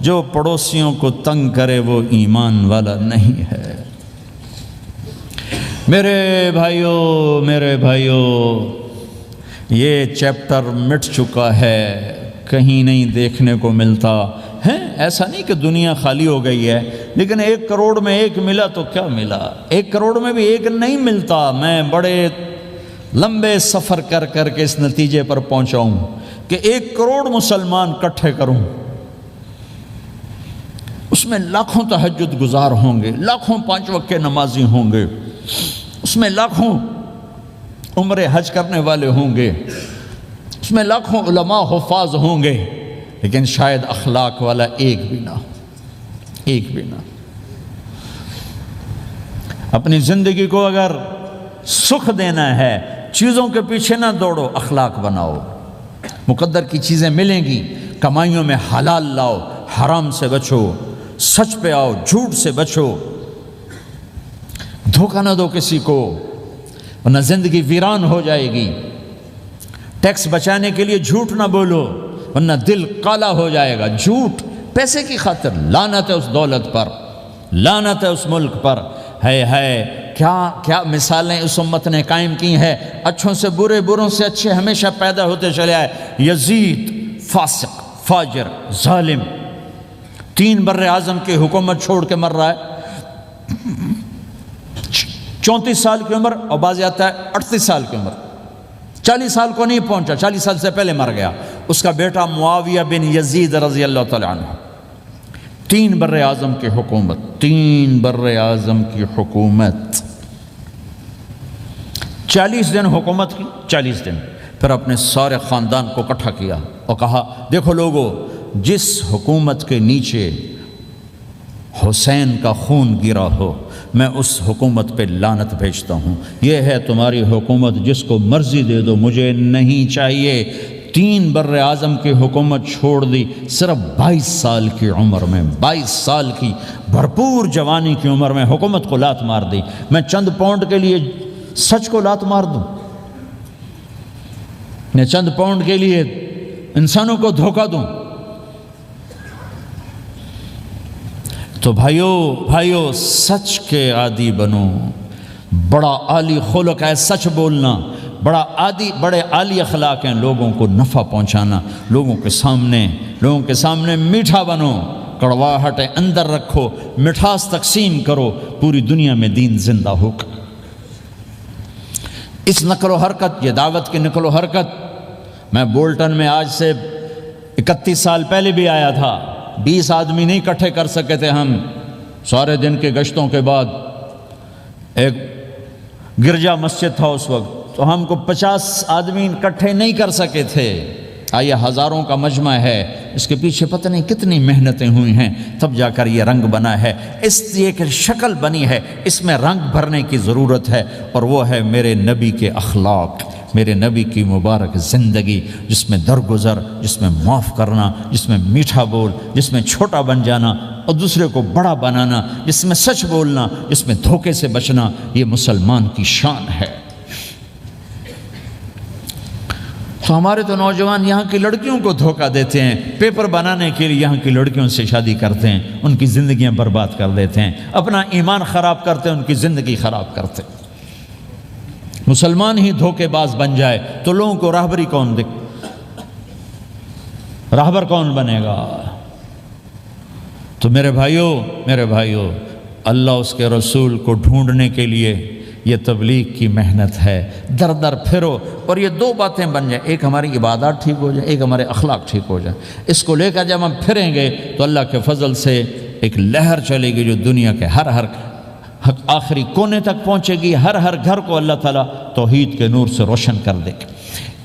جو پڑوسیوں کو تنگ کرے وہ ایمان والا نہیں ہے۔ میرے بھائیو، یہ چیپٹر مٹ چکا ہے، کہیں نہیں دیکھنے کو ملتا ہے۔ ایسا نہیں کہ دنیا خالی ہو گئی ہے، لیکن 1 کروڑ میں 1 ملا تو کیا ملا، 1 کروڑ میں بھی 1 نہیں ملتا۔ میں بڑے لمبے سفر کر کے اس نتیجے پر پہنچا ہوں کہ 1 کروڑ مسلمان اکٹھے کروں اس میں لاکھوں تہجد گزار ہوں گے، لاکھوں 5 وقت کے نمازی ہوں گے، اس میں لاکھوں عمرہ حج کرنے والے ہوں گے، اس میں لاکھوں علماء حفاظ ہوں گے، لیکن شاید اخلاق والا ایک بھی نہ، ایک بھی نہ۔ اپنی زندگی کو اگر سکھ دینا ہے، چیزوں کے پیچھے نہ دوڑو، اخلاق بناؤ۔ مقدر کی چیزیں ملیں گی، کمائیوں میں حلال لاؤ، حرام سے بچو، سچ پہ آؤ، جھوٹ سے بچو، دھوکہ نہ دو کسی کو، ورنہ زندگی ویران ہو جائے گی۔ ٹیکس بچانے کے لیے جھوٹ نہ بولو، ورنہ دل کالا ہو جائے گا۔ جھوٹ پیسے کی خاطر، لعنت ہے اس دولت پر، لعنت ہے اس ملک پر۔ ہے کیا مثالیں اس امت نے قائم کی ہیں، اچھوں سے برے، بروں سے اچھے ہمیشہ پیدا ہوتے چلے آئے۔ یزید فاسق، فاجر، ظالم، 3 بر اعظم کی حکومت چھوڑ کے مر رہا ہے، 34 سال کی عمر، اور بعض آتا ہے 38 سال کی عمر، 40 سال کو نہیں پہنچا، 40 سال سے پہلے مر گیا۔ اس کا بیٹا معاویہ بن یزید رضی اللہ تعالیٰ عنہ، 3 بر اعظم کی حکومت، 3 بر اعظم کی حکومت، 40 دن حکومت کی، 40 دن، پھر اپنے سارے خاندان کو اکٹھا کیا اور کہا دیکھو لوگو، جس حکومت کے نیچے حسین کا خون گرا ہو، میں اس حکومت پہ لعنت بھیجتا ہوں۔ یہ ہے تمہاری حکومت، جس کو مرضی دے دو، مجھے نہیں چاہیے۔ 3 بر اعظم کی حکومت چھوڑ دی، صرف 22 سال کی عمر میں، 22 سال کی بھرپور جوانی کی عمر میں حکومت کو لات مار دی۔ میں چند پاؤنڈ کے لیے سچ کو لات مار دوں؟ میں چند پاؤنڈ کے لیے انسانوں کو دھوکہ دوں؟ تو بھائیو سچ کے عادی بنو۔ بڑا عالی خلق ہے سچ بولنا، بڑے عالی اخلاق ہیں لوگوں کو نفع پہنچانا، لوگوں کے سامنے میٹھا بنو، کڑواہٹ اندر رکھو، مٹھاس تقسیم کرو، پوری دنیا میں دین زندہ ہوگا۔ اس نقل و حرکت، یہ دعوت کی نقل و حرکت، میں بولٹن میں آج سے 31 سال پہلے بھی آیا تھا، 20 آدمی نہیں اکٹھے کر سکے تھے ہم، سارے دن کے گشتوں کے بعد۔ ایک گرجا مسجد تھا اس وقت، تو ہم کو 50 آدمی اکٹھے نہیں کر سکے تھے۔ آئیے ہزاروں کا مجمع ہے، اس کے پیچھے پتہ نہیں کتنی محنتیں ہوئی ہیں، تب جا کر یہ رنگ بنا ہے، اس ایک شکل بنی ہے، اس میں رنگ بھرنے کی ضرورت ہے، اور وہ ہے میرے نبی کے اخلاق، میرے نبی کی مبارک زندگی، جس میں درگزر، جس میں معاف کرنا، جس میں میٹھا بول، جس میں چھوٹا بن جانا اور دوسرے کو بڑا بنانا، جس میں سچ بولنا، جس میں دھوکے سے بچنا، یہ مسلمان کی شان ہے۔ تو ہمارے تو نوجوان یہاں کی لڑکیوں کو دھوکہ دیتے ہیں، پیپر بنانے کے لیے یہاں کی لڑکیوں سے شادی کرتے ہیں، ان کی زندگیاں برباد کر دیتے ہیں، اپنا ایمان خراب کرتے ہیں، ان کی زندگی خراب کرتے ہیں۔ مسلمان ہی دھوکے باز بن جائے تو لوگوں کو راہبر کون بنے گا؟ تو میرے بھائیو، اللہ اس کے رسول کو ڈھونڈنے کے لیے یہ تبلیغ کی محنت ہے، در در پھرو، اور یہ 2 باتیں بن جائیں، ایک ہماری عبادات ٹھیک ہو جائے، ایک ہمارے اخلاق ٹھیک ہو جائے۔ اس کو لے کر جب ہم پھریں گے تو اللہ کے فضل سے ایک لہر چلے گی جو دنیا کے ہر آخری کونے تک پہنچے گی، ہر گھر کو اللہ تعالیٰ توحید کے نور سے روشن کر دے گا۔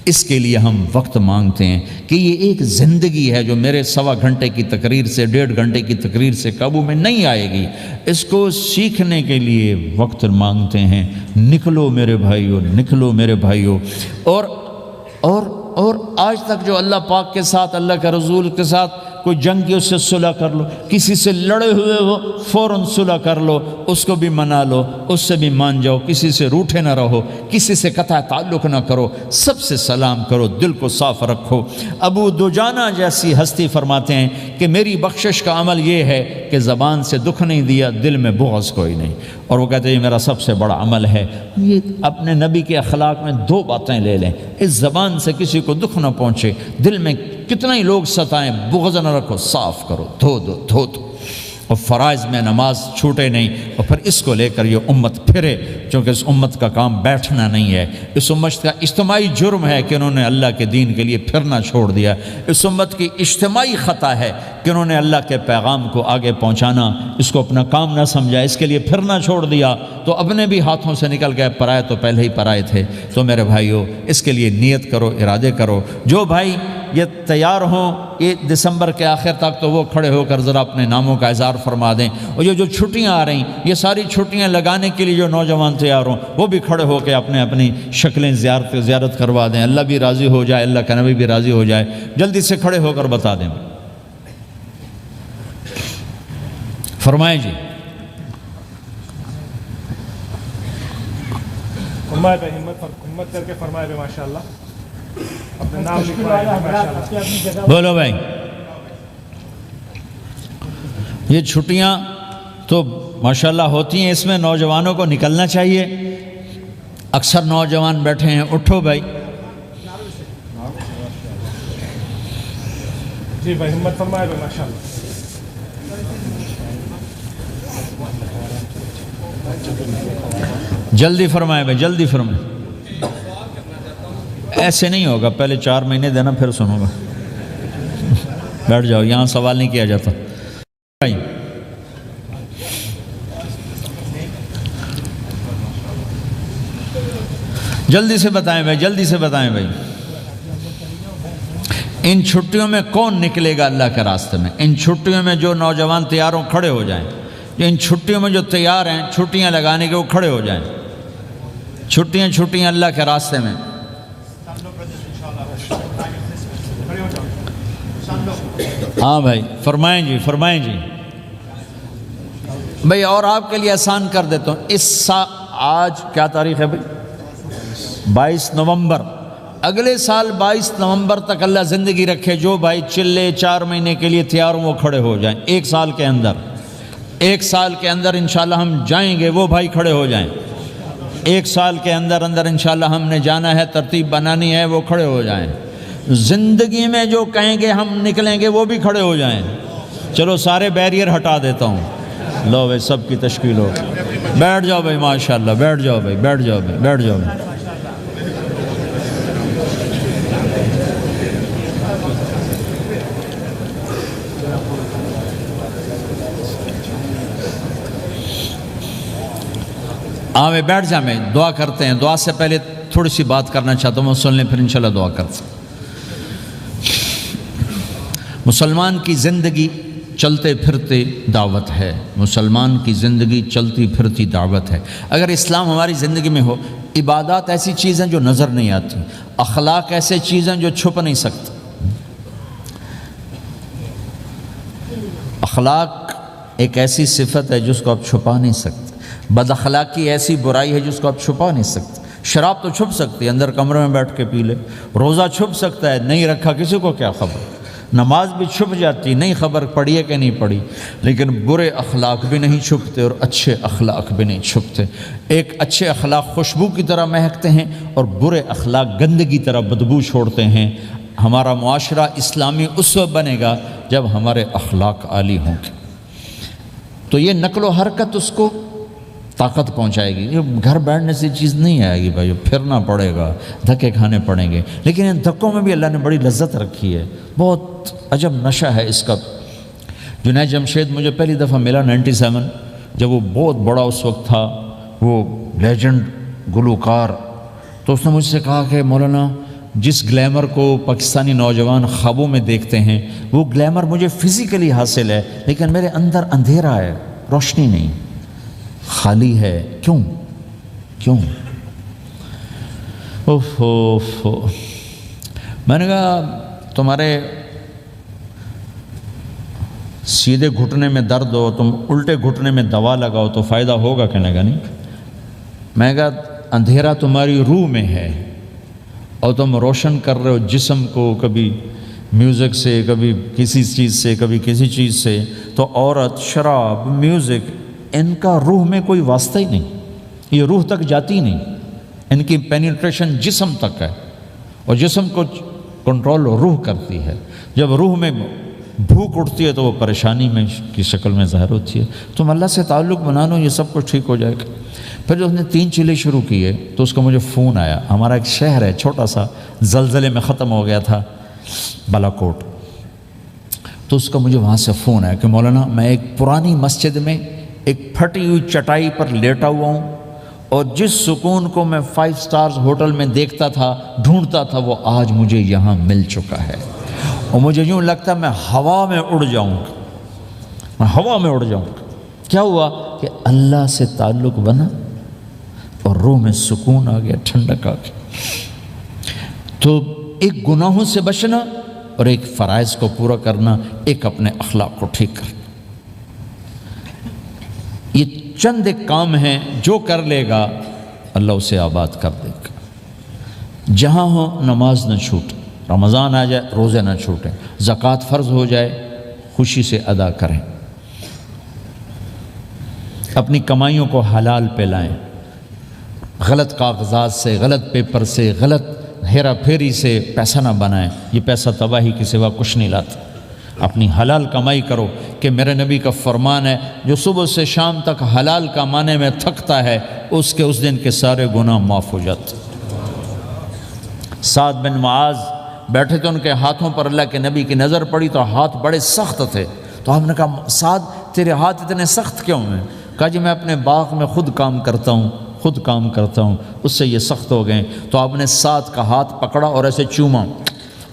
اس کے لیے ہم وقت مانگتے ہیں کہ یہ ایک زندگی ہے جو میرے 1.25 گھنٹے کی تقریر سے، 1.5 گھنٹے کی تقریر سے قابو میں نہیں آئے گی۔ اس کو سیکھنے کے لیے وقت مانگتے ہیں۔ نکلو میرے بھائیو، اور آج تک جو اللہ پاک کے ساتھ، اللہ کے رسول کے ساتھ کوئی جنگ کی، اس سے صلح کر لو، کسی سے لڑے ہوئے ہو فوراً صلح کر لو، اس کو بھی منا لو، اس سے بھی مان جاؤ، کسی سے روٹھے نہ رہو، کسی سے قطع تعلق نہ کرو، سب سے سلام کرو، دل کو صاف رکھو۔ ابو دجانہ جیسی ہستی فرماتے ہیں کہ میری بخشش کا عمل یہ ہے کہ زبان سے دکھ نہیں دیا، دل میں بغض کوئی نہیں، اور وہ کہتے ہیں یہ میرا سب سے بڑا عمل ہے۔ یہ اپنے نبی کے اخلاق میں 2 باتیں لے لیں، اس زبان سے کسی کو دکھ نہ پہنچے، دل میں کتنا ہی لوگ ستائیں، بغض نہ رکھو، صاف کرو، دھو دو، اور فرائض میں نماز چھوٹے نہیں، اور پھر اس کو لے کر یہ امت پھرے، چونکہ اس امت کا کام بیٹھنا نہیں ہے، اس امت کا اجتماعی جرم ہے کہ انہوں نے اللہ کے دین کے لیے پھرنا چھوڑ دیا، اس امت کی اجتماعی خطا ہے کہ انہوں نے اللہ کے پیغام کو آگے پہنچانا اس کو اپنا کام نہ سمجھا، اس کے لیے پھرنا چھوڑ دیا تو اپنے بھی ہاتھوں سے نکل گئے، پرائے تو پہلے ہی پرائے تھے۔ تو میرے بھائیو اس کے لیے نیت کرو، ارادے کرو۔ جو بھائی یہ تیار ہوں 1 دسمبر کے آخر تک تو وہ کھڑے ہو کر ذرا اپنے ناموں کا اظہار فرما دیں، اور جو چھٹیاں آ رہی یہ ساری چھٹیاں لگانے کے لیے جو نوجوان تیار ہوں وہ بھی کھڑے ہو کے اپنی شکلیں زیارت کروا دیں، اللہ بھی راضی ہو جائے، اللہ کا نبی بھی راضی ہو جائے۔ جلدی سے کھڑے ہو کر بتا دیں، فرمائیں جی۔ ہمت کر کے فرمائے بے ماشاءاللہ، اپنے نام لکھوائے ماشاءاللہ۔ بولو بھائی، یہ چھٹیاں تو ماشاءاللہ ہوتی ہیں، اس میں نوجوانوں کو نکلنا چاہیے۔ اکثر نوجوان بیٹھے ہیں، اٹھو بھائی۔ جی بھائی ہمت فرمائے بے ماشاءاللہ۔ جلدی فرمائے بھائی، جلدی فرمائے۔ ایسے نہیں ہوگا، پہلے 4 مہینے دینا پھر سنوں گا۔ بیٹھ جاؤ، یہاں سوال نہیں کیا جاتا بھائی۔ جلدی سے بتائیں بھائی، جلدی سے بتائیں بھائی۔ ان چھٹیوں میں کون نکلے گا اللہ کے راستے میں؟ ان چھٹیوں میں جو نوجوان تیار ہوں کھڑے ہو جائیں، ان چھٹیوں میں جو تیار ہیں چھٹیاں لگانے کے وہ کھڑے ہو جائیں۔ چھٹیاں اللہ کے راستے میں۔ ہاں بھائی فرمائیں جی، فرمائیں جی بھائی۔ اور آپ کے لیے آسان کر دیتا ہوں، آج کیا تاریخ ہے بھائی؟ 22 نومبر۔ اگلے سال 22 نومبر تک اللہ زندگی رکھے، جو بھائی چلے 4 مہینے کے لیے تیار ہوں وہ کھڑے ہو جائیں۔ 1 سال کے اندر، 1 سال کے اندر انشاءاللہ ہم جائیں گے، وہ بھائی کھڑے ہو جائیں۔ 1 سال کے اندر انشاءاللہ ہم نے جانا ہے، ترتیب بنانی ہے، وہ کھڑے ہو جائیں۔ زندگی میں جو کہیں گے ہم نکلیں گے وہ بھی کھڑے ہو جائیں۔ چلو سارے بیریئر ہٹا دیتا ہوں، لو بھائی سب کی تشکیل ہو، بیٹھ جاؤ بھائی ماشاءاللہ، بیٹھ جاؤ بھائی، بیٹھ جاؤ بھائی، بیٹھ جاؤ بھائی۔ میں بیٹھ جا، میں دعا کرتے ہیں۔ دعا سے پہلے تھوڑی سی بات کرنا چاہتا ہوں، سن لیں پھر انشاءاللہ دعا کرتے ہیں۔ مسلمان کی زندگی چلتے پھرتے دعوت ہے، مسلمان کی زندگی چلتی پھرتی دعوت ہے۔ اگر اسلام ہماری زندگی میں ہو، عبادات ایسی چیزیں جو نظر نہیں آتی، اخلاق ایسے چیزیں جو چھپ نہیں سکتی۔ اخلاق ایک ایسی صفت ہے جس کو آپ چھپا نہیں سکتے، بد اخلاقی ایسی برائی ہے جس کو آپ چھپا نہیں سکتے۔ شراب تو چھپ سکتی ہے، اندر کمرے میں بیٹھ کے پی لے، روزہ چھپ سکتا ہے، نہیں رکھا کسی کو کیا خبر، نماز بھی چھپ جاتی، نہیں خبر پڑھی ہے کہ نہیں پڑھی، لیکن برے اخلاق بھی نہیں چھپتے اور اچھے اخلاق بھی نہیں چھپتے۔ ایک اچھے اخلاق خوشبو کی طرح مہکتے ہیں اور برے اخلاق گندگی طرح بدبو چھوڑتے ہیں۔ ہمارا معاشرہ اسلامی اس وقت بنے گا جب ہمارے اخلاق عالی ہوں گے، تو یہ نقل و حرکت اس کو طاقت پہنچائے گی۔ یہ گھر بیٹھنے سے چیز نہیں آئے گی بھائی، پھرنا پڑے گا، دھکے کھانے پڑیں گے، لیکن ان دھکوں میں بھی اللہ نے بڑی لذت رکھی ہے، بہت عجب نشہ ہے اس کا۔ جنید جمشید مجھے پہلی دفعہ ملا 97، جب وہ بہت بڑا اس وقت تھا، وہ لیجنڈ گلوکار، تو اس نے مجھ سے کہا کہ مولانا جس گلیمر کو پاکستانی نوجوان خوابوں میں دیکھتے ہیں وہ گلیمر مجھے فزیکلی حاصل ہے، لیکن میرے اندر اندھیرا ہے، روشنی نہیں، خالی ہے۔ کیوں؟ میں نے کہا تمہارے سیدھے گھٹنے میں درد ہو، تم الٹے گھٹنے میں دوا لگاؤ تو فائدہ ہوگا کہ نہیں؟ میں نے کہا اندھیرا تمہاری روح میں ہے اور تم روشن کر رہے ہو جسم کو، کبھی میوزک سے، کبھی کسی چیز سے، کبھی کسی چیز سے، تو عورت، شراب، میوزک، ان کا روح میں کوئی واسطہ ہی نہیں، یہ روح تک جاتی نہیں، ان کی پینیٹریشن جسم تک ہے، اور جسم کو کنٹرول روح کرتی ہے۔ جب روح میں بھوک اٹھتی ہے تو وہ پریشانی میں کی شکل میں ظاہر ہوتی ہے۔ تم اللہ سے تعلق بنا لو، یہ سب کچھ ٹھیک ہو جائے گا۔ پھر جو اس نے 3 چیلے شروع کیے تو اس کا مجھے فون آیا، ہمارا ایک شہر ہے چھوٹا سا، زلزلے میں ختم ہو گیا تھا، بالا کوٹ، تو اس کا مجھے وہاں سے فون ہے کہ مولانا میں ایک پرانی مسجد میں ایک پھٹی ہوئی چٹائی پر لیٹا ہوا ہوں، اور جس سکون کو میں 5 سٹارز ہوٹل میں دیکھتا تھا، ڈھونڈتا تھا، وہ آج مجھے یہاں مل چکا ہے، اور مجھے یوں لگتا ہے میں ہوا میں اڑ جاؤں گا، میں ہوا میں اڑ جاؤں گا۔ کیا ہوا کہ اللہ سے تعلق بنا اور روح میں سکون آ گیا، ٹھنڈک آ گئی۔ تو ایک گناہوں سے بچنا اور ایک فرائض کو پورا کرنا، ایک اپنے اخلاق کو ٹھیک کرنا، یہ چند ایک کام ہیں جو کر لے گا اللہ اسے آباد کر دے گا۔ جہاں ہو نماز نہ چھوٹے، رمضان آ جائے روزے نہ چھوٹیں، زکوٰۃ فرض ہو جائے خوشی سے ادا کریں، اپنی کمائیوں کو حلال پہ لائیں، غلط کاغذات سے، غلط پیپر سے، غلط ہیرا پھیری سے پیسہ نہ بنائیں، یہ پیسہ تباہی کے سوا کچھ نہیں لاتا۔ اپنی حلال کمائی کرو، کہ میرے نبی کا فرمان ہے جو صبح سے شام تک حلال کمانے میں تھکتا ہے اس دن کے سارے گناہ معاف ہو جاتے۔ سعد بن معاذ بیٹھے تھے، ان کے ہاتھوں پر اللہ کے نبی کی نظر پڑی تو ہاتھ بڑے سخت تھے، تو آپ نے کہا سعد تیرے ہاتھ اتنے سخت کیوں ہیں؟ کہا جی میں اپنے باغ میں خود کام کرتا ہوں، اس سے یہ سخت ہو گئے۔ تو آپ نے سعد کا ہاتھ پکڑا اور ایسے چوما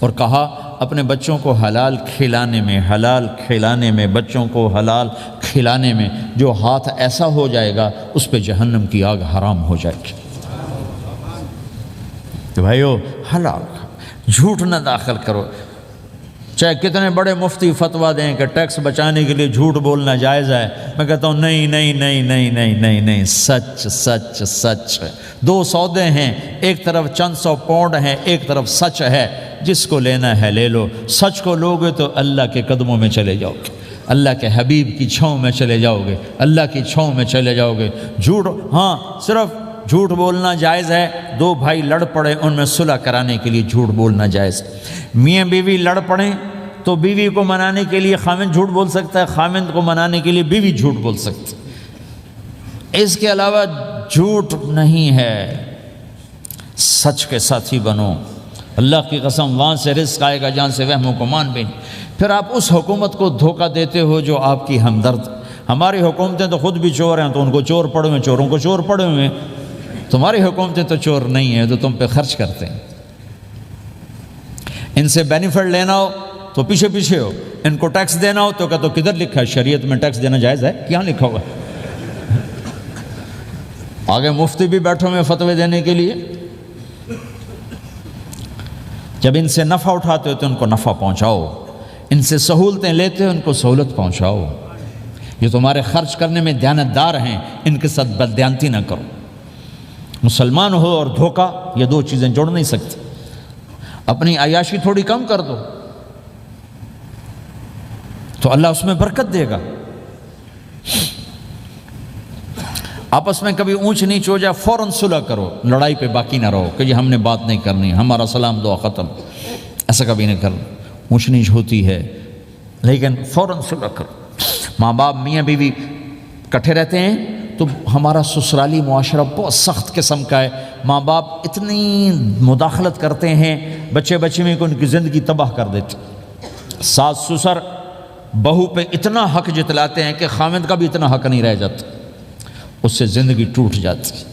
اور کہا اپنے بچوں کو حلال کھلانے میں بچوں کو حلال کھلانے میں جو ہاتھ ایسا ہو جائے گا اس پہ جہنم کی آگ حرام ہو جائے گی۔ تو بھائیو حلال جھوٹ نہ داخل کرو، چاہے کتنے بڑے مفتی فتویٰ دیں کہ ٹیکس بچانے کے لیے جھوٹ بولنا جائز ہے، میں کہتا ہوں نہیں، سچ ہے۔ 2 سودے ہیں، ایک طرف چند 100 پاؤنڈ ہیں، ایک طرف سچ ہے، جس کو لینا ہے لے لو۔ سچ کو لوگے تو اللہ کے قدموں میں چلے جاؤ گے، اللہ کے حبیب کی چھاؤں میں چلے جاؤ گے، اللہ کی چھاؤں میں چلے جاؤ گے۔ جھوٹ، ہاں صرف جھوٹ بولنا جائز ہے، 2 بھائی لڑ پڑے ان میں صلح کرانے کے لیے جھوٹ بولنا جائز ہے۔ میاں بیوی لڑ پڑیں تو بیوی کو منانے کے لیے خاوند جھوٹ بول سکتا ہے، خاوند کو منانے کے لیے بیوی جھوٹ بول سکتی ہے۔ اس کے علاوہ جھوٹ نہیں ہے، سچ کے ساتھی بنو۔ اللہ کی قسم وہاں سے رزق آئے گا جہاں سے وہم و گمان بھی نہیں۔ پھر آپ اس حکومت کو دھوکہ دیتے ہو جو آپ کی ہمدرد۔ ہماری حکومتیں تو خود بھی چور ہیں تو ان کو چور پڑے ہوئے، چوروں کو چور پڑے ہوئے۔ تمہاری حکومتیں تو چور نہیں ہیں، تو تم پہ خرچ کرتے ہیں۔ ان سے بینیفٹ لینا ہو تو پیچھے ہو، ان کو ٹیکس دینا ہو تو کہا تو کدھر لکھا ہے شریعت میں ٹیکس دینا جائز ہے؟ کیا لکھا ہوگا؟ آگے مفتی بھی بیٹھو میں فتوے دینے کے لیے۔ جب ان سے نفع اٹھاتے ہو تو ان کو نفع پہنچاؤ، ان سے سہولتیں لیتے ہو ان کو سہولت پہنچاؤ۔ یہ تمہارے خرچ کرنے میں دیانتدار ہیں، ان کے ساتھ بددیانتی نہ کرو۔ مسلمان ہو اور دھوکہ، یہ 2 چیزیں جوڑ نہیں سکتی۔ اپنی عیاشی تھوڑی کم کر دو تو اللہ اس میں برکت دے گا۔ آپس میں کبھی اونچ نیچ ہو جائے فوراً صلح کرو، لڑائی پہ باقی نہ رہو کہ یہ ہم نے بات نہیں کرنی، ہمارا سلام دعا ختم، ایسا کبھی نہیں کرنا۔ اونچ نیچ ہوتی ہے لیکن فوراً صلح کرو۔ ماں باپ میاں بیوی کٹھے رہتے ہیں تو ہمارا سسرالی معاشرہ بہت سخت قسم کا ہے، ماں باپ اتنی مداخلت کرتے ہیں بچے میں کہ ان کی زندگی تباہ کر دیتے۔ ساس سسر بہو پہ اتنا حق جتلاتے ہیں کہ خاوند کا بھی اتنا حق نہیں رہ جاتا، اس سے زندگی ٹوٹ جاتی۔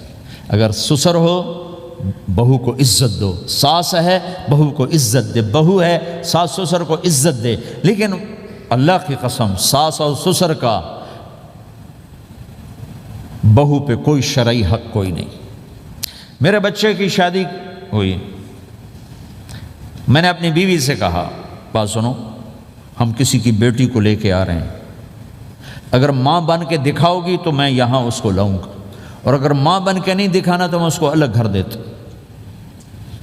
اگر سسر ہو بہو کو عزت دو، ساس ہے بہو کو عزت دے، بہو ہے ساس سسر کو عزت دے۔ لیکن اللہ کی قسم ساس اور سسر کا بہو پہ کوئی شرعی حق کوئی نہیں۔ میرے بچے کی شادی ہوئی، میں نے اپنی بیوی سے کہا بات سنو، ہم کسی کی بیٹی کو لے کے آ رہے ہیں، اگر ماں بن کے دکھاؤ گی تو میں یہاں اس کو لاؤں گا، اور اگر ماں بن کے نہیں دکھانا تو میں اس کو الگ گھر دیتا ہوں،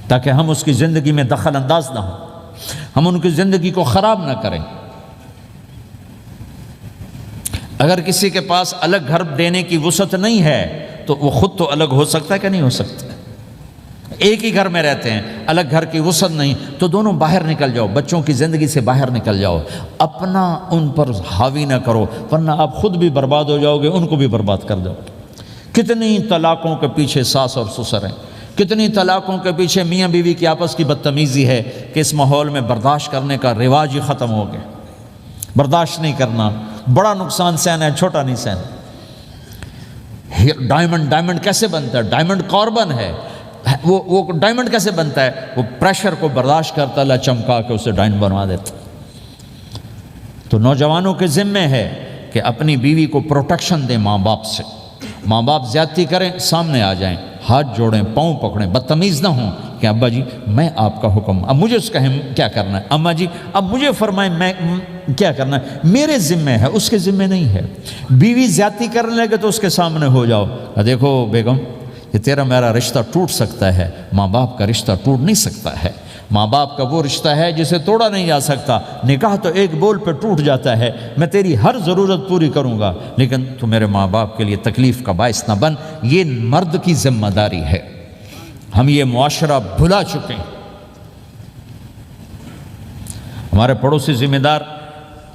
تاکہ ہم اس کی زندگی میں دخل انداز نہ ہوں، ہم ان کی زندگی کو خراب نہ کریں۔ اگر کسی کے پاس الگ گھر دینے کی وسعت نہیں ہے تو وہ خود تو الگ ہو سکتا ہے کہ نہیں ہو سکتا؟ ایک ہی گھر میں رہتے ہیں، الگ گھر کی وسعت نہیں، تو دونوں باہر نکل جاؤ، بچوں کی زندگی سے باہر نکل جاؤ، اپنا ان پر حاوی نہ کرو، ورنہ آپ خود بھی برباد ہو جاؤ گے، ان کو بھی برباد کر دو۔ کتنی طلاقوں کے پیچھے ساس اور سسر ہیں، کتنی طلاقوں کے پیچھے میاں بیوی کی آپس کی بدتمیزی ہے کہ اس ماحول میں برداشت کرنے کا رواج ہی ختم ہو گیا۔ برداشت نہیں کرنا، بڑا نقصان سہنا ہے، چھوٹا نہیں سہنا۔ ڈائمنڈ کیسے بنتا ہے؟ ڈائمنڈ کاربن ہے، وہ ڈائمنڈ کیسے بنتا ہے؟ وہ پریشر کو برداشت کرتا، اللہ چمکا کے اسے ڈائمنڈ بنوا دیتا۔ تو نوجوانوں کے ذمے ہے کہ اپنی بیوی کو پروٹیکشن دیں ماں باپ سے۔ ماں باپ زیادتی کریں، سامنے آ جائیں، ہاتھ جوڑیں، پاؤں پکڑیں، بدتمیز نہ ہوں کہ ابا جی میں آپ کا حکم، اب مجھے اس کہیں کیا کرنا ہے، اماں جی اب مجھے فرمائیں میں کیا کرنا ہے، میرے ذمے ہے، اس کے ذمے نہیں ہے۔ بیوی زیادتی کرنے لگے تو اس کے سامنے ہو جاؤ، دیکھو بیگم یہ تیرا میرا رشتہ ٹوٹ سکتا ہے، ماں باپ کا رشتہ ٹوٹ نہیں سکتا ہے۔ ماں باپ کا وہ رشتہ ہے جسے توڑا نہیں جا سکتا، نکاح تو ایک بول پہ ٹوٹ جاتا ہے، میں تیری ہر ضرورت پوری کروں گا لیکن تو میرے ماں باپ کے لیے تکلیف کا باعث نہ بن۔ یہ مرد کی ذمہ داری ہے، ہم یہ معاشرہ بھلا چکے ہیں۔ ہمارے پڑوسی ذمہ دار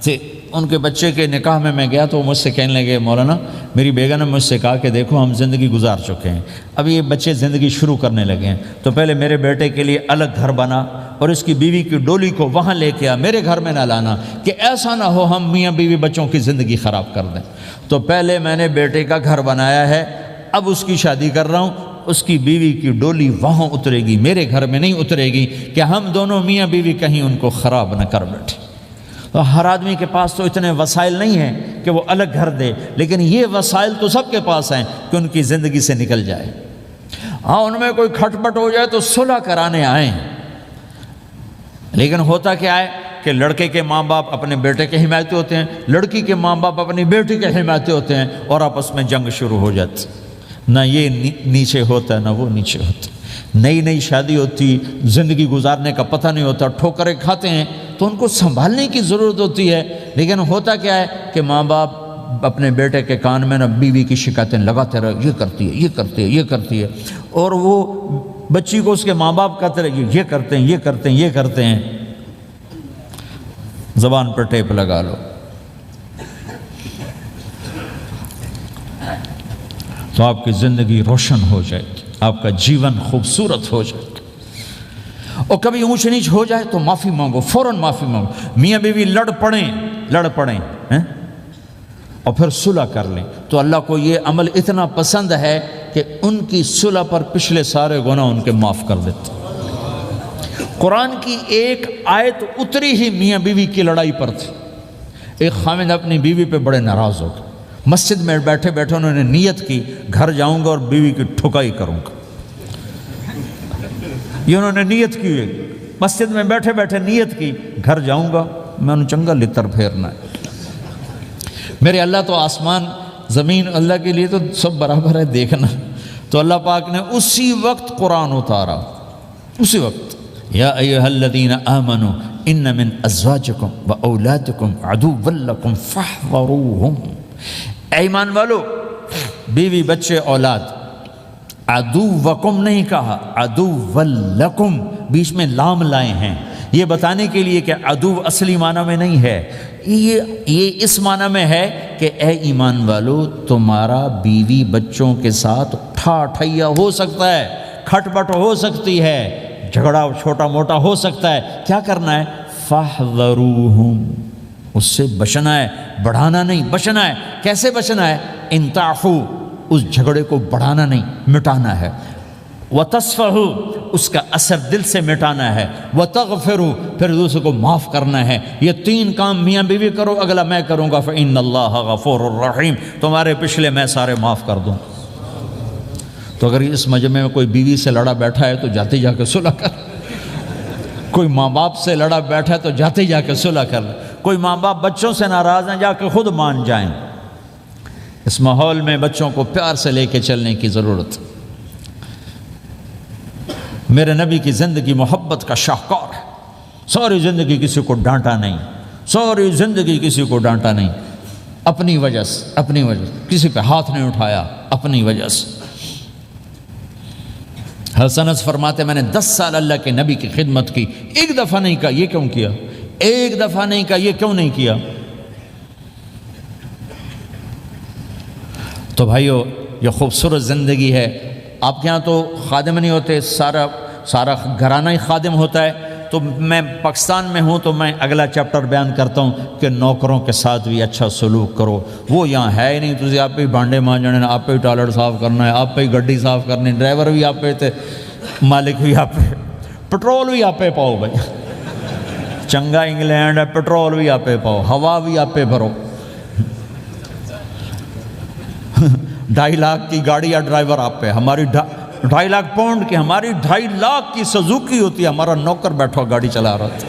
تھے، ان کے بچے کے نکاح میں گیا تو وہ مجھ سے کہنے لگے مولانا میری بیگم نے مجھ سے کہا کہ دیکھو ہم زندگی گزار چکے ہیں، اب یہ بچے زندگی شروع کرنے لگے ہیں، تو پہلے میرے بیٹے کے لیے الگ گھر بنا اور اس کی بیوی کی ڈولی کو وہاں لے کے آ، میرے گھر میں نہ لانا کہ ایسا نہ ہو ہم میاں بیوی بچوں کی زندگی خراب کر دیں۔ تو پہلے میں نے بیٹے کا گھر بنایا ہے، اب اس کی شادی کر رہا ہوں، اس کی بیوی کی ڈولی وہاں اترے گی، میرے گھر میں نہیں اترے گی کہ ہم دونوں میاں بیوی کہیں ان کو خراب نہ کر بیٹھے۔ تو ہر آدمی کے پاس تو اتنے وسائل نہیں ہیں کہ وہ الگ گھر دے، لیکن یہ وسائل تو سب کے پاس ہیں کہ ان کی زندگی سے نکل جائے۔ ہاں ان میں کوئی کھٹ پٹ ہو جائے تو صلح کرانے آئیں، لیکن ہوتا کیا ہے کہ لڑکے کے ماں باپ اپنے بیٹے کے حمایتی ہوتے ہیں، لڑکی کے ماں باپ اپنی بیٹی کے حمایتی ہوتے ہیں اور آپس میں جنگ شروع ہو جاتی، نہ یہ نیچے ہوتا ہے نہ وہ نیچے ہوتا ہے۔ نئی شادی ہوتی، زندگی گزارنے کا پتہ نہیں ہوتا، ٹھوکریں کھاتے ہیں تو ان کو سنبھالنے کی ضرورت ہوتی ہے، لیکن ہوتا کیا ہے کہ ماں باپ اپنے بیٹے کے کان میں نہ بیوی کی شکایتیں لگاتے رہے، یہ کرتی ہے یہ کرتی ہے یہ کرتی ہے، اور وہ بچی کو اس کے ماں باپ کہتے رہے یہ کرتے ہیں یہ کرتے ہیں یہ کرتے ہیں۔ زبان پر ٹیپ لگا لو تو آپ کی زندگی روشن ہو جائے گی، آپ کا جیون خوبصورت ہو جائے گا۔ اور کبھی اونچ نیچ ہو جائے تو معافی مانگو، فوراً معافی مانگو۔ میاں بیوی لڑ پڑیں اور پھر صلح کر لیں تو اللہ کو یہ عمل اتنا پسند ہے کہ ان کی صلح پر پچھلے سارے گناہ ان کے معاف کر دیتے۔ قرآن کی ایک آیت اتری ہی میاں بیوی کی لڑائی پر تھی۔ ایک خامد اپنی بیوی پہ بڑے ناراض ہو گئے، مسجد میں بیٹھے بیٹھے انہوں نے نیت کی گھر جاؤں گا اور بیوی کی ٹھکائی کروں گا۔ یہ انہوں نے نیت کی ہوئی، مسجد میں بیٹھے بیٹھے نیت کی گھر جاؤں گا میں انہوں چنگا لتر پھیرنا ہے۔ میرے اللہ تو آسمان زمین اللہ کے لیے تو سب برابر ہے دیکھنا۔ تو اللہ پاک نے اسی وقت قرآن اتارا، اسی وقت یا ایھا الذین آمنوا ان من ازواجکم و اولادکم عدوا لکم فاحذروہم۔ اے ایمان والو، بیوی بچے اولاد، عدوکم نہیں کہا، عدو لکم، بیچ میں لام لائے ہیں یہ بتانے کے لیے کہ عدو اصلی معنی میں نہیں ہے، یہ اس معنی میں ہے کہ اے ایمان والو تمہارا بیوی بچوں کے ساتھ ٹھائیا ہو سکتا ہے، کھٹ پٹ ہو سکتی ہے، جھگڑا چھوٹا موٹا ہو سکتا ہے، کیا کرنا ہے؟ فاحذروہم، اس سے بچنا ہے، بڑھانا نہیں، بچنا ہے۔ کیسے بچنا ہے؟ ان تعفو، اس جھگڑے کو بڑھانا نہیں، مٹانا ہے۔ وتصفحوا، اس کا اثر دل سے مٹانا ہے۔ وتغفروا، پھر دوسرے کو معاف کرنا ہے۔ یہ تین کام میاں بیوی کرو، اگلا میں کروں گا، فإن اللہ غفور الرحیم، تمہارے پچھلے میں سارے معاف کر دوں۔ تو اگر اس مجمع میں کوئی بیوی سے لڑا بیٹھا ہے تو جاتے جا کے صلح کر، کوئی ماں باپ سے لڑا بیٹھا ہے تو جاتے جا کے صلح کر، کوئی ماں باپ بچوں سے ناراض ہیں جا کے خود مان جائیں۔ اس ماحول میں بچوں کو پیار سے لے کے چلنے کی ضرورت۔ میرے نبی کی زندگی محبت کا شاہکار ہے، ساری زندگی کسی کو ڈانٹا نہیں، ساری زندگی کسی کو ڈانٹا نہیں، اپنی وجہ سے، کسی پہ ہاتھ نہیں اٹھایا، اپنی وجہ سے۔ حسن فرماتے میں نے 10 سال اللہ کے نبی کی خدمت کی، ایک دفعہ نہیں کہا یہ کیوں کیا، ایک دفعہ نہیں کہا یہ کیوں نہیں کیا۔ تو بھائیو یہ خوبصورت زندگی ہے۔ آپ کے ہاں تو خادم نہیں ہوتے، سارا گھرانہ ہی خادم ہوتا ہے، تو میں پاکستان میں ہوں تو میں اگلا چیپٹر بیان کرتا ہوں کہ نوکروں کے ساتھ بھی اچھا سلوک کرو. وہ یہاں ہے ہی نہیں. تجھے آپ پہ ہی بانڈے مانجنے، آپ پہ ہی ٹوائلٹ صاف کرنا ہے، آپ پہ ہی گڈی صاف کرنی، ڈرائیور بھی آپ پہ تھے، مالک بھی آپ پہ، پٹرول بھی آپ پہ پاؤ بھائی. چنگا انگلینڈ ہے، پٹرول بھی آپ پہ پاؤ، ہوا بھی آپ پہ بھرو. 2.5 لاکھ کی گاڑی یا ڈرائیور آپ پہ. ہماری 2.5 لاکھ پاؤنڈ کی، ہماری 2.5 لاکھ کی سزوکی ہوتی ہے. ہمارا نوکر بیٹھا گاڑی چلا رہا تھا.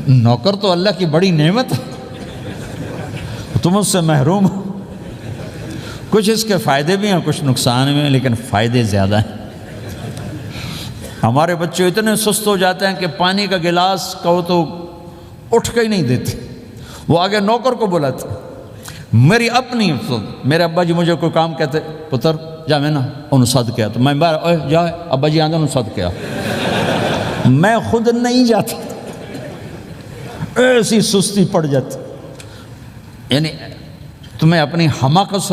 نوکر تو اللہ کی بڑی نعمت ہے، تم اس سے محروم ہو. کچھ اس کے فائدے بھی ہیں، کچھ نقصان بھی ہیں، لیکن فائدے زیادہ ہیں. ہمارے بچے اتنے سست ہو جاتے ہیں کہ پانی کا گلاس کہو تو اٹھ کے ہی نہیں دیتے، وہ آگے نوکر کو بلاتے. میری اپنی میرے ابا جی مجھے کوئی کام کہتے، پتر جا میں نا انہوں صد کیا، تو میں باہر جا ابا جی آندھا انہوں صد کیا. میں خود نہیں جاتا، ایسی سستی پڑ جاتی. یعنی تمہیں اپنی حماقت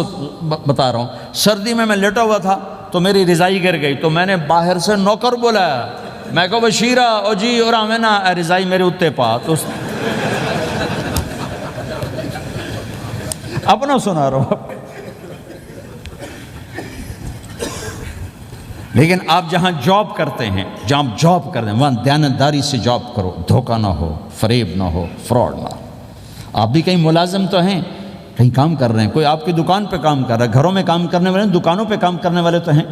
بتا رہا ہوں. سردی میں لیٹا ہوا تھا تو میری رضائی گر گئی، تو میں نے باہر سے نوکر بولایا. میں کہا بشیرہ او جی اور آمینا رضائی میرے اتے پا. تو اپنا سنا رہا ہوں. لیکن آپ جہاں جاب کرتے ہیں، جہاں جاب کرتے ہیں، وہاں دیانتداری سے جاب کرو. دھوکہ نہ ہو، فریب نہ ہو، فراڈ نہ ہو. آپ بھی کہیں ملازم تو ہیں، کہیں کام کر رہے ہیں، کوئی آپ کی دکان پہ کام کر رہا ہے، گھروں میں کام کرنے والے، دکانوں پہ کام کرنے والے تو ہیں.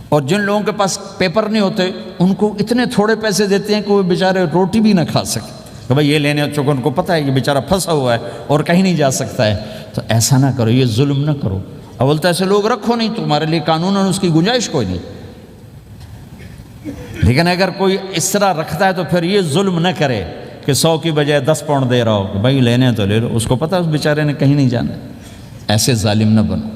اور جن لوگوں کے پاس پیپر نہیں ہوتے ان کو اتنے تھوڑے پیسے دیتے ہیں کہ وہ بیچارے روٹی بھی نہ کھا سکے. کہ بھائی یہ لینے، چونکہ ان کو پتہ ہے یہ بیچارہ پھنسا ہوا ہے اور کہیں نہیں جا سکتا ہے. تو ایسا نہ کرو، یہ ظلم نہ کرو. اول تو ایسے لوگ رکھو نہیں، تمہارے لیے قانون اس کی گنجائش کوئی نہیں. لیکن اگر کوئی اس طرح رکھتا ہے تو پھر یہ ظلم نہ کرے کہ 100 کی بجائے 10 پاؤنڈ دے رہا ہو کہ بھائی لینے تو لے لو. اس کو پتہ ہے اس بیچارے نے کہیں نہیں جانا. ایسے ظالم نہ بنو.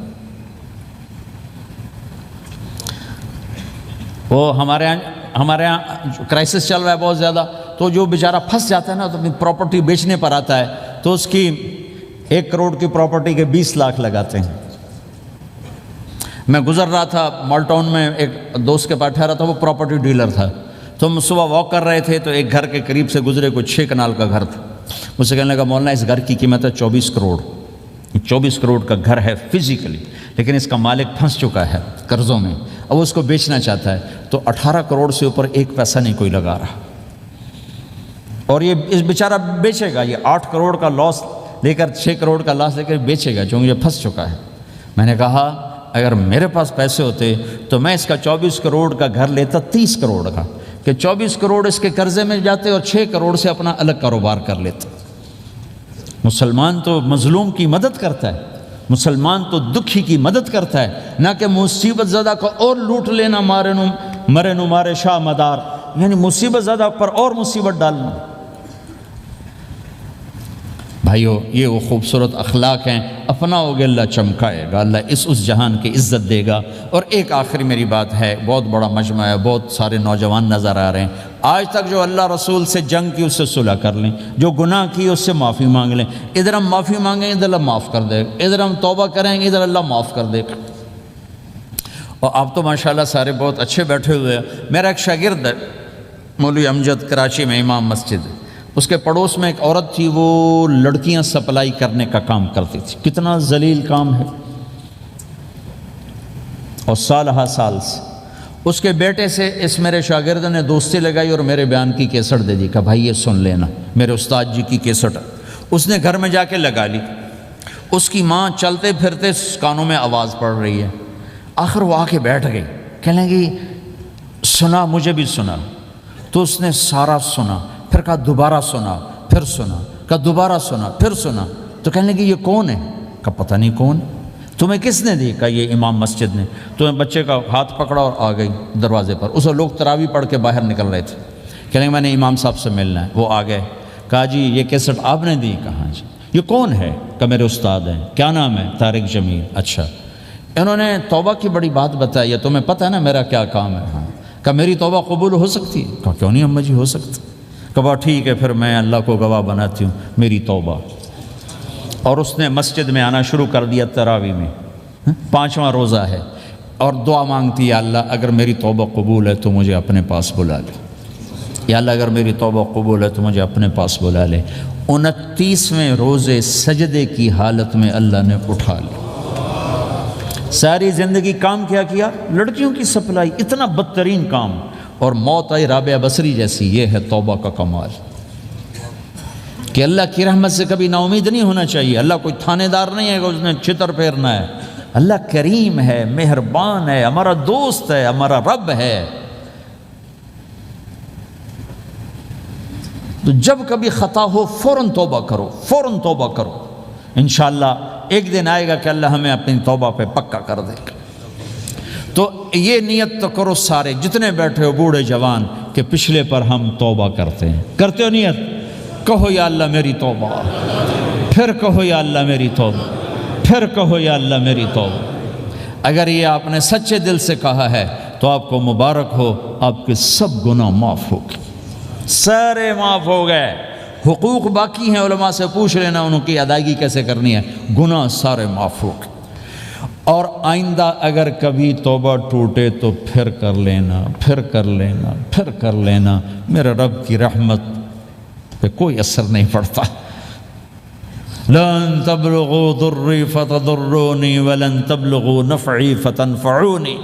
وہ ہمارے یہاں کرائسس چل رہا ہے بہت زیادہ. تو جو بیچارہ پھنس جاتا ہے نا، تو اپنی پراپرٹی بیچنے پر آتا ہے تو اس کی 1 کروڑ کی پراپرٹی کے 20 لاکھ لگاتے ہیں. میں گزر رہا تھا مال ٹاؤن میں، ایک دوست کے پاس ٹھہرا تھا، وہ پراپرٹی ڈیلر تھا. تو ہم صبح واک کر رہے تھے تو ایک گھر کے قریب سے گزرے، کوئی 6 کنال کا گھر تھا. مجھ سے کہنے لگا مولانا اس گھر کی قیمت ہے 24 کروڑ. 24 کروڑ کا گھر ہے فزیکلی، لیکن اس کا مالک پھنس چکا ہے قرضوں میں. اب وہ اس کو بیچنا چاہتا ہے تو 18 کروڑ سے اوپر 1 پیسہ نہیں کوئی لگا رہا. اور یہ اس بیچارہ بیچے گا، یہ 8 کروڑ کا لاس لے کر، 6 کروڑ کا لاس لے کر بیچے گا، چونکہ یہ پھنس چکا ہے. میں نے کہا اگر میرے پاس پیسے ہوتے تو میں اس کا 24 کروڑ کا گھر لیتا 30 کروڑ کا، کہ 24 کروڑ اس کے قرضے میں جاتے اور 6 کروڑ سے اپنا الگ کاروبار کر لیتے. مسلمان تو مظلوم کی مدد کرتا ہے، مسلمان تو دکھی کی مدد کرتا ہے، نہ کہ مصیبت زدہ کو اور لوٹ لینا، مرے نو مارے شاہ مدار. یعنی مصیبت زدہ پر اور مصیبت ڈالنا. بھائیو یہ وہ خوبصورت اخلاق ہیں، اپناؤ گے اللہ چمکائے گا، اللہ اس جہان کی عزت دے گا. اور ایک آخری میری بات ہے، بہت بڑا مجمع ہے، بہت سارے نوجوان نظر آ رہے ہیں. آج تک جو اللہ رسول سے جنگ کی اس سے صلح کر لیں، جو گناہ کی اس سے معافی مانگ لیں. ادھر ہم معافی مانگیں ادھر اللہ معاف کر دے گا، ادھر ہم توبہ کریں گے ادھر اللہ معاف کر دے گا. اور آپ تو ماشاءاللہ سارے بہت اچھے بیٹھے ہوئے ہیں. میرا ایک شاگرد ہے مولوی امجد، کراچی میں امام مسجد ہے. اس کے پڑوس میں ایک عورت تھی، وہ لڑکیاں سپلائی کرنے کا کام کرتی تھی. کتنا ذلیل کام ہے. اور سال ہا سال سے اس کے بیٹے سے اس میرے شاگرد نے دوستی لگائی اور میرے بیان کی کیسٹ دے دی کہ بھائی یہ سن لینا، میرے استاد جی کی کیسٹ. اس نے گھر میں جا کے لگا لی. اس کی ماں چلتے پھرتے کانوں میں آواز پڑ رہی ہے. آخر وہ آ کے بیٹھ گئی، کہنے لگی سنا، مجھے بھی سنا. تو اس نے سارا سنا، پھر کہا دوبارہ سنا، پھر سنا، کہا دوبارہ سنا، پھر سنا. تو کہنے لگی یہ کون ہے؟ کہا پتہ نہیں کون. تمہیں کس نے دی؟ کہا یہ امام مسجد نے. تو بچے کا ہاتھ پکڑا اور آ گئی دروازے پر. اسے لوگ تراویح پڑھ کے باہر نکل رہے تھے. کہنے لگے میں نے امام صاحب سے ملنا ہے. وہ آ گئے. کہا جی یہ کیسٹ آپ نے دی؟ کہا جی. یہ کون ہے؟ کہا میرے استاد ہیں. کیا نام ہے؟ طارق جمیل. اچھا. انہوں نے توبہ کی بڑی بات بتائی ہے، تمہیں پتہ ہے نا میرا کیا کام ہے؟ ہاں. کہا میری توبہ قبول ہو سکتی ہے؟ کہا کیوں نہیں اماں جی، ہو سکتی. کہا ٹھیک ہے پھر میں اللہ کو گواہ بناتی ہوں، میری توبہ. اور اس نے مسجد میں آنا شروع کر دیا تراویح میں. 5واں روزہ ہے اور دعا مانگتی ہے اللہ اگر میری توبہ قبول ہے تو مجھے اپنے پاس بلا لے. یا اللہ اگر میری توبہ قبول ہے تو مجھے اپنے پاس بلا لے۔ 29ویں روزے سجدے کی حالت میں اللہ نے اٹھا لی۔ ساری زندگی کام کیا؟ لڑکیوں کی سپلائی، اتنا بدترین کام، اور موت آئی رابعہ بصری جیسی۔ یہ ہے توبہ کا کمال کہ اللہ کی رحمت سے کبھی نا امید نہیں ہونا چاہیے۔ اللہ کوئی تھانے دار نہیں ہے کہ اس نے چھتر پھیرنا ہے۔ اللہ کریم ہے، مہربان ہے، ہمارا دوست ہے، ہمارا رب ہے۔ تو جب کبھی خطا ہو فوراً توبہ کرو، فوراً توبہ کرو، انشاءاللہ ایک دن آئے گا کہ اللہ ہمیں اپنی توبہ پہ پکا کر دے گا۔ تو یہ نیت تو کرو سارے جتنے بیٹھے ہو، بوڑھے جوان، کہ پچھلے پر ہم توبہ کرتے ہیں۔ کرتے ہو نیت؟ کہو یا اللہ میری توبہ، پھر کہو یا اللہ میری توبہ، پھر کہو یا اللہ میری توبہ۔ اگر یہ آپ نے سچے دل سے کہا ہے تو آپ کو مبارک ہو، آپ کے سب گناہ معاف ہو گئے، سارے معاف ہو گئے۔ حقوق باقی ہیں، علماء سے پوچھ لینا ان کی ادائیگی کیسے کرنی ہے، گناہ سارے معاف ہو گئے۔ اور آئندہ اگر کبھی توبہ ٹوٹے تو پھر کر لینا، پھر کر لینا، پھر کر لینا، میرے رب کی رحمت پہ کوئی اثر نہیں پڑتا۔ لن تبلغوا ضری فتضرونی ولن تبلغوا نفعی فتنفعونی،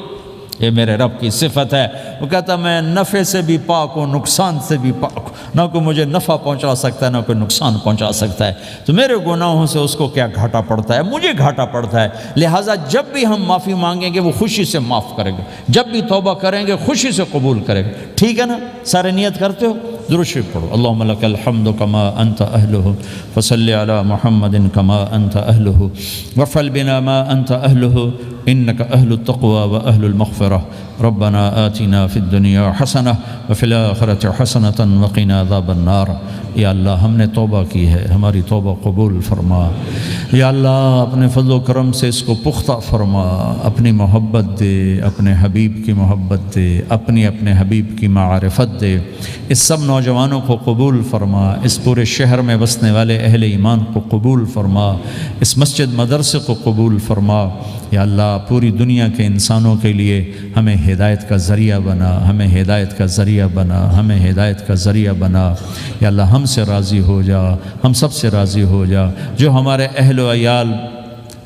یہ میرے رب کی صفت ہے۔ وہ کہتا میں نفع سے بھی پاک ہوں، نقصان سے بھی پاک ہوں، نہ کوئی مجھے نفع پہنچا سکتا ہے نہ کوئی نقصان پہنچا سکتا ہے۔ تو میرے گناہوں سے اس کو کیا گھاٹا پڑتا ہے؟ مجھے گھاٹا پڑتا ہے۔ لہٰذا جب بھی ہم معافی مانگیں گے وہ خوشی سے معاف کرے گا، جب بھی توبہ کریں گے خوشی سے قبول کرے گا۔ ٹھیک ہے نا؟ سارے نیت کرتے ہو؟ درود شریف پڑھو۔ اللہم لک الحمد کما انت اہلہ فصلی علی محمد کما انت اہلہ وافعل بنا ما انت اہلہ انک اہل التقوی و اہل المغفرہ ربنا آتنا فی الدنیا حسنہ وفی الآخرۃ حسنۃ وقنا عذاب النار۔ یا اللہ ہم نے توبہ کی ہے، ہماری توبہ قبول فرما۔ یا اللہ اپنے فضل و کرم سے اس کو پختہ فرما، اپنی محبت دے، اپنے حبیب کی محبت دے، اپنے حبیب کی معرفت دے۔ اس سب نوجوانوں کو قبول فرما، اس پورے شہر میں بسنے والے اہل ایمان کو قبول فرما، اس مسجد مدرسے کو قبول فرما۔ یا اللہ پوری دنیا کے انسانوں کے لیے ہمیں ہدایت کا ذریعہ بنا، ہمیں ہدایت کا ذریعہ بنا، ہمیں ہدایت کا ذریعہ بنا۔ یا اللہ ہم سے راضی ہو جا، ہم سب سے راضی ہو جا۔ جو ہمارے اہل و عیال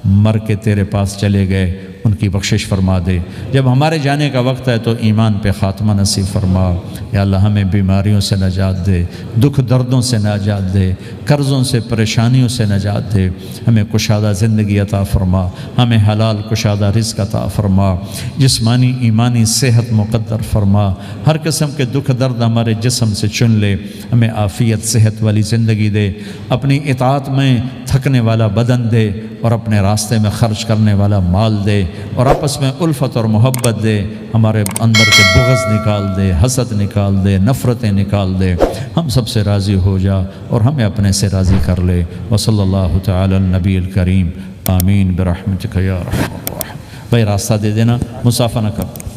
مر کے تیرے پاس چلے گئے ان کی بخشش فرما دے۔ جب ہمارے جانے کا وقت ہے تو ایمان پہ خاتمہ نصیب فرما۔ یا اللہ ہمیں بیماریوں سے نجات دے، دکھ دردوں سے نجات دے، قرضوں سے پریشانیوں سے نجات دے۔ ہمیں کشادہ زندگی عطا فرما، ہمیں حلال کشادہ رزق عطا فرما، جسمانی ایمانی صحت مقدر فرما۔ ہر قسم کے دکھ درد ہمارے جسم سے چن لے، ہمیں عافیت صحت والی زندگی دے، اپنی اطاعت میں تھکنے والا بدن دے اور اپنے راستے میں خرچ کرنے والا مال دے، اور آپس میں الفت اور محبت دے، ہمارے اندر کے بغض نکال دے، حسد نکال دے، نفرتیں نکال دے۔ ہم سب سے راضی ہو جا اور ہمیں اپنے سے راضی کر لے۔ وصلی اللہ تعالی النبی الکریم، آمین برحمتک یا ارحم الراحمین۔ بھائی راستہ دے دینا، مسافہ نہ کر۔